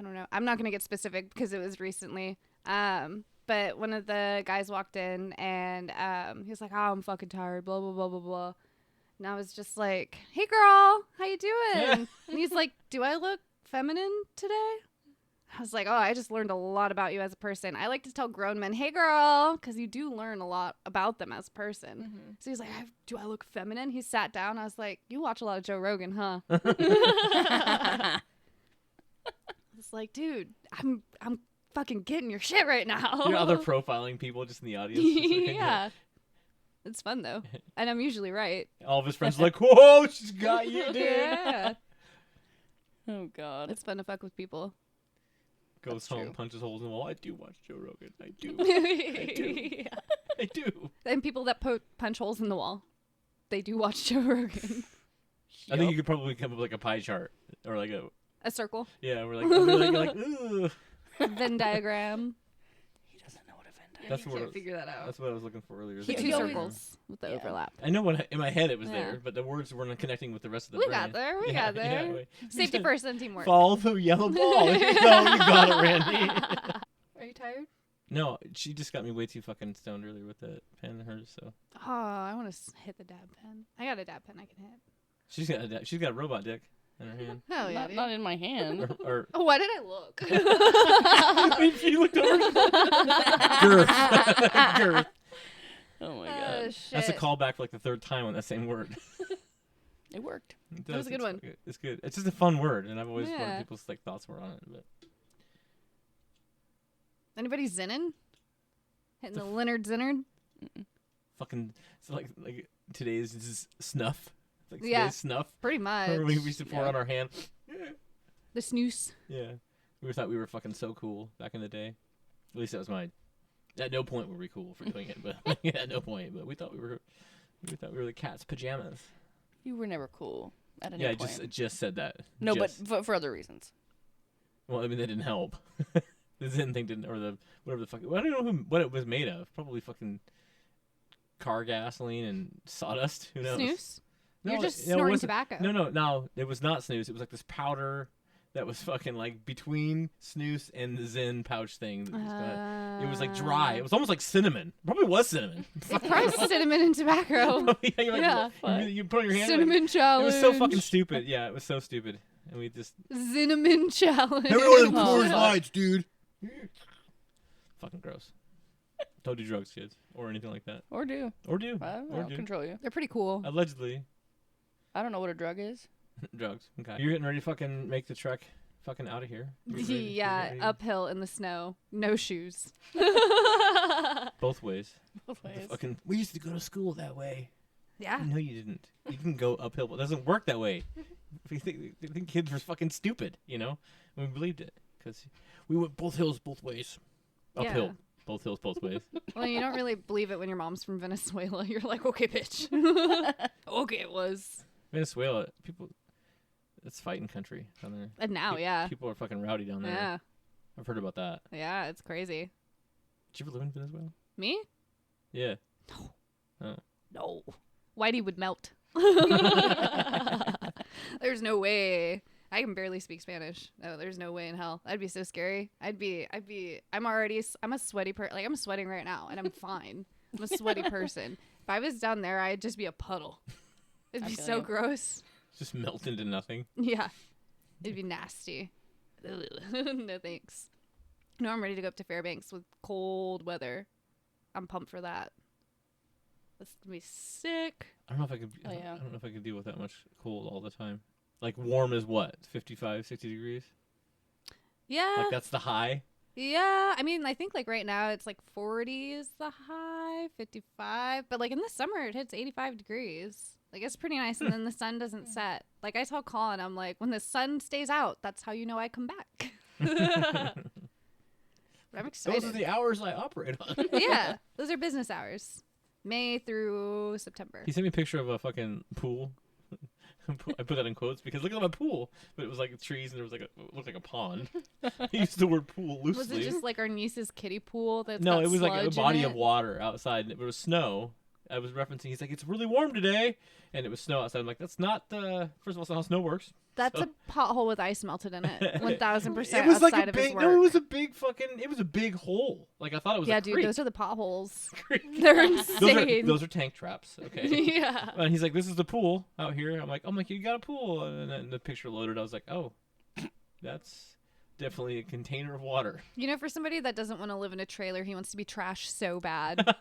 don't know. I'm not going to get specific because it was recently. But one of the guys walked in and he was like, oh, I'm fucking tired, blah, blah, blah, blah, blah. And I was just like, hey, girl, how you doing? And he's like, do I look feminine today? I was like, oh, I just learned a lot about you as a person. I like to tell grown men, hey, girl, because you do learn a lot about them as a person. Mm-hmm. So he's like, do I look feminine? He sat down. I was like, you watch a lot of Joe Rogan, huh? It's like, dude, I'm fucking getting your shit right now. You're other profiling people just in the audience. Yeah. It's fun, though. And I'm usually right. All of his friends are like, whoa, she's got you, dude. Yeah. Oh, God. It's fun to fuck with people. Goes That's home, true. punches holes in the wall. I do watch Joe Rogan. I do. Yeah. I do. And people that punch holes in the wall. They do watch Joe Rogan. I think you could probably come up with like a pie chart or like A circle. we're like ooh. Venn diagram. He doesn't know what a Venn Yeah, That's you what can't it- figure that out. That's what I was looking for earlier. The He- two he always- circles with the Yeah. overlap. I know in my head it was Yeah. there, but the words weren't connecting with the rest of the We brain. got there. We Yeah, got there. yeah, wait. Safety first, then teamwork. Follow the yellow ball. No, you got it, Randy. Are you tired? No, she just got me way too fucking stoned earlier with the pen in hers. So Oh, I want to hit the dab pen. I got a dab pen I can hit. she's got a robot dick in her hand. Hell yeah. Not, dude. not in my hand. or Oh, why did I look? she looked over. Girth. Girth. Oh my Oh, god. shit. That's a callback for like the third time on that same word. It worked. It That was a good it's one. good. It's good. It's just a fun word, and I've always Yeah. wondered people's like thoughts were on it. But Anybody zinning? Hitting the Leonard Zinnard? fucking, it's like today's is snuff. It's like Yeah. today's snuff. Pretty much. Remember we used to pour Yeah. on our hand. The snooze. Yeah, we thought we were fucking so cool back in the day. At least that was mine. At no point were we cool for doing it, but at no point. But we thought we were the cat's pajamas. You were never cool at any Yeah, I point. just said that. No, Just. but for other reasons. Well, I mean that didn't help. The Zen thing didn't, or the whatever the fuck. I don't know what it was made of. Probably fucking car gasoline and sawdust. Who knows? Snooze? No, You're just no, it snorting wasn't- tobacco. No, it was not snooze. It was like this powder that was fucking like between snooze and the Zen pouch thing. It was like dry. It was almost like cinnamon. Probably was cinnamon. It's probably cinnamon and tobacco. Yeah, you're like, Yeah. you put on your hand. Cinnamon Like, challenge. it was so fucking stupid. Yeah, it was so stupid. And we just Cinnamon challenge. Coors Lights, dude. Fucking gross. Don't do drugs, kids, or anything like that. Or do. Or do. I Or don't do. control you. They're pretty cool. Allegedly, I don't know what a drug is. drugs. Okay. You're getting ready to fucking make the trek fucking out of here. You're ready- you're Yeah, ready- uphill in the snow. No shoes. Both ways. Both ways. Fucking, we used to go to school that way. Yeah. No, you didn't. You didn't go uphill. It doesn't work that way. We think kids were fucking stupid, you know? And we believed it. Because we went both hills both ways. Uphill. Yeah. Both hills both ways. Well, you don't really believe it when your mom's from Venezuela. You're like, okay, bitch. Okay, it was. Venezuela, people, it's fighting country down there. And now, Pe- yeah. People are fucking rowdy down there. Yeah. I've heard about that. Yeah, it's crazy. Did you ever live in Venezuela? Me? Yeah. No. Whitey would melt. There's no way. I can barely speak Spanish. No, there's no way in hell. That'd be so scary. I'm a sweaty person. Like, I'm sweating right now, and I'm fine. I'm a sweaty person. If I was down there, I'd just be a puddle. It'd I be feel so you. gross. Just melt into nothing. Yeah. It'd be nasty. No thanks. No, I'm ready to go up to Fairbanks with cold weather. I'm pumped for that. That's gonna be sick. I don't know if I could. Oh, yeah. I don't know if I could deal with that much cold all the time. Like warm is what? 55, 60 degrees? Yeah. Like that's the high? Yeah. I mean, I think like right now it's like 40 is the high, 55. But like in the summer it hits 85 degrees. Like it's pretty nice, and then the sun doesn't set. Like I tell Colin, I'm like, when the sun stays out, that's how you know I come back. But I'm excited. Those are the hours I operate on. Yeah, those are business hours. May through September. He sent me a picture of a fucking pool. I put that in quotes because look at my pool, but it was like trees and there was like it looked like a pond. He used the word pool loosely. Was it just like our niece's kiddie pool? That's No, got it was like a sludge in body it? of water outside, and it was snow. I was referencing. He's like, "It's really warm today," and it was snow outside. I'm like, "That's not the first of all, that's not how snow works." That's So- a pothole with ice melted in it. 1,000% It was outside like a of his big. work. No, it was a big fucking. It was a big hole. Like I thought it was. Yeah, a dude, creek. those are the potholes. Creek. They're Those insane. those are tank traps. Okay. Yeah. And he's like, "This is the pool out here." I'm like, you got a pool?" And then the picture loaded. I was like, "Oh, that's definitely a container of water." You know, for somebody that doesn't want to live in a trailer, he wants to be trash so bad.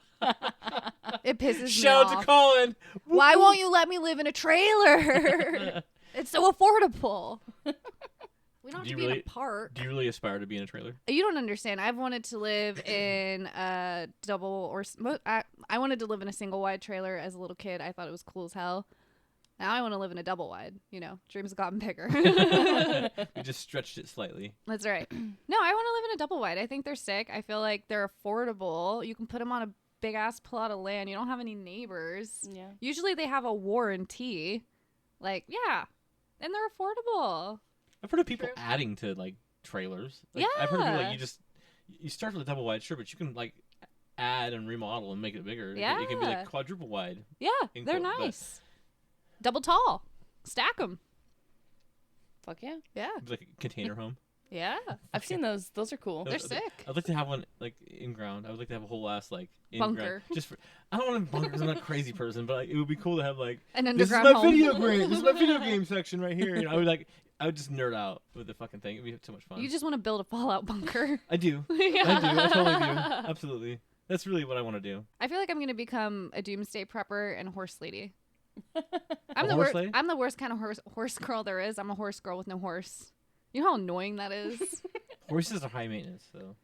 It pisses me Shout out off. to Colin. Why won't you let me live in a trailer? It's so affordable. We don't have Do to you be in really- a park. Do you really aspire to be in a trailer? You don't understand. I've wanted to live in a double or I wanted to live in a single wide trailer as a little kid. I thought it was cool as hell. Now I want to live in a double wide. You know, dreams have gotten bigger. We just stretched it slightly. That's right. No, I want to live in a double wide. I think they're sick. I feel like they're affordable. You can put them on a big ass plot of land. You don't have any neighbors. Yeah. Usually they have a warranty. Like, yeah. And they're affordable. I've heard of people True. adding to like trailers. Like, I've heard of people like Yeah. you start with a double wide, sure, but you can like add and remodel and make it bigger. It can be Yeah. like quadruple wide. Yeah, In they're quote, but- nice. Double tall. Stack them. Fuck yeah. Yeah. It's like a container home. Yeah. I've seen those. Those are cool. They're I'd- sick. I'd like to have one like in ground. I would like to have a whole ass like in Bunker. ground. Just for, I don't want a bunker because I'm not a crazy person, but like, it would be cool to have like An this is underground my home. video game. This is my video game section right here. You know, I would just nerd out with the fucking thing. It'd be so much fun. You just want to build a Fallout bunker. I do. I do. I totally do. Absolutely. That's really what I want to do. I feel like I'm gonna become a doomsday prepper and a horse lady. I'm A the horse worst. lady? I'm the worst kind of horse girl there is. I'm a horse girl with no horse. You know how annoying that is. Horses are high maintenance, so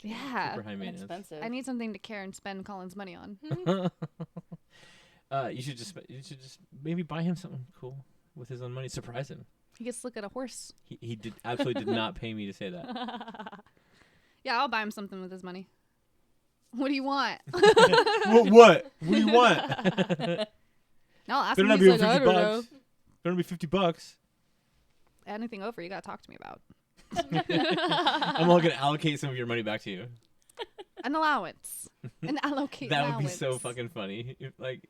Yeah. super high maintenance. Expensive. I need something to care and spend Colin's money on. You should just maybe buy him something cool with his own money. Surprise him. He gets to look at a horse. He did absolutely did not pay me to say that. Yeah, I'll buy him something with his money. What do you want? What? What do you want? No, I'll ask Better him. not He's be like, over I 50 don't bucks. know. Better be $50. Anything over, you gotta talk to me about. I'm only gonna allocate some of your money back to you. An allowance. An allocate That would allowance. be so fucking funny. If, like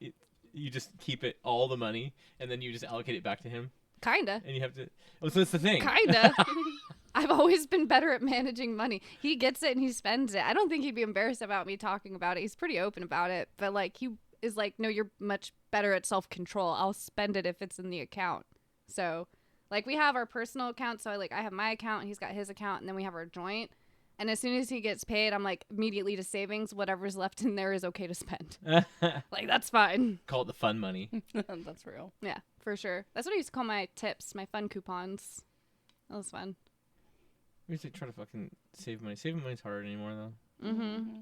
you just keep it all the money and then you just allocate it back to him, Kinda. and you have to. Oh, so that's the thing. Kinda. I've always been better at managing money. He gets it and he spends it. I don't think he'd be embarrassed about me talking about it. He's pretty open about it. But like he is like, no, you're much better at self-control. I'll spend it if it's in the account. So like we have our personal account. So I have my account and he's got his account and then we have our joint. And as soon as he gets paid, I'm like immediately to savings. Whatever's left in there is okay to spend. Like that's fine. Call it the fun money. That's real. Yeah, for sure. That's what I used to call my tips, my fun coupons. That was fun. We used to try to fucking save money. Saving money's hard anymore though. Mm-hmm.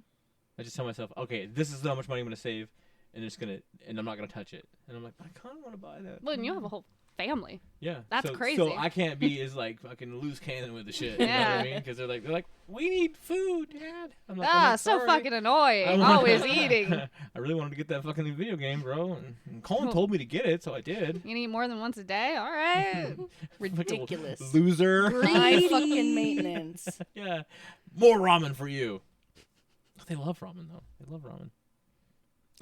I just tell myself, okay, this is how much money I'm gonna save, and I'm not gonna touch it. And I'm like, I kind of want to buy that. Well, and you have a whole family. Yeah, That's so, crazy. So I can't be as like fucking loose cannon with the shit. You know what Yeah. I mean? Because they're like, we need food, Dad. I'm like, So sorry. fucking I annoying. want- Always eating. I really wanted to get that fucking video game, bro. And Colin told me to get it, so I did. You can eat more than once a day? All right. Ridiculous. Loser. High fucking maintenance. Yeah, more ramen for you. They love ramen though. They love ramen.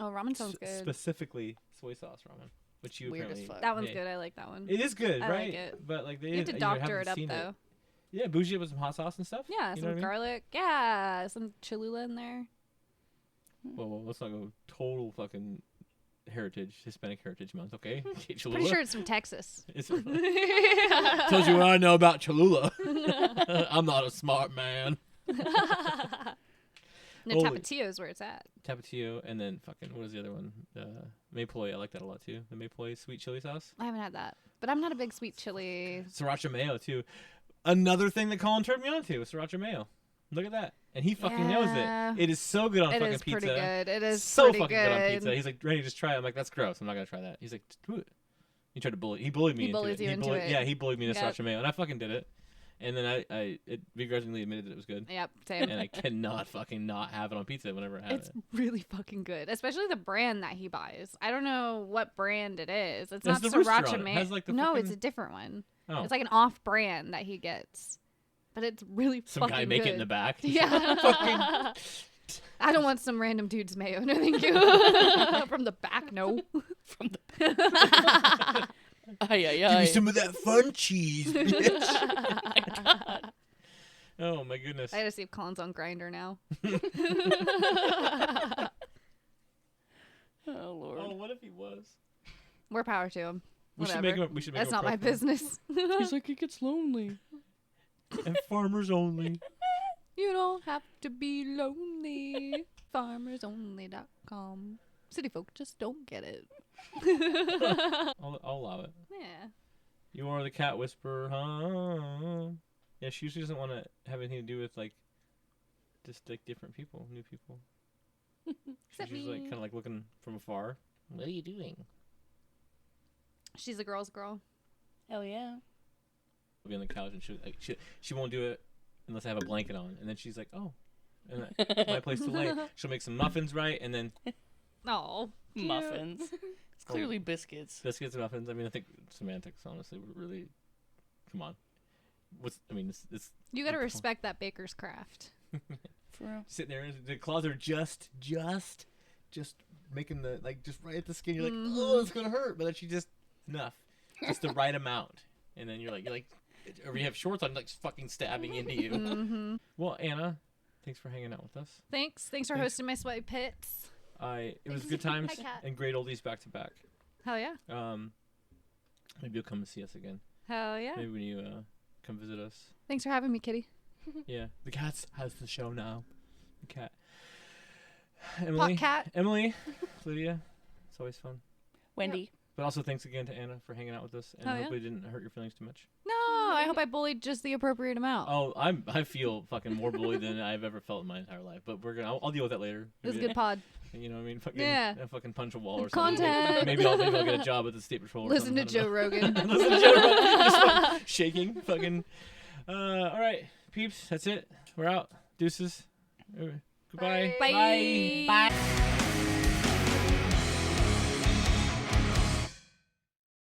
Oh, ramen sounds good. Specifically soy sauce ramen, which you Weird as apparently fuck. That one's hate. good. I like that one. It is good, I right? like it. But like they You have to haven't doctor it up, seen though. Yeah, bougie it with some hot sauce and stuff. Yeah, You know some what I mean? garlic. Yeah, some Cholula in there. Well, let's not go total fucking Hispanic Heritage Month, okay? Cholula. Pretty sure it's from Texas. It's, tells you what I know about Cholula. I'm not a smart man. No, Holy- Tapatio is where it's at. Tapatio, and then fucking what is the other one? Maple. I like that a lot too. The Maple sweet chili sauce. I haven't had that. But I'm not a big sweet chili. Sriracha mayo too. Another thing that Colin turned me on to was sriracha mayo. Look at that, and he fucking knows Yeah. it. It is so good on It fucking is pizza. pretty good. It is so pretty fucking good. good on pizza. He's like, ready, just try it. I'm like, that's gross. I'm not gonna try that. He's like, do it. He tried to bully. He bullied me. He bullies into it. you He into bullied, it. Yeah, he bullied me into Yep. sriracha mayo, and I fucking did it. And then it begrudgingly admitted that it was good. Yep, same. And I cannot fucking not have it on pizza whenever I have It's it. really fucking good, especially the brand that he buys. I don't know what brand it is. It's Has not the rooster on sriracha it. mayo. Has, like, the No, it's fucking- a different one. Oh, It's like an off brand that he gets, but it's really some fucking guy make good. it in the back. Yeah. Fucking- I don't want some random dude's mayo. No, thank you. From the back, no. From the ay ay Give ay. me some of that fun cheese, bitch. Oh my goodness. I had to see if Colin's on Grinder now. Oh lord. Oh, what if he was? More power to him. We should Whatever. make him. We should make That's him a not my profile. business. He's like, it gets lonely. And farmers only. You don't have to be lonely. FarmersOnly.com. City folk just don't get it. I'll allow it. Yeah. You are the cat whisperer, huh? Yeah, she usually doesn't want to have anything to do with like just like different people, new people. Except She's like me. kind of like looking from afar. What are you doing? She's a girl's girl. Hell yeah. I'll be on the couch and she won't do it unless I have a blanket on, and then she's like, oh, and that's my place to lay. She'll make some muffins, right, and then Oh. Muffins. It's clearly biscuits. Biscuits and muffins. I mean, I think semantics, honestly, would really. Come on. It's You got to respect that baker's craft. For real. sitting there, and the claws are just making the, like, just right at the skin. You're like, oh, it's gonna hurt, but then she just enough, just the right amount, and then you're like, or you have shorts on, like, fucking stabbing into you. Mm-hmm. Well, Anna, thanks for hanging out with us. Thanks for hosting my sweaty pits. It was good times Hi, Kat. and great oldies back to back. Hell yeah. Maybe you'll come and see us again. Hell yeah. Maybe when you come visit us. Thanks for having me, Kitty. Yeah, the cat has the show now. The cat. Emily. Pot cat. Emily. Lydia. It's always fun. Wendy. But also thanks again to Anna for hanging out with us, and Oh, yeah. hopefully it didn't hurt your feelings too much. No, I hope I bullied just the appropriate amount. Oh, I feel fucking more bullied than I've ever felt in my entire life. But I'll deal with that later. It was a Maybe good pod. You know what I mean? Fucking, Yeah. Fucking punch a wall or something. Content. Maybe I'll get a job at the state patrol. Or Listen to something. Joe Rogan. Listen to Joe Rogan. Just fucking shaking. Fucking. All right, peeps. That's it. We're out. Deuces. Goodbye. Bye. Bye.